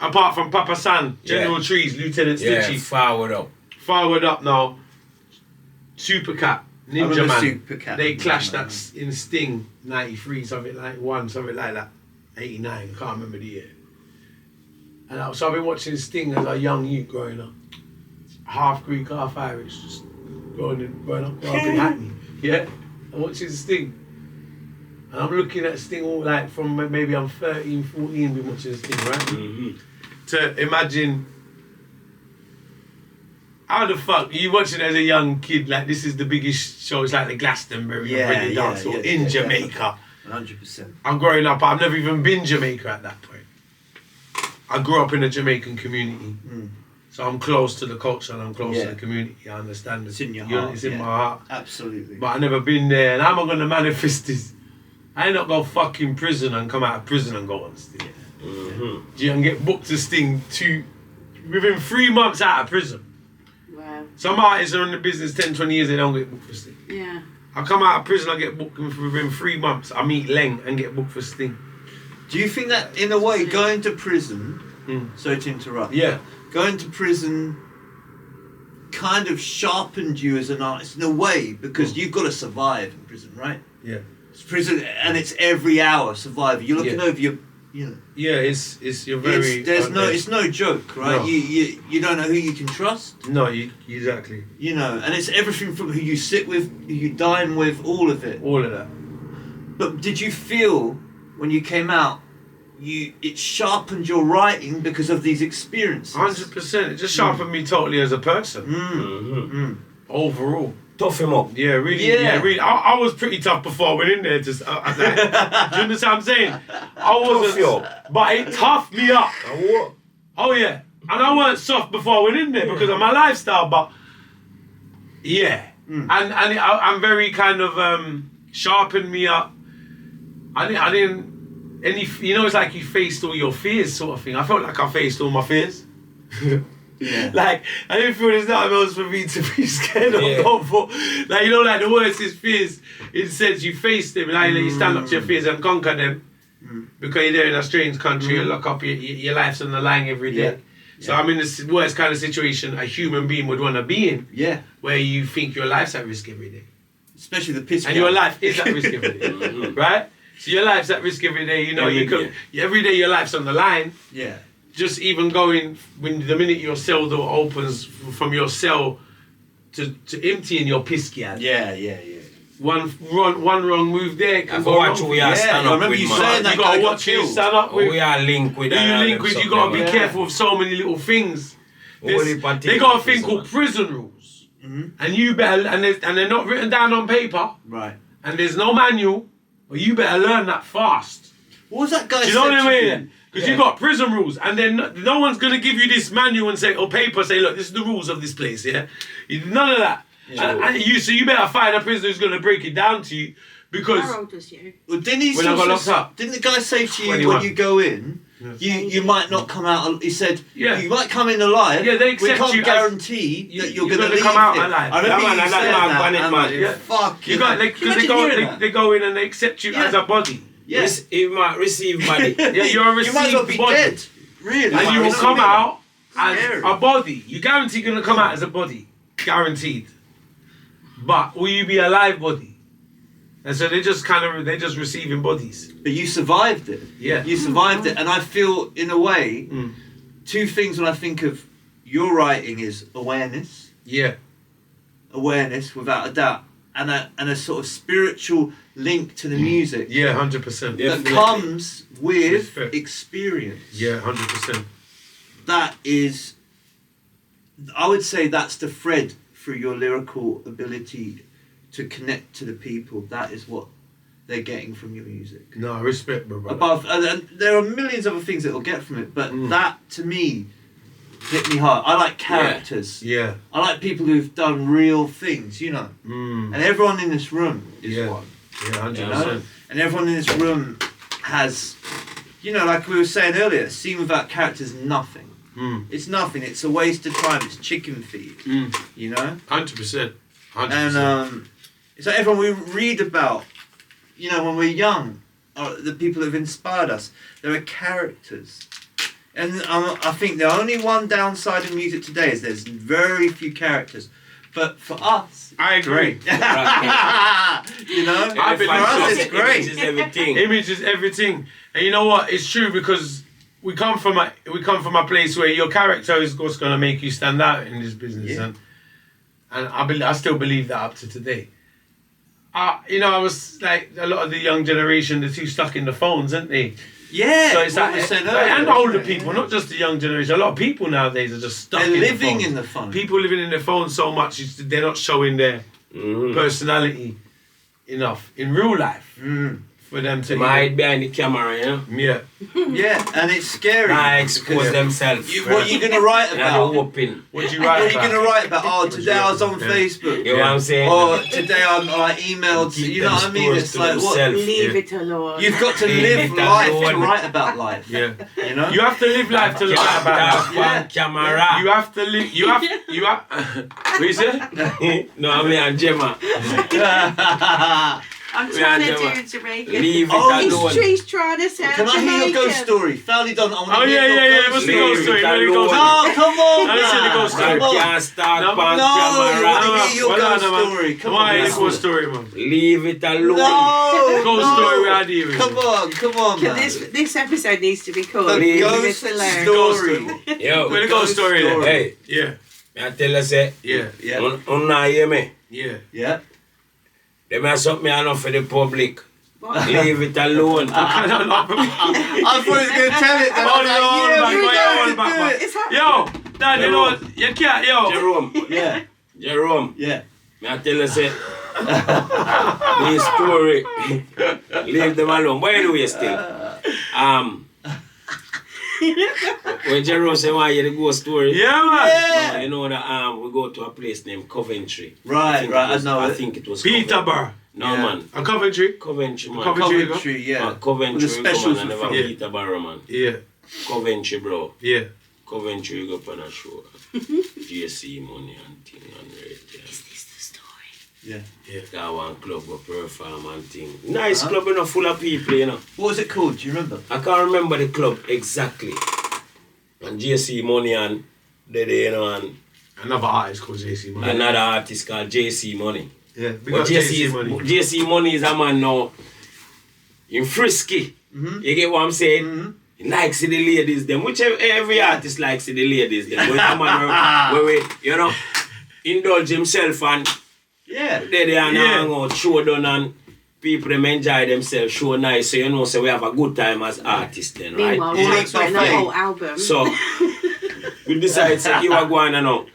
apart from Papa San, General Yeah. Trees, Lieutenant Yeah. Stitchy, Forward up. Forward Up now, Super Cat, Ninja remember Man. Super Cat. They clashed Man. that in Sting, 93, something like 1, something like that. 89, I can't remember the year. And so I've been watching Sting as a young youth growing up. Half Greek, half Irish, just growing up in Hackney. Yeah? I'm watching Sting. And I'm looking at Sting all like from maybe I'm 13, 14, been watching Sting, right? Mm-hmm. To imagine how the fuck you watching as a young kid, like this is the biggest show, it's like the Glastonbury Yeah, of reggae yeah, dance hall yeah, in yeah, Jamaica. 100%. I'm growing up, I've never even been Jamaica at that point. I grew up in a Jamaican community. So I'm close to the culture and I'm close to the community. I understand It's in your You know, heart, it's in yeah. my heart. Absolutely. But I never been there and how am I gonna manifest this? I ain't not go fucking prison and come out of prison and go on Sting. Mm-hmm. You can get booked to Sting within 3 months out of prison. Wow. Some artists are in the business 10, 20 years, they don't get booked for Sting. Yeah. I come out of prison, I get booked within 3 months. I meet Leng and get booked for Sting. Do you think that, in a way, going to prison, sorry to interrupt, Yeah. going to prison kind of sharpened you as an artist in a way because you've got to survive in prison, right? Yeah. It's prison, and it's every hour survival. You're looking Yeah. over your, you know. Yeah, it's you're very. It's no joke, right? No. You don't know who you can trust, No, exactly. you know, and it's everything from who you sit with, who you dine with, all of it. All of that. But did you feel when you came out, it sharpened your writing because of these experiences? 100%. It just sharpened me totally as a person. Mm-hmm. Overall. Tough him up. Yeah, really. Yeah. Yeah, really. I was pretty tough before I went in there. Just, like, do you understand what I'm saying? I wasn't, you but it toughed me up. And what? Oh yeah, and I weren't soft before I went in there because of my lifestyle, but yeah, I'm very kind of sharpened me up. I didn't it's like you faced all your fears, sort of thing. I felt like I faced all my fears. Yeah. Like I didn't feel there's nothing else for me to be scared of. Yeah. Go for. Like like the worst is fears. It says you face them, like you stand up to your fears and conquer them. Because you're there in a strange country, you lock up, your life's on the line every day. Yeah. So I'm in the worst kind of situation a human being would want to be in, Yeah. where you think your life's at risk every day. Especially the piss. And your life is at risk every day, right? So your life's at risk every day, you know, Every every day your life's on the line. Yeah. just even going when the minute your cell door opens from your cell to emptying your piss can. Yeah. One wrong move there can go watch wrong. we are stand I up remember with you man. saying that You gotta guy watch got who you killed. stand up with. We are linked with Who you link with, you gotta be Yeah. careful of so many little things. Only They got a thing called prison rules. And you better, and they're not written down on paper, Right. and there's no manual, but you better learn that fast. What was that guy Do you know what I said to mean? you? Because you got prison rules, and then no one's gonna give you this manual and say, or paper, say, look, this is the rules of this place, yeah? None of that. So you better find a prisoner who's gonna break it down to you, because How old was you? Well, didn't he When I got also- locked up. Didn't the guy say to you 21. when you go in, you might not come out? He said, Yeah. you might come in alive. Yeah, they we accept can't you as- guarantee that you're you're going gonna to come out here. alive. I remember Yeah, man, you and said that man, that. Bonnet and man. like, Yeah. fuck. you got because Imagine they go hearing that. they go in and they accept you Yeah. as a body. Yeah. He might receive money. Yeah, you're a You might as well received be body. dead. Really. And you will Like, come out as Scary. a body. You guarantee gonna come out as a body. Guaranteed. But will you be a live body? And so they're just receiving bodies. But you survived it. Yeah. You survived it. And I feel, in a way, Mm. two things when I think of your writing is awareness. Yeah. Awareness, without a doubt. And a sort of spiritual link to the music. Yeah, 100%. Yeah. That Definitely. comes with Respect. experience. Yeah, 100%. That is, I would say that's the thread through your lyrical ability to connect to the people. That is what they're getting from your music. No, respect, bro. Brother. Above, and there are millions of other things that will get from it, but that to me hit me hard. I like characters. Yeah. I like people who've done real things, you know. And everyone in this room is Yeah. one. Yeah, 100%. You know? And everyone in this room has, you know, like we were saying earlier, a scene without character is nothing. It's nothing. It's a waste of time. It's chicken feed. You know? 100%. 100%. And it's like everyone we read about, you know, when we're young, the people who've inspired us, there are characters. And I think the only one downside of music today is there's very few characters. But for us, I agree. you know, I for believe us so. it's great. Image is everything. Image is everything. And you know what? It's true because we come from a place where your character is what's gonna make you stand out in this business. Yeah. And I still believe that up to today. You know, I was like a lot of the young generation, they're too stuck in the phones, aren't they? Yeah, So it's what like, we said and earlier, older isn't it? people, not just the young generation. A lot of people nowadays are just stuck They're in living the phone. in the phone. People living in their phone so much, they're not showing their personality enough in real life for them to. They might hide behind the camera, you know? Yeah. Yeah, and it's scary. Nah, expose because themselves. what are you going to write And about? they're open. What do you What write are you about? going to write about? Oh, today I was on Yeah. Facebook. You know what I'm saying? Or today I emailed. Keep You know what I them mean? stories It's to like what? themselves. Leave Yeah. it alone. You've got to Leave live it life to alone. write about life. Yeah. You know? You have to live life to write about life. One camera. You have to live. You have. What you said? No, I mean, and Gemma. I'm trying Yeah, to Gemma. do Jamaican. Leave it Oh, alone. He's trying to sound Can I hear your ghost Jamaican. story? Fowlie done. I want to Oh hear yeah, your yeah, yeah. ghost What's the story. ghost story? Leave it Where the ghost alone. story? No, come on. I listen to the ghost story. You Come on. can't start No, on No, camera. I want to hear your Well, ghost no, man. story. Come Why on. is ghost story, man? Leave it alone. No, Ghost no. story, I deal with. Come on, man. This episode needs to be called The Leave ghost it alone. story. Yo, Where the ghost story? Then? story. hey, Yeah, I tell you, say, yeah, Yeah, not hear me. yeah. yeah. They mess up me enough for the public. What? Leave it alone. I don't know. I thought he was going to tell it. Then Hold I was it like, on, yeah, man. we're Hold going it to back, do man. it. It's happening. Yo, Dad, you know what? You can't, yo. Jerome, Yeah, Jerome, yeah. me I tell you, say, this story, leave them alone. Why do you still? When Jerome say, why you the ghost story? Yeah, man. No, you know that we go to a place named Coventry. Right, right, I know I it. think it was Peterborough. No, Yeah. man. A Coventry. Coventry, man. Coventry. Coventry, yeah. Coventry, With we the go, specials man. I and never stuff. Peterborough, man. Yeah, Coventry, bro. yeah. Coventry, we go up on a show. GSC money and thing and rate. Yeah. Is this the story? Yeah. Got one club go perform and thing. Nice club, you know, full of people, you know. What was it called? Do you remember? I can't remember the club exactly. And JC Money and you know, and Another artist called JC Money. another artist called JC Money. Yeah, we But got JC Money. JC Money is a man now in Frisky. You get what I'm saying? He likes the ladies them, which every artist likes the ladies them. But a man where we, you know, indulge himself and they and hang out, show done and people them enjoy themselves, show nice. So you know, so we have a good time as artists then, right? Meanwhile, Jake's written the whole album. So we decide to you are going now.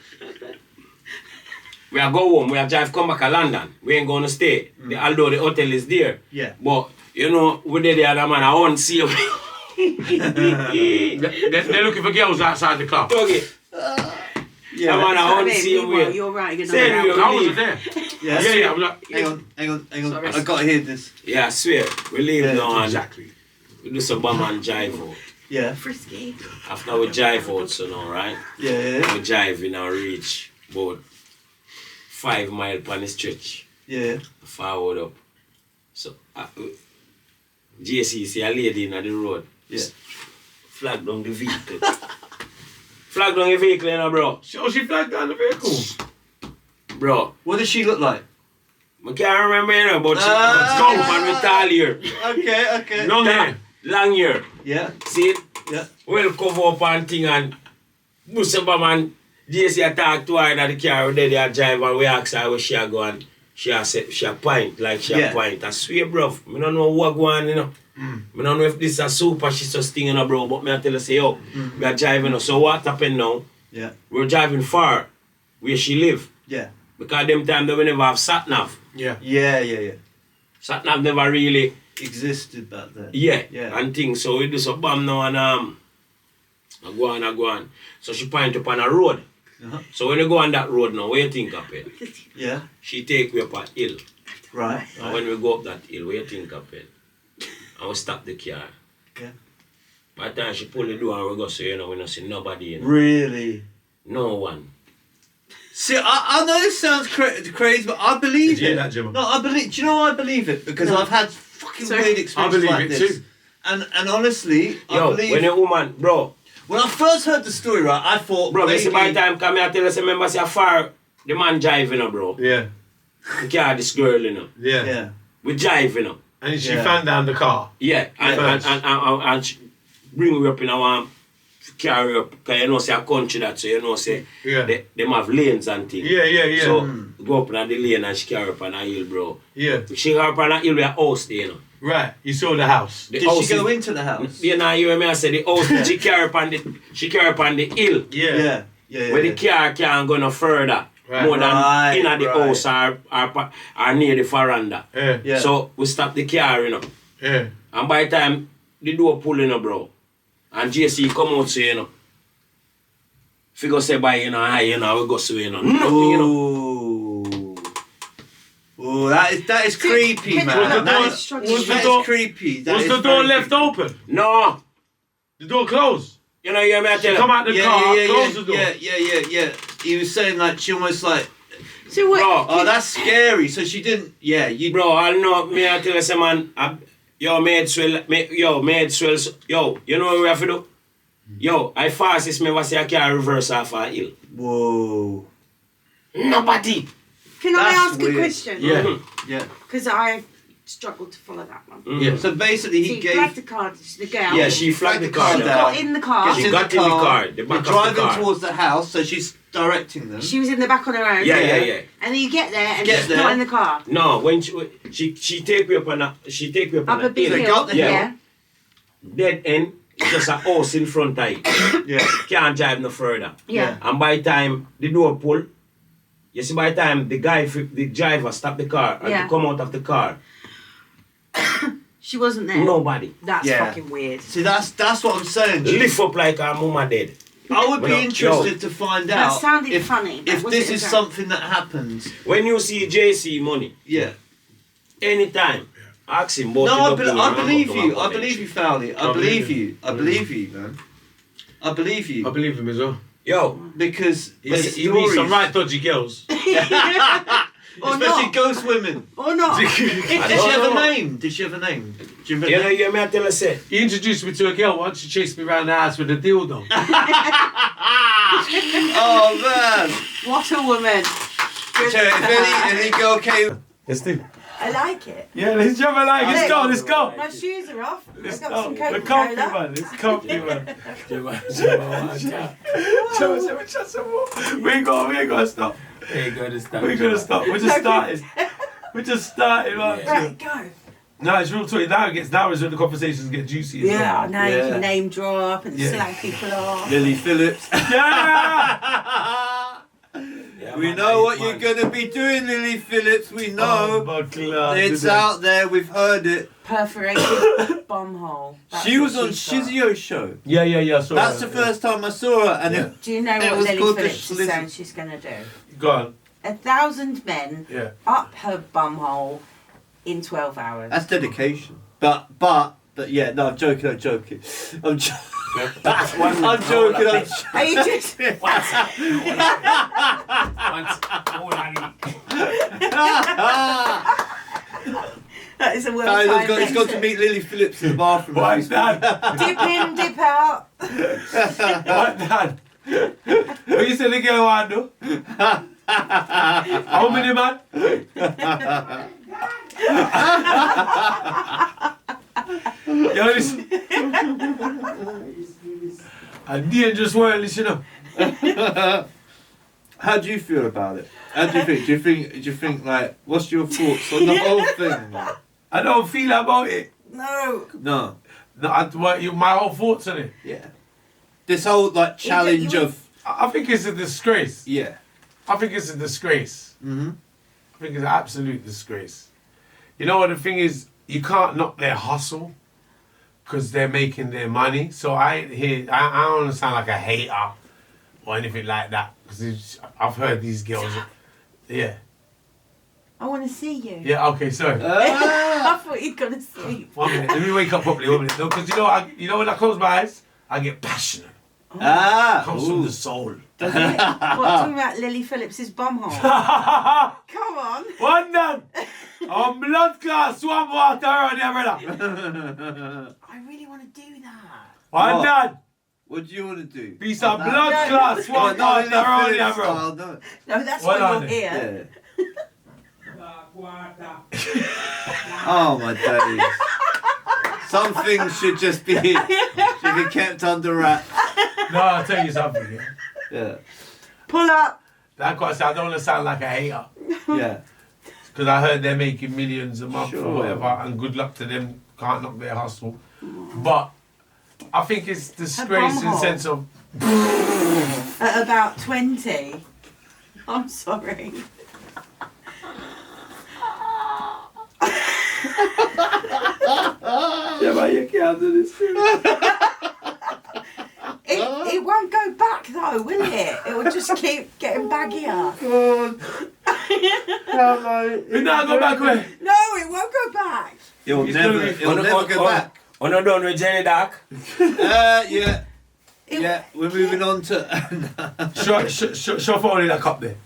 We are go home, we are drive come back to London. We ain't gonna stay. Although the hotel is there. Yeah. But you know, we did the other man, I won't see him. They're looking for girls outside the club. Okay. Yeah. Man, I won't see him. Meanwhile, you're right. You're Say not I wasn't there. Yeah. I'm like, Hang on. Sorry. I gotta hear this. Yeah, I swear. We leave now and exactly. we do some bum and jive out. Yeah. frisky. After we jive out, so now, right? Yeah. We jive in our reach about 5 miles on the stretch. Yeah. Forward up. So, JC see a lady in the road. Yeah. Flag down the vehicle. Flag down the vehicle, you know, bro. Oh, she flagged down the vehicle. Bro, What does she look like? I can't remember, you know, but she Ah. go man with tall hair. Okay. Long hair. Long hair. Yeah. See it? Yeah. Well cover up and thing and boost up a man. JC talk to her in the car, they drive and we ask her where she a go and she a say, she a point, like she a point. I swear, bro, I don't know what go on, you know. I don't know if this is a super she's just thing, you know, bro, but me I tell her, say, yo, we are driving, so what happened now? Yeah. We're driving far where she live. Yeah. Because them time they we never have sat-nav. Yeah. Yeah. Sat-nav never really, Existed back then. yeah, Yeah. and things. So we do some bomb now and I go on. So she point up on a road. Uh-huh. So when you go on that road now, what you think of it? Yeah. She take me up a hill. Right. And when we go up that hill, what you think of it? And we stop the car. Yeah. By the time she pull the door and we go, so you know, we don't see nobody, you know. Really? No one. See, I know this sounds crazy, but I believe Did you hear it. that, Gemma? No, I believe. Do you know why I believe it? Because I've had fucking Sorry? weird I experiences believe like it this. too. And honestly, I Yo, believe. when a woman, bro, When I first heard the story, right, I thought. you see by maybe- the time come here, I tell us, remember, say, far, the man jive, you know, bro. Yeah. We carry this girl, you know. Yeah. Yeah. We jive, you know. And she Yeah. found down the car. Yeah, and she bring me up in our carry up, because you know, say a country that, so you know, say, Yeah. them have lanes and things. Yeah. So, go up in the lane and she carry up on a hill, bro. Yeah. She carry up on a hill with a house there, you know. Right. You saw the house. The Did house she go is- into the house? You know, you hear me, I say, the house, she carry up on the hill. Yeah. Yeah. Where the car can't go no further. Right. More than Right, in the right. house or near the veranda. Yeah. Yeah. So, we stop the car, you know. Yeah. And by the time the door pull in, bro, and JC come out, so you know, figure say by, you know, hi, you know, we go so, you know, nothing, you know. Ooh, that is creepy, Can- man. Was the That door- is- was the that door- is creepy. That Was is the door very left creepy. open? No, The door closed. you know, you hear me, I She tell come you. out the car, close the door. Yeah. He was saying like she almost like, So what? Bro, oh, that's scary. So she didn't. Yeah, you. bro, I know, me, I tell you, say, man, maid swell, yo, you know what we have to do? Yo, I fastest me, was say I can't reverse off a hill. Whoa. Nobody. Can I That's ask weird. a question? Yeah. Yeah. Because I struggled to follow that one. Yeah. So basically, So he you gave. flagged the car to the girl. Yeah, she flagged the car Flagged the down. car got in the car. She Gets got in the car, the They're back of the driving car. towards the house, so she's directing them. She was in the back on her own. Yeah. And then you get there and Get she's there. not in the car. No, when she take me up on a Up a big They hill. got the hill. Yeah. dead end, just a house in front of it. Yeah. Can't drive no further. Yeah. And by the time the door pull, you see by the time the driver stop the car and Yeah. to come out of the car, She wasn't there. nobody. That's Yeah. fucking weird. See, that's what I'm saying. Lift up like her mama dead. I would be Well, interested to find That out sounded if, funny, but if was this it is okay? something that happens. When you see JC money, Yeah. anytime, ask him about No, it I, up be- in I your believe mouth, you. come I on, believe you, Fowlie. I I believe believe you. I believe you, man. I believe I you. believe him as well. Yo, Because He the needs some stories- right dodgy girls. Or especially not. ghost women. Or not. Did she have a name? Did she have a name? Do you you know, remember? you hear me I tell her say, He introduced me to a girl once. She chased me around the house with a dildo. Oh man! What a woman. Good So if for her. any girl came. Let's do. I like it. Yeah, let's jump like let's go, let's go. My shoes are off. Let's I've got go. some We're comfy, Coca-Cola. man. It's comfy, man. Gemma, We ain't gonna stop. Hey, go to stop. We're gonna stop. We're just starting. We're just starting, man. Right, go. No, it's real talk. Now is when the conversations get juicy. as Yeah, well. now you Yeah. can name drop and Yeah. slag people off. Lily Phillips. Yeah! Yeah, We man, know what man. you're going to be doing, Lily Phillips. We Oh, know. my God. It's out there. We've heard it. Perforated bum hole. That's She what was on she's got. Shizio's show. Yeah. So That's the first time I saw her. And Yeah. Do you know It what was Lily called the Phillips is Schlitz- saying she's going to do? Go on. 1,000 men Yeah. up her bum hole in 12 hours. that's dedication. But yeah, no, I'm joking. I'm joking. I'm joking. I'm joking. Are you just... That is a word He's got to meet Lily Phillips in the bathroom. What's that? Dip in, dip out. What that? What you said the girl want to do? How many, man? Yo, listen. A dangerous world, listen up. How do you feel about it? How do you think? Do you think like, what's your thoughts on the whole thing? Like? I don't feel about it. No. No. No, my whole thoughts on it. Yeah. This whole like challenge you- of I think it's a disgrace. yeah. I think it's a disgrace. Mm-hmm. I think it's an absolute disgrace. You know what the thing is? You can't knock their hustle because they're making their money. So I don't want to sound like a hater or anything like that. Because I've heard these girls. Yeah. I want to see you. Yeah, okay, sorry. I thought you'd gone to sleep. 1 minute. Let me wake up properly. 1 minute. No, because you know when I close my eyes, I get passionate. It comes from the soul. What, talking about Lily Phillips's bumhole? Come on. One done. On blood class, swamp water on there, brother. I really want to do that. One What? done. What do you want to do? Piece of On that? blood class, Oh, swamp no, water Lily on Phillips there, bro. style, no. No, that's Well why on you're it. here. Yeah. Oh my days. Some things should just be kept under wraps. No, I'll tell you something. Yeah. Yeah. Pull up. Like I said, I don't want to sound like a hater. Yeah. Because I heard they're making millions a month Sure. or whatever, and good luck to them, can't knock their hustle. But I think it's disgrace in the bumhole. sense of, At about 20. I'm sorry. yeah, but you can't do this. It won't go back though, will it? It will just keep getting baggier. We not go back way. No, it won't go back. It'll It's never, gonna be- it'll never go back. On a done with Jenny Dark. Yeah. It- Yeah, we're moving on to. Show Fowlie that cup there.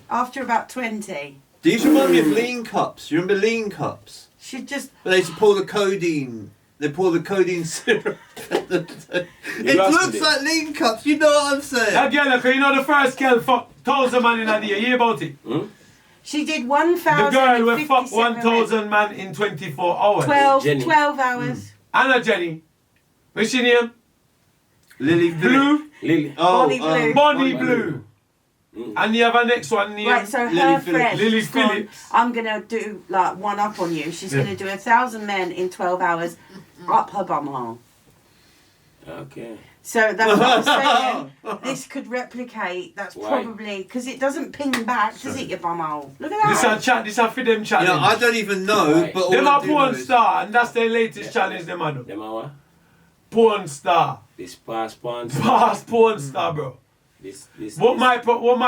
After about 20, These remind me of lean cups. You remember lean cups? she'd just. But they used to pour the codeine. They pour the codeine syrup. It lost looks it. like lean cups. You know what I'm saying? That girl, okay, you know the first girl fucked 1,000 man in a day. You hear about it? She did The 1,000. girl will fuck 1,000 man in 24 hours. 12, Jenny. 12 hours. Anna Jenny. What's your name? Lily Blue. Lily. Oh, Bonnie Blue. Bonnie Blue. And you have a next one named Right, so Lily her Phillips. friend, Lily she's gone, Phillips. I'm gonna do like one up on you. She's Yeah. gonna do 1,000 men in 12 hours up her bumhole. Okay. So that's what I'm saying. This could replicate. That's Why? probably because it doesn't ping back, does it? Your bumhole. Look This at a chat, this a for them You challenge. know, I don't even know, Right. but all Them I a do know porn is- star, and that's their latest challenge, them a do. Them are what? Porn star. This past sponsor. Fast porn star, bro. This. What my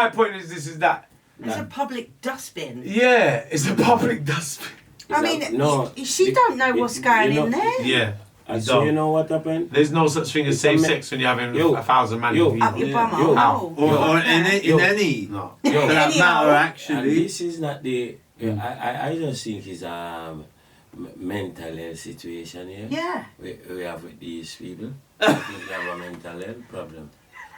point is that, that. It's a public dustbin. yeah, it's a public dustbin. I mean, no. she don't know what's going in there. Yeah. So you know what happened? There's no such thing as It's safe a sex when you're having Yo. 1,000 man. Yo. in Up video. your Yeah. bumhole. Yo. No. Or in Yo. any. No. For that Anyhow. matter, And actually. this is not the. I just think it's mental health situation here. Yeah. We have with these people. I think they have a mental health problem.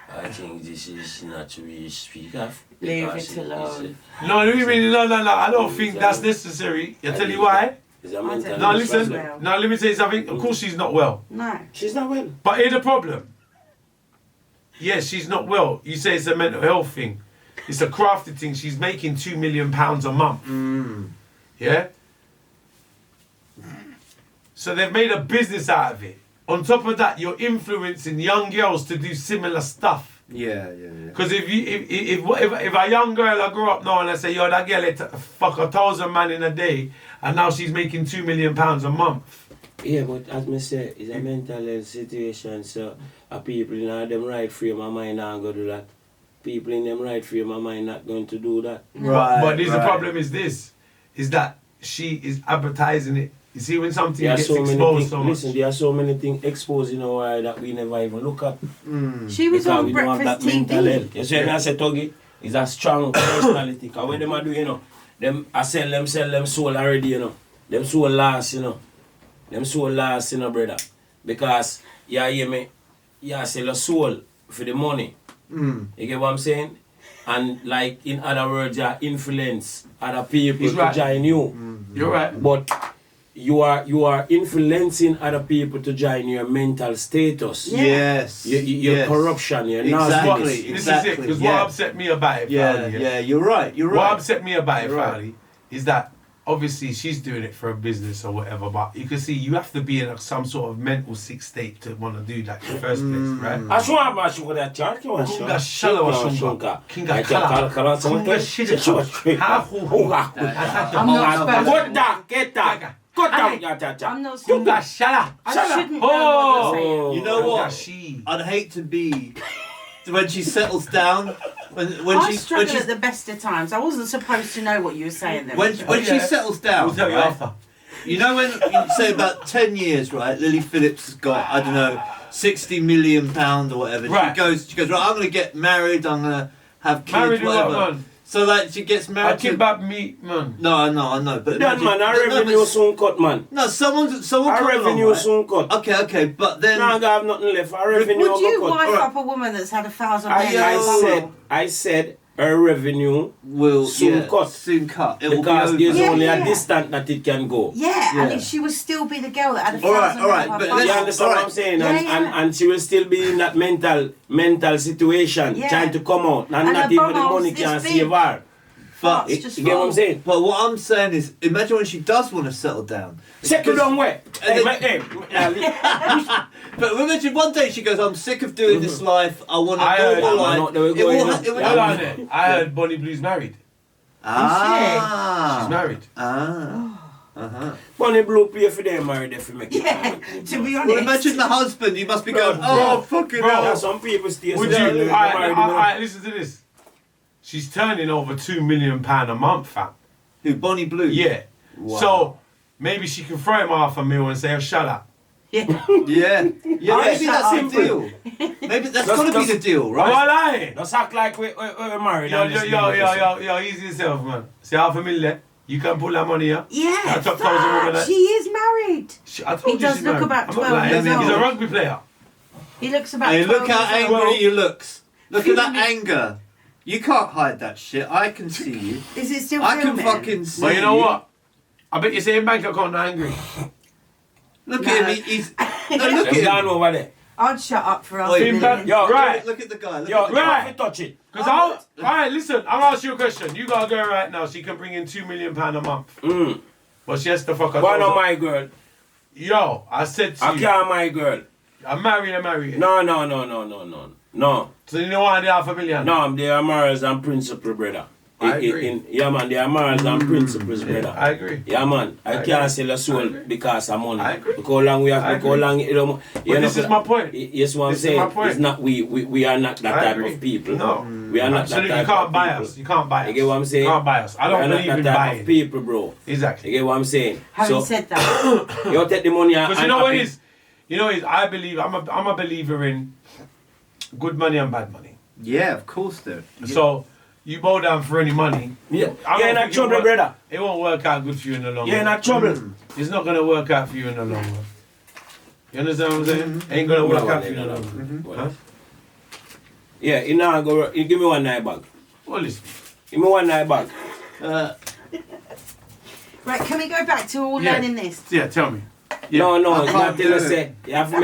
I think this is not to be speak of. Leave Because it alone. No, I don't think that's necessary. I tell you why. It's a I mental don't No, health listen. problem. No, let me tell you something. Of course she's not well. No. She's not well. But here's the problem. Yes, she's not well. You say it's a mental health thing. It's a crafted thing. She's making £2 million a month. Yeah? So they've made a business out of it. On top of that, you're influencing young girls to do similar stuff. Yeah. Because if a young girl I grow up now and I say, yo, that girl fuck 1,000 man in a day, and now she's making £2 million a month. Yeah, but as me say, it's a mental health situation, so people in them right frame of mind aren't going to do that. People in them right frame of mind not going to do that. Right. But the problem is this, is that she is advertising it. You see, when something There are gets so many exposed things. so much. Listen, there are so many things exposed in our world that we never even look at. She was Because on we don't have Breakfast that mental TV. health. You see, when I say Tuggy, it's a strong personality. Because when them a do, you know, I sell them soul already, you know. Them soul last, you know. Them soul last, you know, brother. Because, you hear me, you sell your soul for the money. You get what I'm saying? And like, in other words, you influence other people He's to right. join you. You're right. But you are influencing other people to join your mental status. Yes. Your yes. corruption, your Exactly. nastiness. This is it. Exactly, Because yeah. what upset me about it, Yeah, Fowlie, yeah, you're right. What upset me about it, You're right. Fowlie, is that obviously she's doing it for a business or whatever, but you can see you have to be in some sort of mental sick state to want to do that in the first place, right? Ashwa mashu da charke wa Kunga shala wa shunga. Kinga kala. Kunga shida. Hahu. I'm not supposed Kota, keta. Kota ya cha cha. I'm not Kunga supposed shala. I shouldn't know what you're saying. You know what? She. I'd hate to be when she settles down. When I she struggled at the best of times. I wasn't supposed to know what you were saying then. when she yeah. settles down. We'll tell you right? after. You know when you say about 10 years, right? Lily Phillips has got, I don't know, £60 million or whatever. Right. She goes, right, I'm going to get married, I'm going to have kids, Married with whatever. what, man? So like she gets I married keep to... back meat, man. No, I know, but... That man, our revenue soon cut, man. No, someone Our come along, revenue right? soon cut. Okay, but then... Now I have nothing left. Our revenue Would you cut. wife Alright. up a woman that's had 1,000 men? I said her revenue will soon cut. Soon cut. It will Because be there's over. Yeah, only yeah. a distance that it can go. Yeah, Yeah. and she would still be the girl that had 1,000 Alright, men. alright, of but her let's- You bum. understand what I'm Alright. saying? Yeah, And, yeah. and she will still be in that mental situation, Yeah. trying to come out. And And not her even the bum money hole's can this save big. her. But, It's just You get what I'm full. saying? but what I'm saying is, imagine when she does want to settle down. Settle down where? Hey, then- But imagine one day she goes, I'm sick of doing this life, I want I a heard- normal I know life. they were It going will on. ha- it will Hold on happen. there. I heard Bonnie Blue's married. Ah. She's married. Ah. Bonnie Blue pay for them married if you make it. Yeah, to be honest. Well, imagine the husband, you must be going, Bro, oh, fucking bro. Yeah, hell. some people stay Would so you? they're married, Alright, listen to this. She's turning over £2 million a month, fam. Who, Bonnie Blue? Yeah. Wow. So maybe she can throw him $500,000 and say, "Oh, shut up." Yeah. Yeah. Yeah, maybe shut that's up. the deal. Maybe that's got to be That's- the deal, Am right? I lying? Just act like we're married. Yo, and this thing. yo, easy yourself, man. Say $500,000. You can pull that money, yeah? Yeah, That top 1,000 woman, that- she is married. I told He you does she's look married. about I'm 12 not lying. years He's a old. rugby player. He looks about Hey, 12 look how years angry old. he looks. Look at that anger. You can't hide that shit. I can see you. Is it still I can filming? fucking see But you know what? I bet you say in bank account not angry. Look No. at him. He's no, look Them gone at him. over there. I'd shut up for us. Oi, a minute. Bimba- Yo, Right. Look at the guy. Look Yo, at the you guy. have to touch it. Because alright, listen, I'll ask you a question. You got a girl right now, she can bring in £2 million a month. But she has to fuck her Why not toes up. my girl? Yo, I said to I you, can't my girl. I'm marrying. No. So you know why the $500,000? No, they are morals and principle, brother. I agree. Yeah, man, they are morals and principles, brother. I agree. Yeah, man. I agree. can't sell a soul agree. because of money. I agree. Look how long we have. I Look how agree. long. But this is my point. Yes, what I'm This is my saying. point. It's not we are not that I type agree. of people. No. We are not Absolutely, that you type can't of buy people. us. You can't buy us. You get what I'm saying? You can't buy us. I don't We are believe not in that type buying. of people, bro. Exactly. You get what I'm saying? Having So said that, you take the money and Because you know what it is? You know what it is? I believe, I'm a believer in good money and bad money. Yeah, of course, though. So, you bow down for any money. Yeah, I don't you're in think a it trouble, work- brother. It won't work out good for you in the long You're in run. a trouble. It's not going to work out for you in the long run. You understand what I'm saying? Ain't going to work out for you in the long run. Huh? Yeah, you now go. You give me one night bag. Well, listen. Give me one night back. Right, can we go back to all Yeah. learning this? Yeah, tell me. Yeah. No, I you can't have to do say, you have to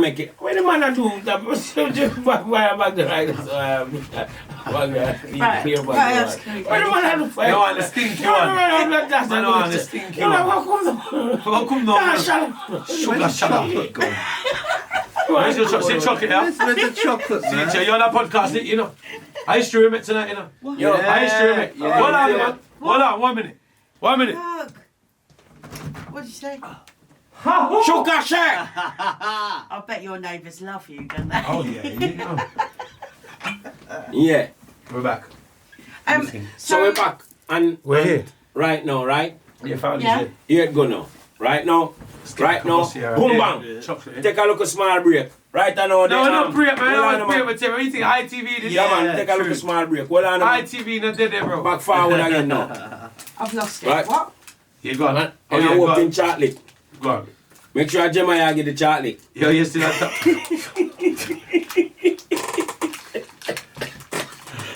make it, When the man do that, just back there like this. Right, what else can we When the man do No, the stinky one. No, the stinky one. How come no? Sugar, shut up. Where's your chocolate? Chocolate, yeah? Where's the chocolate, man? See, you're on that podcast, you know. I stream it tonight, you know. Yo, I stream it. Yeah, Hold on, yeah. man. Hold on, 1 minute. 1 minute. Look. What did you say? Sugar shack. I bet your neighbours love you, don't they? Oh, yeah, you know. Yeah. We're back. So we're back and We're here. right now, right? Yeah, Fowlie's Yeah. here. Here it go now. Right now. Right now. Boom bang. Chocolate. Take a look at small break. Right now. No, not break, man. Hold No, on, not break. But tell me, you think ITV did Yeah, man. that? Take a look at small break. Hold on. ITV not did it, bro. Back forward again now. I've lost it. Right. What? Yeah, go on. And Oh, I yeah, walked go in on. chocolate. Go on. Make sure Gemma get the chocolate. Yo, you still at top.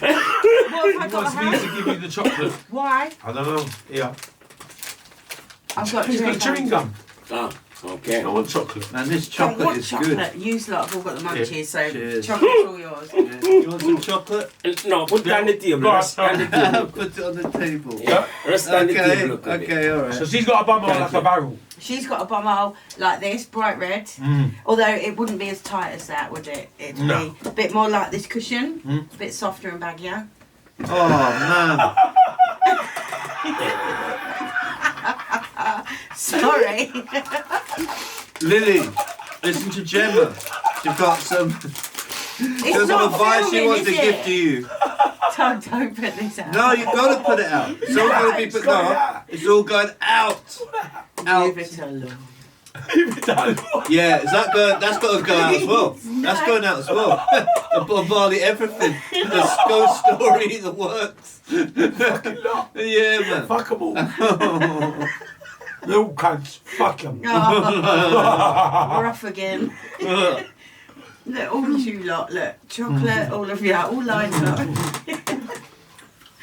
What have I He got wants to me to have? give you the chocolate. Why? I don't know. Yeah. I've got He's got chewing gum. Ah, okay. I want chocolate. Man, this Don't chocolate want is chocolate. Use lot have all got the munchies, so Cheers. chocolate's all yours. good. You want some chocolate? No, put it on the table. Go on, Rest on the table. Put it on the table. Yeah, rest on the Okay, table. Look at it. okay, So alright. she's got a bum hole like a barrel. She's got a bum hole like this, bright red. Mm. Although it wouldn't be as tight as that, would it? It'd No. be a bit more like this cushion. Mm. A bit softer and baggier. Oh, man. Sorry. Lily, listen to Gemma. She's got some... It's There's some not advice she filming, wants to is give it? to you. Don't put this out. No, you've got to put it out. It's all going to be put out. It's all going out. Out. Leave it alone. Yeah, is that going? That's got to go out as well. That's going out as well. A barley everything. The ghost story, the works. Fucking lot. Yeah, man. Fuck them all. Little cunts. Fuck them. Oh, we're off again. Look, all you lot, look. Chocolate, all of you, all lined up.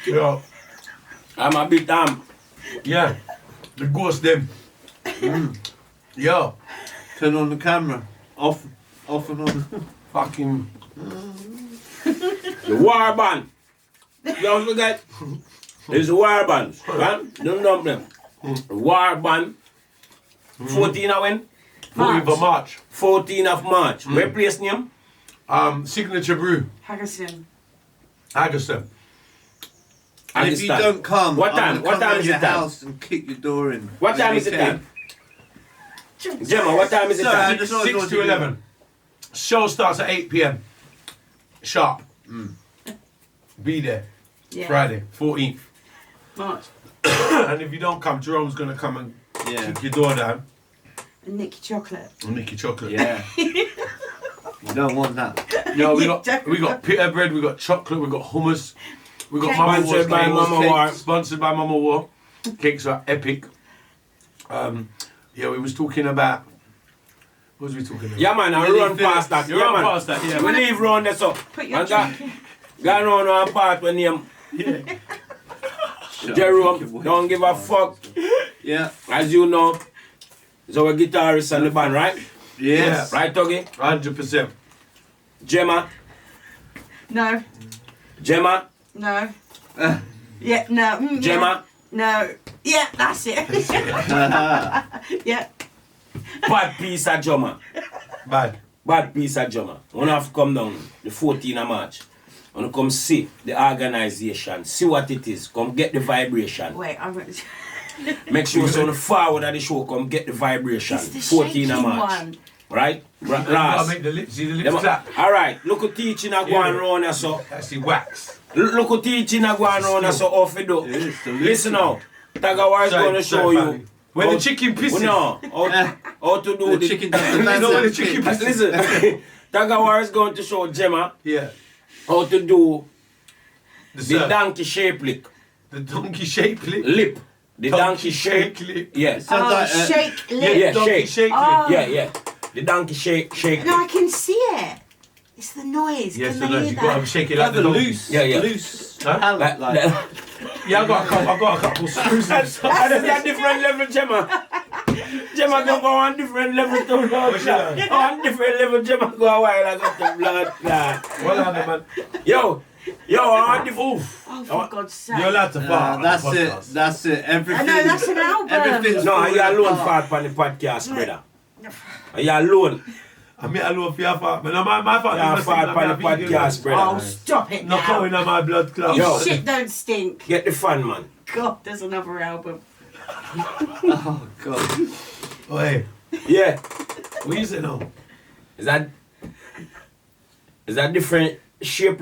Yeah. I'm a bit Yeah. The ghost them. Yeah. Turn on the camera. Off and on. Fucking. The war band. Don't forget. There's the war band. Right? Don't dump them. The war band. 14 of when? 14th of March. 14th of March. Where place name? Signature Brew. Haggerson. Agaston. And if you don't come, What I'm time? gonna What come time round is your it time? house and kick your door in. What time is it time? Gemma, what time is it Sorry, I time? just 6 wanted to 11. Show starts at 8 p.m. Sharp. Be there. Yeah. Friday, 14th. March. And if you don't come, Jerome's going to come and Yeah. kick your door down And Nicky Chocolate. and nick your chocolate. Yeah. You don't want that. No, we You got don't. pita bread, we got chocolate, we got hummus, we got Cakes. Mama War's Sponsored by cakes. Mama Warr. Sponsored by Mama Warr. Cakes are epic. Yeah, we was talking about. What was we talking about? Yeah, man, I Really run feel- past that. You yeah, run man. past that, yeah. We leave round there, so. Put your And that, drink go round one part when name Jerome. Don't give a fuck. Yeah. As you know, he's our guitarist and the band, right? Yes. Right, Tuggy? 100%. Gemma? No. Gemma? No. Yeah, no. Mm, yeah. Gemma? No. Yeah, that's it. Yeah. Bad piece of Gemma. Bad. Bad piece of Gemma. Wanna have to come down the 14th of March. Wanna come see the organization, see what it is, come get the vibration. Wait, I'm. Make sure it's on the forward of the show, come get the vibration. It's the 14th shaking of March. one. Right? I'll Last. make the lips, see the lips clap. Alright, look at teaching a going Yeah. round there, so. That's the wax. Look at teaching a going round there, so off you do. It is the Listen now. Tuggawar is Sorry, going to show sorry, you. family. When the chicken pisses. No, how to do The chicken does the best. know the chicken pisses. Listen, Tuggawar is going to show Gemma Yeah. how to do The, the serve. donkey shape lick. The donkey shape lip. Lip. The donkey shape. lip. Yeah. Sounds Oh, like, shake Yeah, lip. Yeah, donkey shake. shake Oh. lip. Yeah, yeah. The donkey shake No, lip. I can see it. It's the noise. Yes, Can the they noise. hear You got to that? shake it like the loose. Loose. Huh? Yeah, I got a couple screws. That's a different level, Gemma. Gemma go on different level to blood clot. On different level, Gemma go a while I got the blood clot. Well on, man. Yo, on the oof. Oh, for God's sake. You're allowed to fart. That's on the it. podcast. That's it. Everything. I know, that's an album. Everything's No, falling you alone apart. fart on the podcast, brother. You alone. I mean, I love your fart, man. No, my fart. You is fart missing, on the I mean, podcast, Oh, brother. stop it Not now. going on my blood clot. Yo. Shit don't stink. Get the fan, man. God, there's another album. Oh God. Oh, hey. Yeah. What you say now? Is that different shape?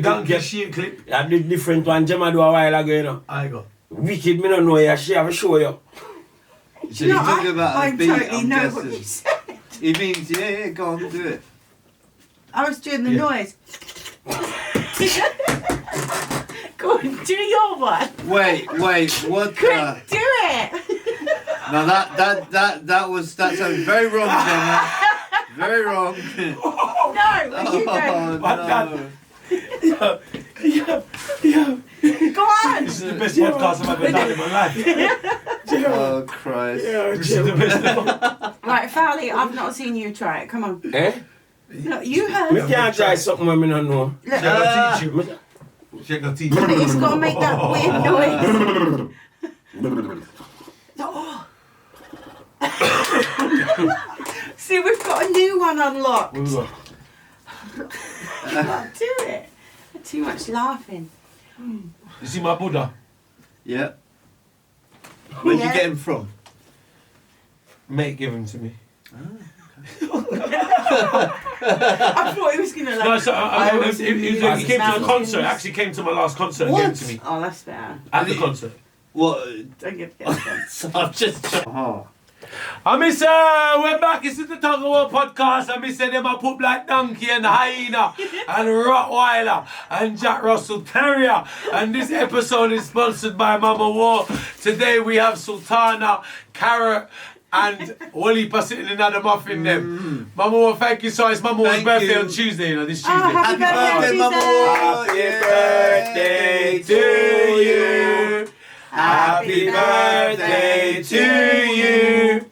Donkey Get shit clip. that the different one Gemma do a while ago, you know. I go. Wicked, me don't know you. She have a show you. So you're talking about I a beat, totally I'm know what you guessing. said. He means, yeah, go on, do it. I was doing the Yeah. noise. Go on, do your one. Wait, what Quick, the? do it. No, that sounds very wrong, Gemma. Very wrong. No, you don't. What no. Go on. This is the best podcast I've ever done in my life. Oh Christ. This is the best. Right, Fowlie, I've not seen you try it. Come on. Eh? No, you We heard. can't try something when we don't know. She ain't gonna teach you. She ain't gonna teach you. But it's got to make that weird noise. Oh. See, we've got a new one unlocked. What we got? Can't do it. Too much laughing. You see my Buddha? Yeah. Where'd Yeah. you get him from? Mate gave him to me. I thought he was going to like... No, so he came to the concert. Mountains. Actually came to my last concert and gave it to me. Oh, that's better. At the concert. What? Don't give it. So I've just. Oh. I miss we're back. This is the Tuggawar podcast. I miss them I put Black Donkey and Hyena and Rottweiler and Jack Russell Terrier. And this episode is sponsored by Mama Warr. Today we have Sultana, Carrot, and Wally sitting in another muffin them. Mama Warr, thank you. So it's Mama Warr's Thank birthday you. on Tuesday, you know, this Tuesday. Oh, happy birthday, Mama Warr. Happy birthday to you. Happy birthday to you.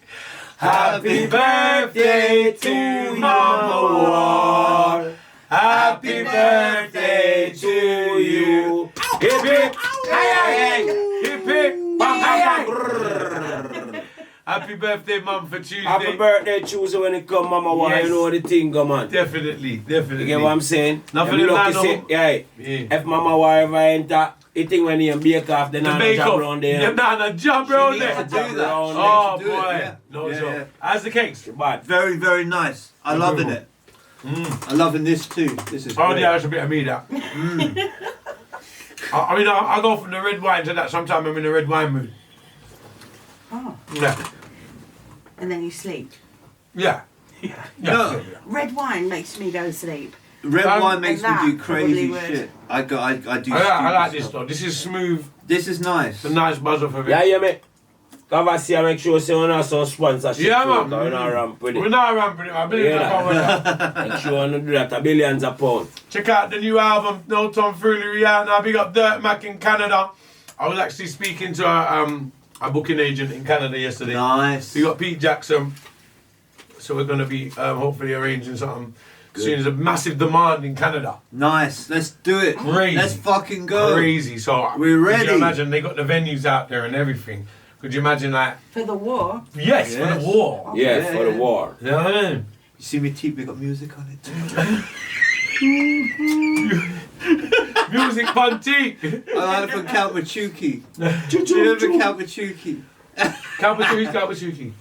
Happy birthday to Mama Warr. Happy birthday to you. Hip hip. Hey, Hip hip. Bam, bam, bam. Happy birthday, Mum, for Tuesday. Happy birthday Tuesday when it come, Mama Warr. Yes. You know the thing, come on. Definitely. You get what I'm saying? Nothing I'm in lucky that, say, no. yeah. Yeah. If Mama Warr ever enter, it think when you bake off, then The I'm bake jump off. around there. Yeah, nah, jump around She there. needs to do that. Oh, She Oh needs to do boy, it, yeah. no Yeah, joke. yeah. How's the cakes? Bad. Very, very nice. I'm loving it. I'm loving this too. This is Oh great. yeah, that's a bit of me that. I mean, I go from the red wine to that. Sometimes I'm in a red wine mood. Oh, Yeah, and then you sleep. yeah. No. Red wine makes me go to sleep. Red wine makes and me do that crazy probably would. shit. I do. I stupid like this stuff. though. This is smooth. This is nice. It's a nice buzzer for me. Yeah, yeah, mate. Come and see and make sure you have some sponsorship. Yeah, too, man. 'cause we're not ramp with We're it. not ramping it. I believe Yeah. that power now. Make sure you do that. A billions of pounds. Check out the new album, No Tom Foolery Rihanna. Big up Dirt Mac in Canada. I was actually speaking to a booking agent in Canada yesterday. Nice. We got Pete Jackson, so we're going to be hopefully arranging something soon. There's a massive demand in Canada. Nice. Let's do it. Crazy. Let's fucking go. Crazy. So We're Could ready. you imagine they got the venues out there and everything? Could you imagine that? For the war. Yes, for Yes. the war. Yeah, Yeah, for the yeah. war. You know what I mean? You see me teeth, we got music on it too. Music Punty. I like it from Count Machuki. Do you remember Count Machuki? Kawachuki.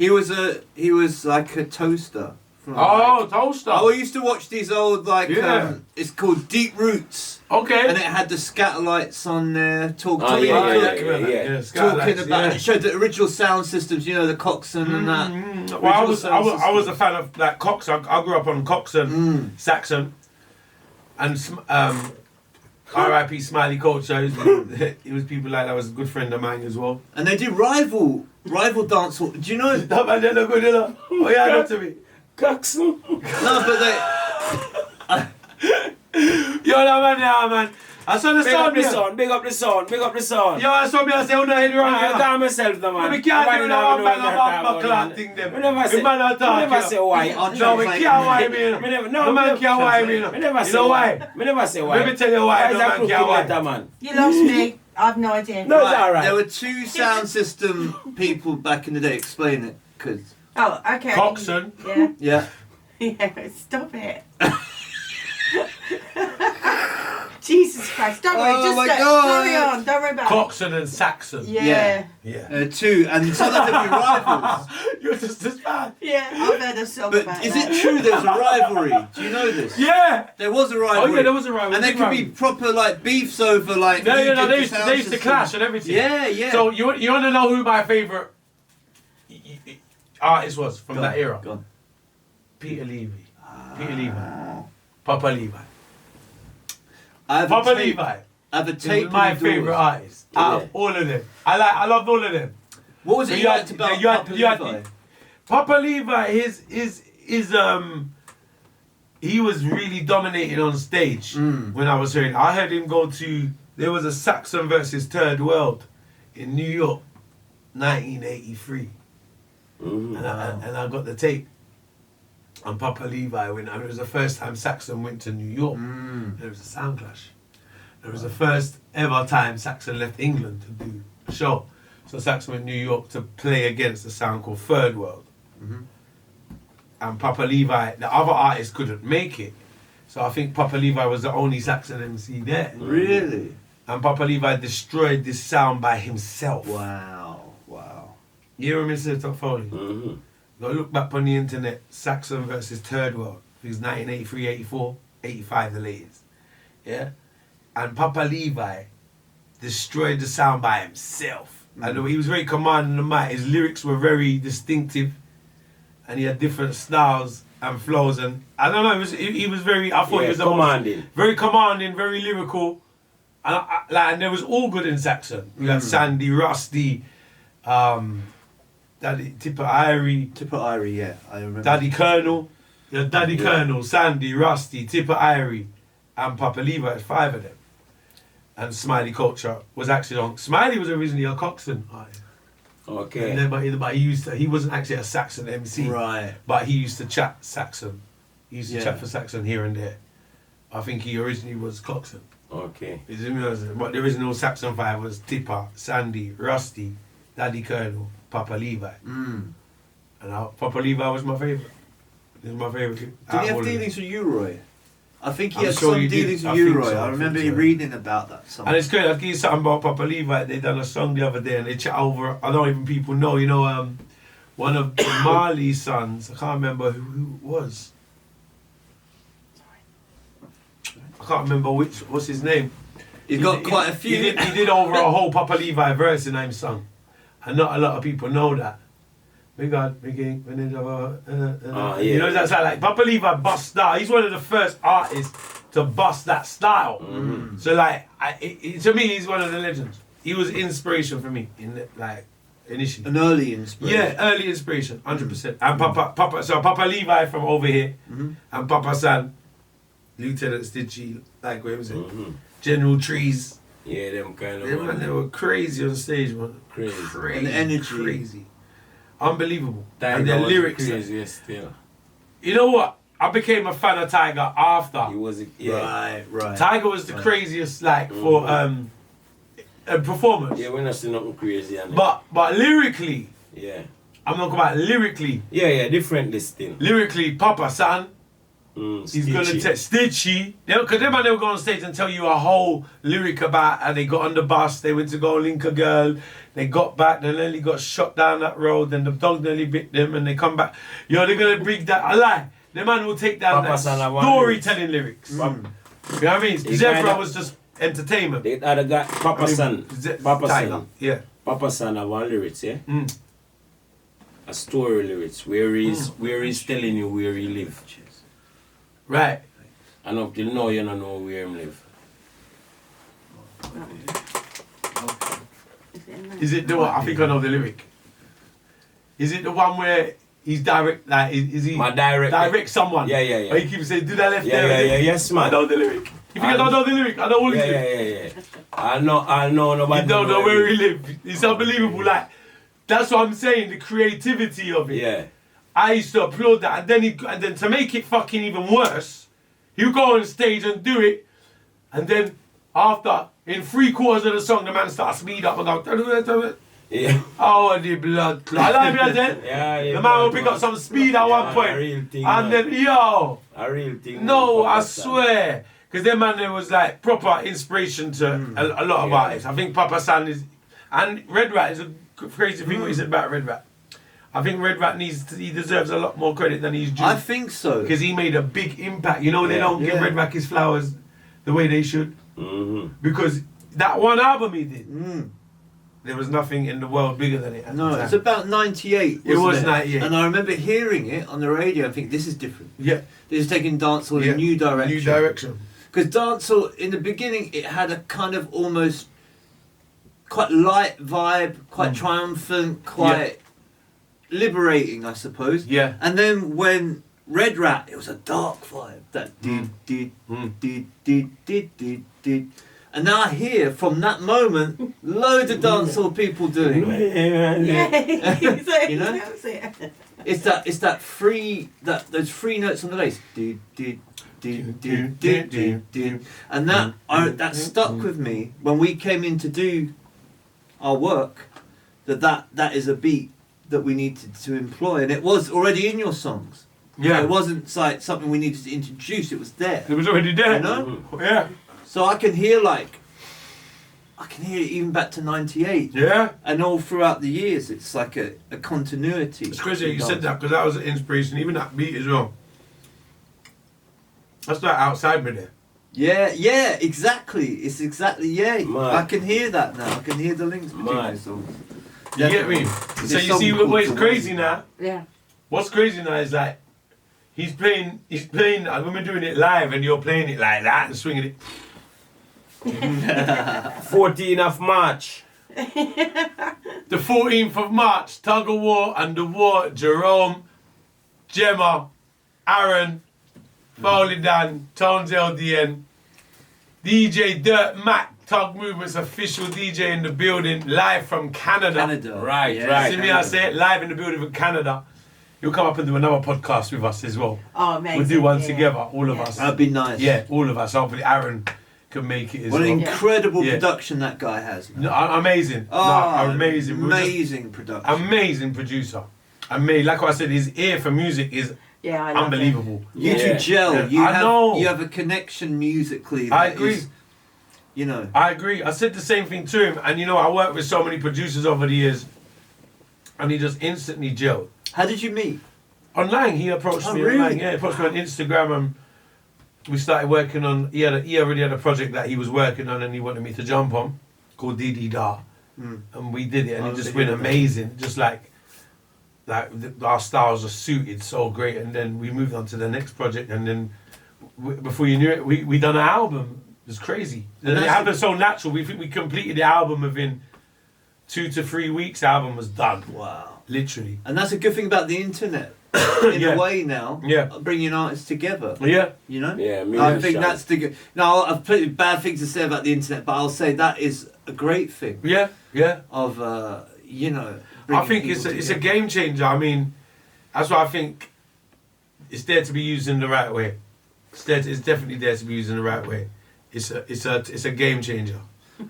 He was like a toaster. From Oh, Toaster. I used to watch these old Yeah. it's called Deep Roots, Okay. and it had the scatterlights on there. Talking Oh, yeah, about Skylights, it showed the original sound systems, you know, the Coxsone and that. Well, I Original was sound a fan of that Coxsone. I grew up on Coxsone, Saxon, and R.I.P. Smiley Coach. So it was people like that. Was a good friend of mine as well. And they did rival dance hall. Do you know? That man did no good, you know. Oh yeah, not to me. Coxsone. No, but Yo, no, man, yeah, man. I saw the Big up sound the here. sound, big up the sound, big up the sound. Yo, I saw me, I say, oh, no, head wrong. I Yeah. calm myself, the man. We can't do that one bang about my clock man. thing, them. We never say, We man not talk, we never you say know. why. No, we can't why me, you know. Me never, The no, man can't why me, you know. Me never You say know why. why? Me never say why. Let me tell you why is no that man crooked can't why. letter, man? You lost me. I have no idea. No, it's alright. There were two sound system people back in the day. Explain it, cause Oh, okay. Coxswain. Yeah. yeah. Yeah, stop it. Jesus Christ. Don't worry, Oh just my go. God. Carry on. Don't worry about it. Coxswain and Saxon. Yeah. Yeah. Two, and sometimes there'd be rivals. You're just as bad. Yeah, I've heard a song But about is that. it true there's a rivalry? Do you know this? Yeah. There was a rivalry. Oh, yeah, there was a rivalry. And there could be proper like beefs over like. No, who no, no, did they the used, sound they used to system. clash and everything. Yeah, yeah. So you want to know who my favourite artist was from that era? Go on. Peter Levy. Peter Levi. Papa Levi. I have Papa a tape, Levi. I have a He tape. was my in the doors. favourite artist. Out of all of them. I loved all of them. What was So it you you had- liked about you had- Papa you had- Levi? Papa Levi, he was really dominating on stage when I was hearing. I heard him go to, there was a Saxon versus Third World in New York, 1983. And I got the tape. And Papa Levi went, and it was the first time Saxon went to New York. There was a sound clash. It was the first ever time Saxon left England to do a show. So Saxon went to New York to play against a sound called Third World. And Papa Levi, the other artists couldn't make it. So I think Papa Levi was the only Saxon MC there. Really? And Papa Levi destroyed this sound by himself. Wow. Wow. You hear him in Top Fowlie? Go look back on the internet, Saxon versus Third World. It was 1983, 84, 85 the latest. Yeah? And Papa Levi destroyed the sound by himself. And he was very commanding the mic. His lyrics were very distinctive. And he had different styles and flows. And I don't know, he was very, I thought he was the most- commanding. very commanding, very lyrical. And there was all good in Saxon. You had Sandy, Rusty, Daddy Tipper Irie, Tipper Irie, yeah, I remember. Daddy Colonel, Daddy Colonel, Sandy, Rusty, Tipper Irie, and Papa Levi. Had 5 of them. And Smiley Culture was actually on. Smiley was originally a Coxswain artist. Okay. And then, but he wasn't actually a Saxon MC. Right. But he used to chat Saxon. He used to Yeah. chat for Saxon here and there. I think he originally was Coxswain. Okay. But the original Saxon 5 was Tipper, Sandy, Rusty, Daddy Colonel, Papa Levi. And Papa Levi was my favourite. He was my favourite. Did he have dealings with you, Roy? I think he I'm had sure some he did. dealings I with you, think Roy. so, I I remember think so. reading about that somewhere. And it's great. I'll give you something about Papa Levi. They done a song the other day and they chat over, I don't even people know, one of Marley's sons, I can't remember who it was. I can't remember what's his name. He's got quite a few. He did over a whole Papa Levi verse in his song. And not a lot of people know that. We got begin when you know that's how like Papa Levi bust style. He's one of the first artists to bust that style. So like to me he's one of the legends. He was inspiration for me initially. An early inspiration. Yeah, early inspiration, 100%. And Papa Levi from over here, and Papa San, Lieutenant Stitchy, like where was it? General Trees. Yeah, them kind of They, man, they were crazy on stage, man. Crazy. And the energy. Crazy. Unbelievable. Tiger And their was lyrics. craziest still. You know what? I became a fan of Tiger after. He was, yeah. Right. Tiger was the craziest, for a performance. Yeah, we're not seeing nothing crazy. And But lyrically, yeah. I'm not talking about lyrically. Yeah, different this thing. Lyrically, Papa San, he's gonna take Stitchy. Because them man, they would go on stage and tell you a whole lyric about how they got on the bus, they went to go link a girl, they got back, they nearly got shot down that road, then the dog nearly bit them, and they come back. They're gonna bring that. I lie. The man will take down Papa San that have one storytelling lyrics. You know what I mean? He Zebra kinda- was just entertainment. They had a guy, Papa San. Papa Tiger. San. Yeah. Papa San have one lyrics, yeah? A story lyrics where he's telling you where he live. Right. And up till now, you don't know where him live. Is it the one? I think I know the lyric. Is it the one where He's direct, like, is he? My direct. Direct someone. Yeah. But he keeps saying, do that left Yeah, there. yes, man. I know the lyric. If you don't know the lyric, I know all Yeah, the lyric. yeah. I know nobody. You don't know where he lives. It's unbelievable. Like, that's what I'm saying, the creativity of it. Yeah. I used to applaud that. And then to make it fucking even worse, he'll go on stage and do it. And then after, in 3/4 of the song, the man starts speed up and go, Yeah. oh, the blood clot. I like that. Yeah. The man will pick up some speed at one point. A real thing. And man. then, yo. A real thing. No, man. I swear. Because them man, there was like proper inspiration to a lot of artists. I think Papa San is, and Red Rat is a crazy thing what he said about Red Rat. I think Red Rat he deserves a lot more credit than he's due. I think so. Because he made a big impact. You know, they don't give Yeah. Red Rat his flowers the way they should. Mm-hmm. Because that one album he did, there was nothing in the world bigger than it. At No, the time. it's about 98. It was wasn't 98. And I remember hearing it on the radio and think this is different. Yeah. This is taking dancehall in a new direction. New direction. Because dancehall, in the beginning, it had a kind of almost quite light vibe, quite triumphant, quite liberating, I suppose. Yeah. And then when Red Rat, it was a dark vibe. That did. And now I hear from that moment loads of dancehall people doing it. Yeah. You know? It's that free those free notes on the bass. And that stuck with me when we came in to do our work. That is a beat that we needed to employ, and it was already in your songs. Yeah. It wasn't like something we needed to introduce. It was there. It was already there. You know? Yeah. So I can hear it even back to 98. Yeah. And all throughout the years, it's like a continuity. It's crazy you said that because that was an inspiration, even that beat as well. That's like outside me there. Yeah, exactly. It's exactly, Man. I can hear that now. I can hear the links between Man. the songs. You get me? So you see what's crazy now? Yeah. What's crazy now is like, he's playing, when we're doing it live and you're playing it like that and swinging it. 14th of March. The 14th of March, Tuggawar and the Warr, Jerome, Gemma, Aaron, Fowlie Dan, Tones LDN, DJ Dirt Mac, Tug Movement's official DJ in the building, live from Canada. Right. See me, I say it, live in the building from Canada. He'll come up and do another podcast with us as well. Oh, amazing. We'll do one yeah. together, all of us. That'd be nice. Yeah, all of us. Hopefully Aaron can make it as What well. an incredible Yeah. production that guy has. Man. No, amazing. Oh, No, amazing. We're just- Amazing production. amazing producer. Amazing. Like I said, his ear for music is Yeah, I love unbelievable. You Yeah. two gel. Yeah. You I know. have a connection musically. I that agree. is, you know. I agree. I said the same thing to him. And you know, I worked with so many producers over the years. And he just instantly gelled. How did you meet? Online, he approached Oh, me really? online. Yeah, he approached me on Instagram and we started working on, he already had a project that he was working on and he wanted me to jump on called Dee Da. And we did it and it just went amazing. Just like our styles are suited so great. And then we moved on to the next project and then before you knew it, we done an album. It was crazy. And it happened so natural. We completed the album within 2 to 3 weeks. The album was done. Wow. Literally. And that's a good thing about the internet. In Yeah. a way now. Yeah. Bringing artists together. Yeah. You know? Yeah, I think that's the good. Now, I've plenty of bad things to say about the internet, but I'll say that is a great thing. Yeah. Yeah. Of, you know. I bringing think people it's a together. game changer. I mean, that's why I think it's there to be used in the right way. It's definitely there to be used in the right way. It's a game changer.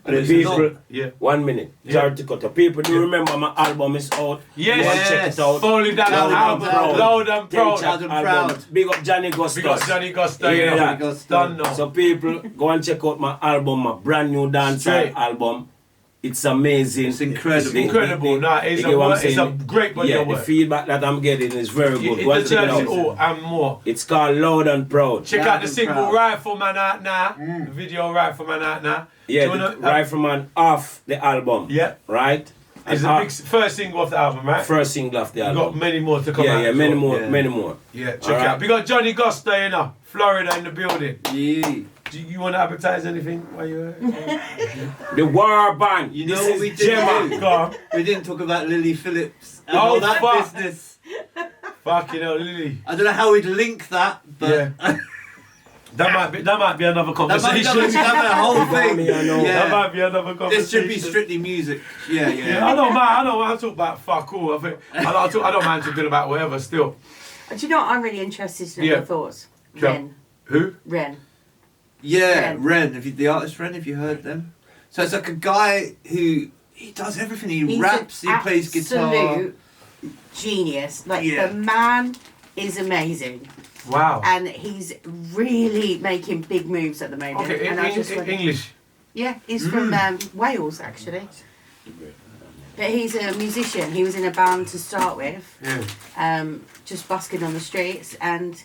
And the It's people, not- Yeah. 1 minute. Yeah. Sorry to cut. The people do remember my album is out. Yes. You want to check it out. Fowlie Dan Loud and album, proud. loud and proud. Loud and Album. proud. Big up Johnny Gustus. We got Johnny Gusto. Yeah, you know. yeah. Gusto. Done now. So people go and check out my album, my brand new dancehall Straight. album. It's amazing. It's incredible. It's incredible. Nah, it's You get what I'm it's a saying? great body Yeah, of the work. feedback that I'm getting is very good. Go and It check it deserves it out. all and more. It's called Loud and Proud. Check Loud out the and single proud. Rifleman out now. The video Rifleman out now. Yeah, Do you the wanna- Rifleman off the album. Yeah. Right? It's the big first single off the album, right? first single off the We've album. got many more to come out. Yeah, as many well. more, Yeah. many more. Yeah, check All it right. out. We got Johnny Gusto, you know, Florida in the building. Yeah. Do you want to advertise anything while you're The Warr Band. You know This what is we did Gemma. do? Go on. We didn't talk about Lily Phillips and Oh, all that fuck. business. Fucking hell, Lily. I don't know how we'd link that, but Yeah. That might be another that might conversation. be a whole thing. That might be another conversation. This should be strictly music. Yeah. Yeah, I don't mind. I talk about fuck all. I don't mind talking about whatever. Still. Do you know what I'm really interested in Yeah. your thoughts? Sure. Ren. Who? Ren. Yeah, Ren. Ren. The artist Ren, have you heard them? So it's like a guy who he does everything. He He's raps, an he plays guitar. absolute genius. Like Yeah. the man is amazing, Wow. and he's really making big moves at the moment. Okay, and I just English. Yeah, he's from Wales actually. But he's a musician. He was in a band to start with, Yeah. just busking on the streets, and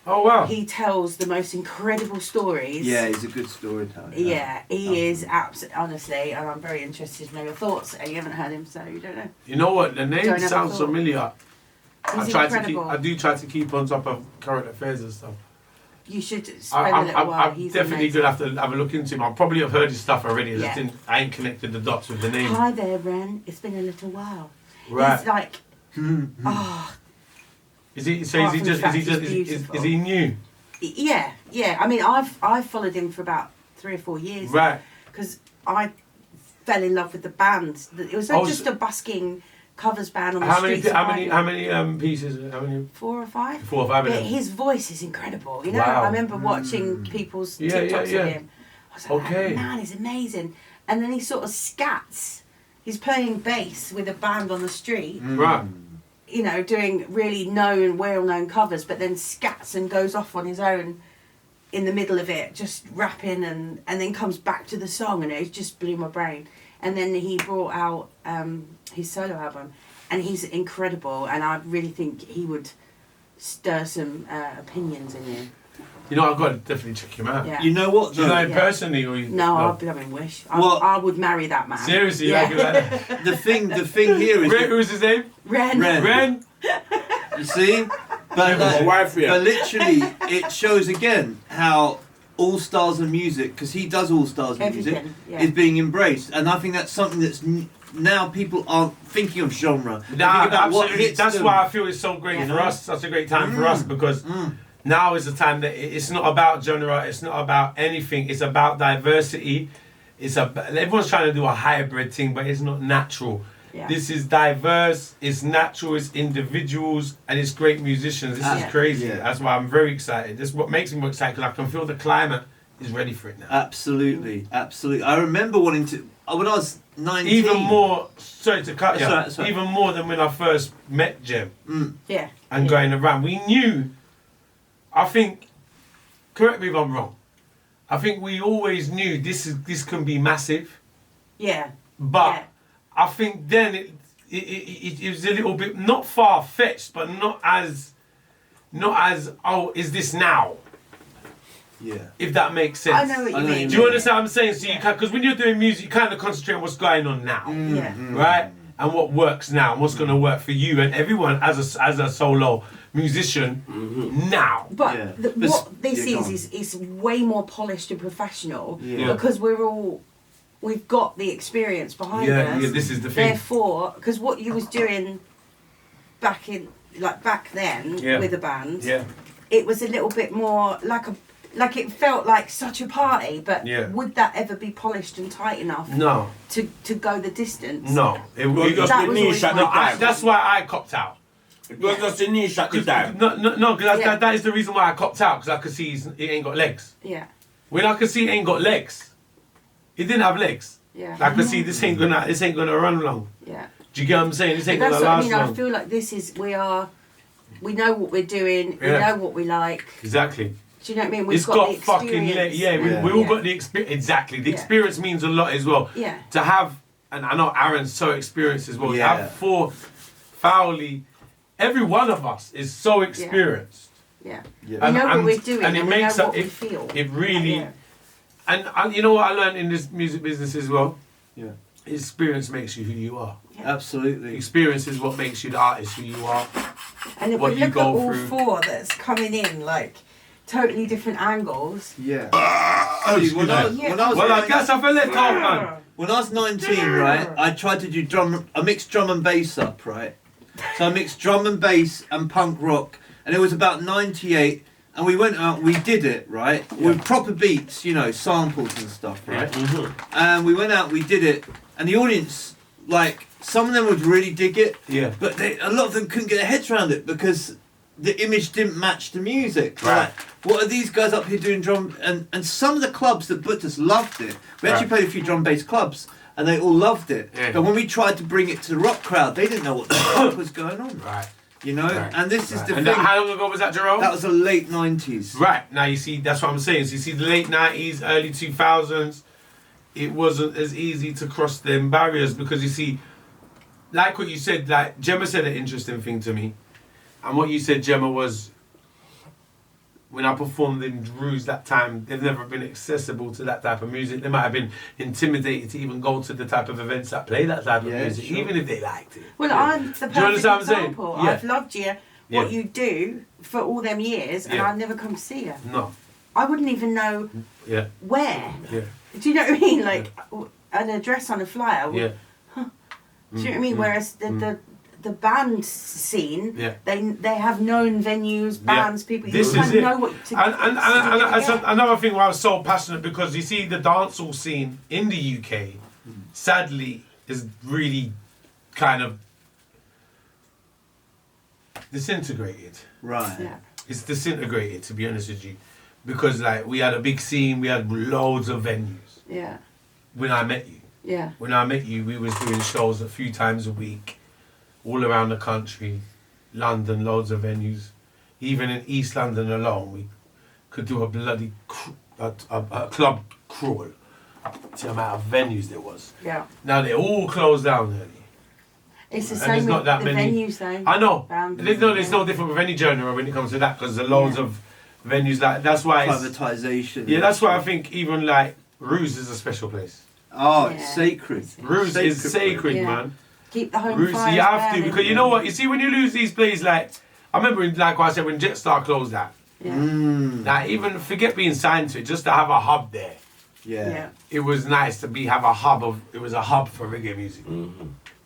Oh wow. he tells the most incredible stories. Yeah, he's a good storyteller. Yeah, he is absolutely, honestly, and I'm very interested to know your thoughts. And you haven't heard him, so you don't know. You know what? The name Don't have a sounds thought. familiar. He's incredible. I do try to keep on top of current affairs and stuff. You should spend a little while. I'm He's definitely amazing. gonna have to have a look into him. I probably have heard his stuff already. Yeah. I ain't connected the dots with the name. Hi there, Ren. It's been a little while. Right. He's like, oh, Is he? So Apart is he from just? the Is he fact just? he's Is beautiful. he new? yeah. I mean, I've followed him for about 3 or 4 years. Right. Because I fell in love with the band. It was Oh, just a busking covers band on the How many? streets. of How many? Ireland. Pieces? How many? 4 or 5. 4 or 5 of But them. his voice is incredible. You know, Wow. I remember watching people's Yeah, yeah, TikToks yeah. of him. I was like, Okay. man, he's amazing. And then he sort of scats. He's playing bass with a band on the street, Right. you know, doing really known, well-known covers, but then scats and goes off on his own in the middle of it, just rapping, and then comes back to the song, and it just blew my brain. And then he brought out his solo album, and he's incredible, and I really think he would stir some opinions in you. You know, I've got to definitely check him out. Yeah. You know what? Do you know Though? him Yeah. personally, or you? No, I'd be having wish. Well- I would marry that man. Seriously, Yeah. like that. The thing here is, Who's his name? Ren. Ren. Ren. you see, but My wife here. but literally, it shows again how all styles of music, because he does all styles of music, Everything, yeah. is being embraced, and I think that's something that's now people aren't thinking of genre. They Nah, think about what absolutely. hits That's them. why I feel it's so great for us. Such a great time for us because now is the time that it's not about genre. It's not about anything. It's about diversity. Everyone's trying to do a hybrid thing, but it's not natural. Yeah. This is diverse. It's natural. It's individuals, and it's great musicians. This Yeah. is crazy. Yeah. That's why I'm very excited. This is what makes me more excited because I can feel the climate is ready for it now. Absolutely. I remember wanting to when I was 19. Even more. Sorry to cut you. That's right. Even more than when I first met Gem. Yeah. And Yeah. going around. We knew, I think, correct me if I'm wrong, I think we always knew this can be massive, Yeah. but Yeah. I think then it was a little bit, not far-fetched, but not as, oh, is this now? Yeah. If that makes sense. I know what you I know mean. Do you understand what I'm saying? So Yeah. you can, because when you're doing music, you kind of concentrate on what's going on now. Yeah. Right? And what works now, and what's going to work for you and everyone as a solo musician now. But Yeah. what But- this yeah, go is way more polished and professional Yeah. because we've got the experience behind Yeah, us. yeah, this is the thing. Therefore, because what you was doing back then Yeah. with a band, Yeah. it was a little bit more like it felt like such a party. But Yeah. would that ever be polished and tight enough No. to go the distance? No. It was just That the was niche always at the my- time. that's why I copped out. It was just a niche at the time. No, because Yeah. that is the reason why I copped out, because I could see it ain't got legs. Yeah. When I could see it ain't got legs, it didn't have legs. Yeah. I could see this ain't gonna run long. Yeah. Do you get what I'm saying? This ain't That's gonna what I last mean. I long. feel like we know what we're doing. We Yeah. know what we like. Exactly. Do you know what I mean? We've It's got the fucking experience. yeah. We Yeah. all Yeah. got the experience. Exactly. The Yeah. experience means a lot as well. Yeah. To have, and I know Aaron's so experienced as well. Yeah. To have Fowlie, every one of us is so experienced. Yeah. Yeah. We know what we're doing and, it we makes know up- what we feel. It really, Yeah. and you know what I learned in this music business as well? Yeah. Experience makes you who you are. Absolutely. Experience is what makes you the artist who you are. And if what we you look go at all through. 4 that's coming in, like, totally different angles. Yeah. excuse when I was, me. when I was Well, I nine- guess I feel left out, man. when I was 19, right, I tried to do a mixed drum and bass up, right? So I mixed drum and bass and punk rock, and it was about 98. And we went out, we did it, right? With proper beats, you know, samples and stuff, right? And we went out, we did it, and the audience, like, some of them would really dig it, but a lot of them couldn't get their heads around it because the image didn't match the music. Right. Like, what are these guys up here doing drum? And some of the clubs that booked us loved it. We actually played a few drum bass clubs, and they all loved it. Yeah. But when we tried to bring it to the rock crowd, they didn't know what the fuck was going on. Right. You know? Right. And this is the And thing. how long ago was that, Jerome? That was the late 90s. Right. Now, you see, that's what I'm saying. So you see, the late 90s, early 2000s, it wasn't as easy to cross them barriers because, you see, like what you said, like, Gemma said an interesting thing to me. And what you said, Gemma, was when I performed in Ruse that time, they've never been accessible to that type of music. They might have been intimidated to even go to the type of events that play that type of music, even if they liked it. Well, I'm the Do you understand perfect what I'm saying? example. Yeah. I've loved you, what you do for all them years, and Yeah. I've never come to see you. No. I wouldn't even know Yeah. where. Yeah. Do you know what I mean? Like an address on a flyer. Yeah. Do you know what I mean? Whereas the band scene, they have known venues, bands, people. This you is kind it. of know what to And that's another thing why I was so passionate, because you see the dancehall scene in the UK, sadly, is really kind of disintegrated. Right. Yeah. It's disintegrated, to be honest with you, because like we had a big scene, we had loads of venues. Yeah. When I met you, when I met you, we was doing shows a few times a week, all around the country, London, loads of venues. Even in East London alone, we could do a bloody a club crawl to the amount of venues there was. Yeah. Now they all closed down early. It's the And same there's with not that the many. venues, though. I know. Boundaries, There's no different with any genre when it comes to that, because there's loads of venues like that's why. Privatisation. Yeah, that's why I think even like Ruse is a special place. Oh, it's sacred. Ruse is sacred, Yeah. man. Keep the home Ruse, fires you have to, burning. because you know what? You see, when you lose these places, like I remember, like I said, when Jetstar closed that. Yeah. Now, even forget being signed to it, just to have a hub there. Yeah. It was nice to have a hub of. It was a hub for reggae music.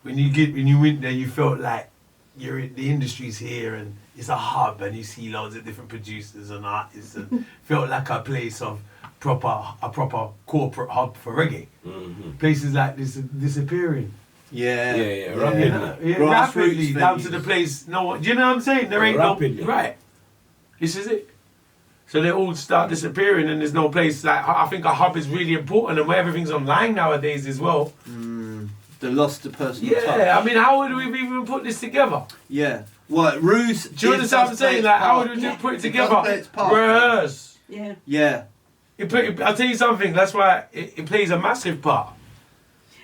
When you went there, you felt like the industry's here and it's a hub, and you see loads of different producers and artists, and felt like a place of a proper corporate hub for reggae. Places like this are disappearing. Rapidly. Rapidly down to the place. No one, do you know what I'm saying? There ain't Rapidly. no right. This is it. So they all start disappearing, and there's no place. Like I think a hub is really important, and where everything's online nowadays as well. The lost the personal touch. Yeah, I mean, how would we even put this together? Yeah. What, Ruse... Do you understand what I'm saying? Like, how would we put it together? Rehearse. Yeah. Yeah. I'll tell you something, that's why it plays a massive part.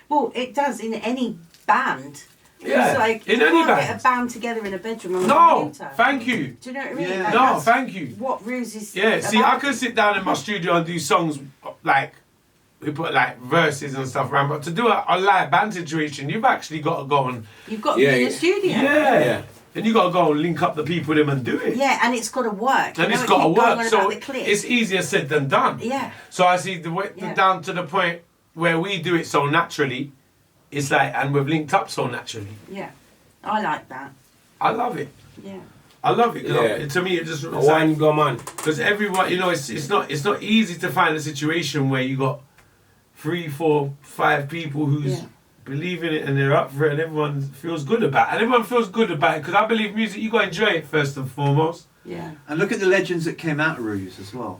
Well, it does in any band. Yeah, It's like, in you any can't band. get a band together in a bedroom on a No, computer. thank you. Do you know what I mean? Yeah. Like, No, that's thank you. What Ruse is Yeah, see, about. I could sit down in my studio and do songs, like, we put like verses and stuff around, but to do a live band situation, you've actually got to go and... You've got to be in the studio. Yeah. And you got to go and link up the people with them and do it. Yeah, and it's got to work. And You it's know, got to keep going work, on so about the click. it's easier said than done. Yeah. So I see Yeah. down to the point where we do it so naturally, it's like, and we've linked up so naturally. Yeah. I like that. I love it. Yeah. I love it. 'Cause Yeah. to me, it just One go man. because everyone, you know, it's not easy to find a situation where you got 3, 4, 5 people who's believe in it and they're up for it, and everyone feels good about it. And everyone feels good about it, because I believe music, you got to enjoy it first and foremost. Yeah. And look at the legends that came out of Ruse as well.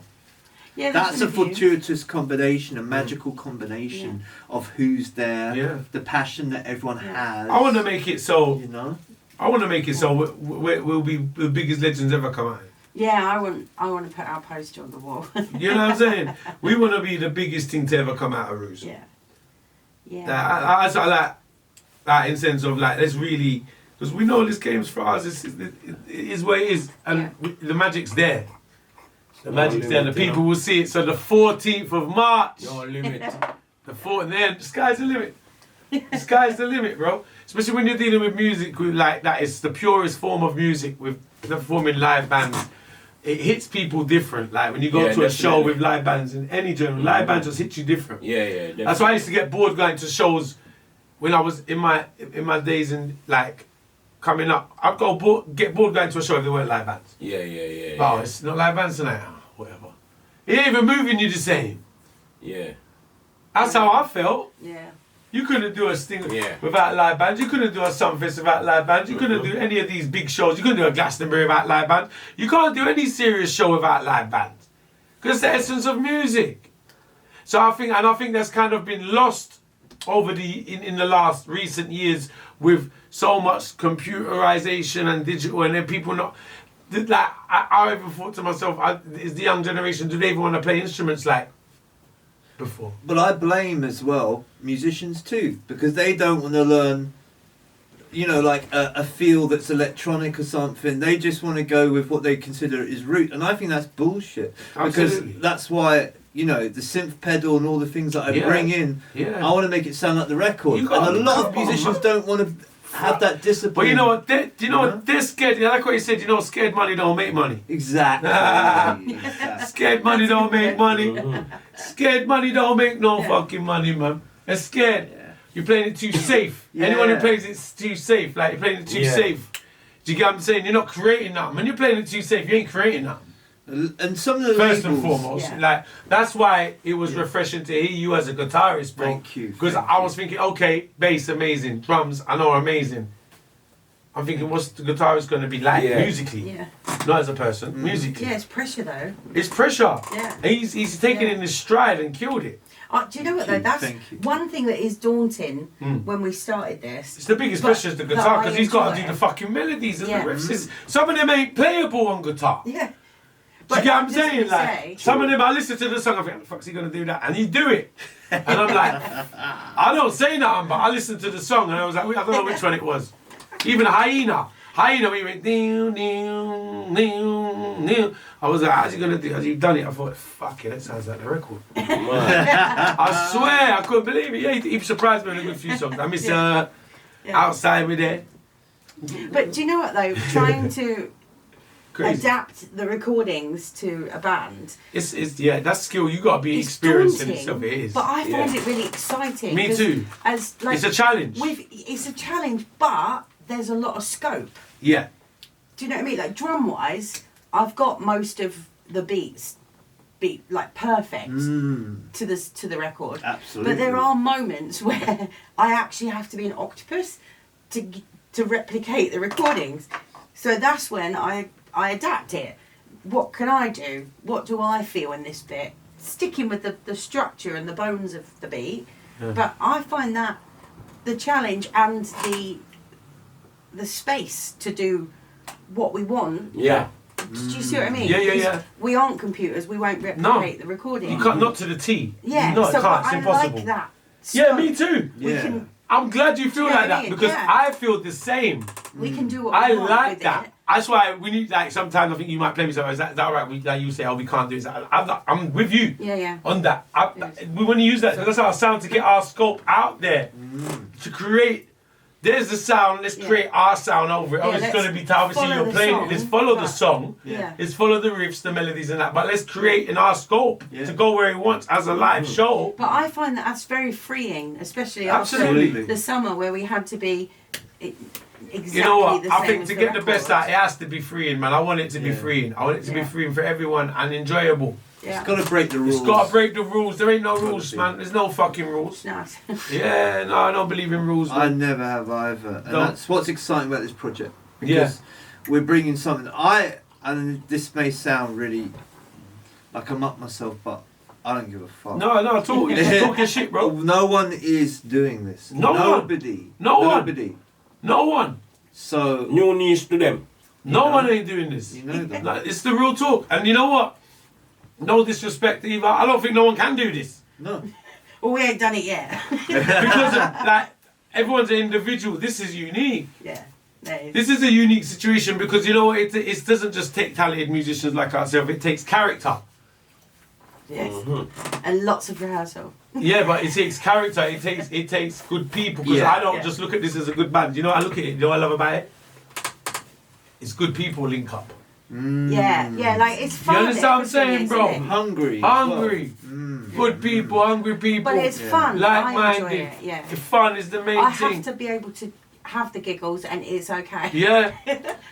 Yeah, That's a there's been few. fortuitous combination, a magical combination of who's there, Yeah. the passion that everyone has. I want to make it so. You know? I want to make it so we'll be the biggest legends ever come out. Yeah, I want to put our poster on the wall. You know what I'm saying? We want to be the biggest thing to ever come out of Ruse. Yeah. Yeah. I like that in sense of like, let's really, because we know this game's for us, it is what it is, and the magic's there. The magic's there, and the people will see it. So the 14th of March, No limit. then the sky's the limit. The sky's the limit, bro. Especially when you're dealing with music like that. It's the purest form of music with performing live bands. It hits people different. Like when you go to a show with live bands in any genre, live bands just hit you different. Yeah, definitely. That's why I used to get bored going to shows when I was in my days in like coming up, I'd get bored going to a show if there weren't live bands. Yeah. Oh, it's not live bands tonight. Oh, whatever. It ain't even moving you the same. Yeah. That's how I felt. Yeah. You couldn't do a thing Yeah. without live bands. You couldn't do a Summerfest without live bands. You couldn't do any of these big shows. You couldn't do a Glastonbury without live bands. You can't do any serious show without live bands. Because it's the essence of music. So I think that's kind of been lost over in the last recent years with so much computerization and digital, and then people not like I even thought to myself, is the young generation, do they even want to play instruments like before? But I blame as well musicians too, because they don't want to learn, you know, like a feel that's electronic or something. They just want to go with what they consider is root, and I think that's bullshit. Absolutely. Because that's why, you know, the synth pedal and all the things that I bring in, I want to make it sound like the record. And a lot of musicians don't want to have that discipline. But you know what? What? They're scared. Like what you said. You know, scared money don't make money. Exactly. Scared money don't make money. Scared money don't make no fucking money, man. They're scared. You're playing it too safe. Anyone who plays it too safe, like you're playing it too safe. Do you get what I'm saying? You're not creating nothing. When you're playing it too safe, you ain't creating nothing. And some of the First labels, and foremost, like that's why it was refreshing to hear you as a guitarist, bro. Thank you. Because I was thinking, okay, bass amazing, drums I know are amazing. I'm thinking, what's the guitarist going to be like musically? Yeah. Not as a person, musically. Yeah, it's pressure though. It's pressure. Yeah. He's taken it in his stride and killed it. Do you know what though? That's one thing that is daunting when we started this. It's the biggest pressure is the guitar because he's got to do the fucking melodies and the riffs. Some of them ain't playable on guitar. Yeah. Do you get what I'm saying? Like, some of them, I listen to the song, I think, how the fuck's he going to do that? And he do it. And I'm like, I don't say nothing, but I listened to the song and I was like, I don't know which one it was. Even Hyena, we went, I was like, how's he going to do it? Has he done it? I thought, fuck it, that sounds like the record. I swear, I couldn't believe it. Yeah, he surprised me with a good few songs. I miss Outside with it. But do you know what though? Trying to Crazy. adapt the recordings to a band. It's that's skill. You got to be experienced in itself. It is. But I find it really exciting. Me too. As like, it's a challenge. It's a challenge, but there's a lot of scope. Yeah. Do you know what I mean? Like drum wise, I've got most of the beat like perfect to the record. Absolutely. But there are moments where I actually have to be an octopus to replicate the recordings. So that's when I adapt it. What can I do? What do I feel in this bit? Sticking with the structure and the bones of the beat. Yeah. But I find that the challenge and the space to do what we want. Yeah. Do you see what I mean? Yeah. We aren't computers. We won't replicate the recording. You can't, not to the T. Yeah. No, so it can't. It's I impossible. like that. Yeah, me too. Yeah. I'm glad you feel like that mean? because I feel the same. We can do what I we want like with that. It. That's why we need, like, sometimes I think you might play me something. Is that all right? Like you say, we can't do it. I'm with you on that. We want to use that. That's our sound to get our scope out there. To create, there's the sound, let's create our sound over it. It's going to be tough. Obviously, you're playing it. Let's follow the song. Let's follow the riffs, the melodies and that. But let's create in our scope to go where he wants as a live show. But I find that's very freeing, especially Absolutely. after the summer where we had to be exactly you know what? the same I think as to the get the record. best out, it has to be freeing, man. I want it to be freeing. I want it to be freeing for everyone and enjoyable. Yeah. It's got to break the rules. It's got to break the rules. There ain't no rules, man. There's no fucking rules. No. Yeah, no, I don't believe in rules, I man. never have either. And No. that's what's exciting about this project. Because we're bringing something. And this may sound really like I'm up myself, but I don't give a fuck. No, talk. You're just talking shit, bro. No one is doing this. Nobody. No one. Nobody. No one. So New news to them. No one ain't doing this. you know that. Like, it's the real talk. And you know what? No disrespect either. I don't think no one can do this. No. Well, we ain't done it yet. Because like everyone's an individual. This is unique. Yeah. No, This is a unique situation because you know what? It doesn't just take talented musicians like ourselves. It takes character. yes. And lots of rehearsal. Yeah, but it takes character. It takes good people. Because I don't just look at this as a good band. You know, I look at it. You know what I love about it? It's good people link up. Yeah, like it's fun. You understand what I'm saying, everything, bro? isn't it? Hungry. Good people, hungry people. But it's fun. I enjoy Like-minded. it. Yeah. The fun is the main I thing. have to be able to have the giggles and it's okay. Yeah.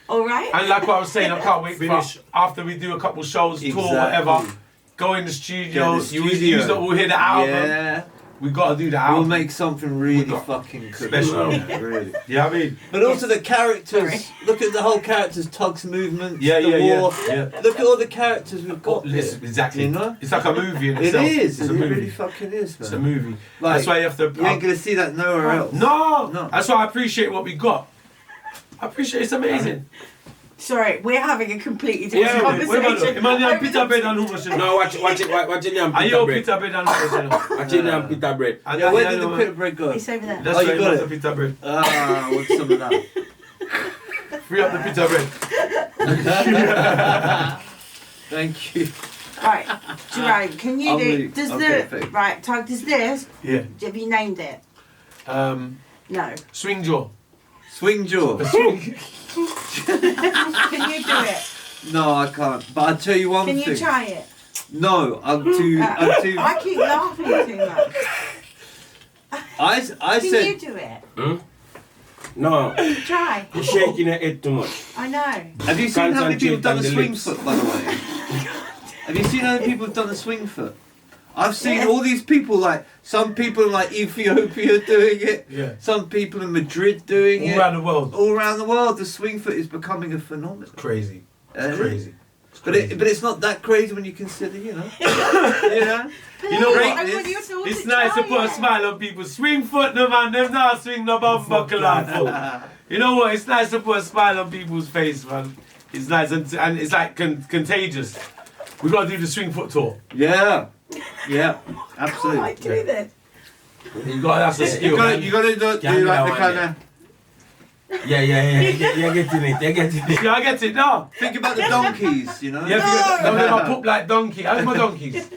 All right. And like what I was saying, I can't wait Finish. for after we do a couple shows, tour, Exactly. whatever. Go in the studio. Get in the You studio. use the All Hear the album. Yeah. We gotta do the We'll album. make something really got fucking special. Yeah, really. You know what I mean? But also the characters. Sorry. Look at the whole characters. Tug's movements. Yeah, the yeah, war. yeah. Look at all the characters we've got. Listen, here. exactly. You know? It's like a movie in It itself. is. It's It a movie. really fucking is, man. It's a movie. Like, That's why you have to. You ain't gonna see that nowhere else. No, No. That's why I appreciate what we got. I appreciate it's amazing. Sorry, we're having a completely different Yeah, what about conversation. Imagine Peter Bread and Hummus. No, watch it, name Are Peter you bread. Peter Bread and Hummus? Watch it, name Peter bread. Yeah, where did the pita bread go? It's over there. That's Oh, you why got want it. the Peter Bread. Ah, I want some of that. Free up the Peter Bread. Thank you. Right, Jerome, can you I'll do? leave. Does Okay, the thanks. right Tug? Does this? Yeah. Have you named it? No. Swing jaw. Swing jaw. Can you do it? No, I can't. But I'll tell you one Can thing. you try it? No, I'm too. I keep laughing too much. I Can you said. do it? No, Try. you're shaking your head too much. I know. Have you seen how many people have done the Concentrate on swing the foot, by the way? Have you seen how many people have done the swing foot? I've seen all these people, like, some people in, like, Ethiopia doing it. Yeah. Some people in Madrid doing it. All around the world. All around the world, the swing foot is becoming a phenomenon. Crazy. Eh? Crazy. But it's not that crazy when you consider, you know. You know? You know Please, what? I want you to all It's to nice to try put a it. smile on people. Swing foot, no man. Them not swing no bum buckle on foot. You know what? It's nice to put a smile on people's face, man. It's nice and it's like contagious. We gotta do the swing foot tour. Yeah. Yeah. How do Absolutely. I do this? You gotta that's a skill. You man. gotta do Yeah, like that the one, kind yeah. of. You're getting it. Yeah, I get it now. Think about the donkeys, you know? Yeah, no, I poop like donkey. How's my donkeys?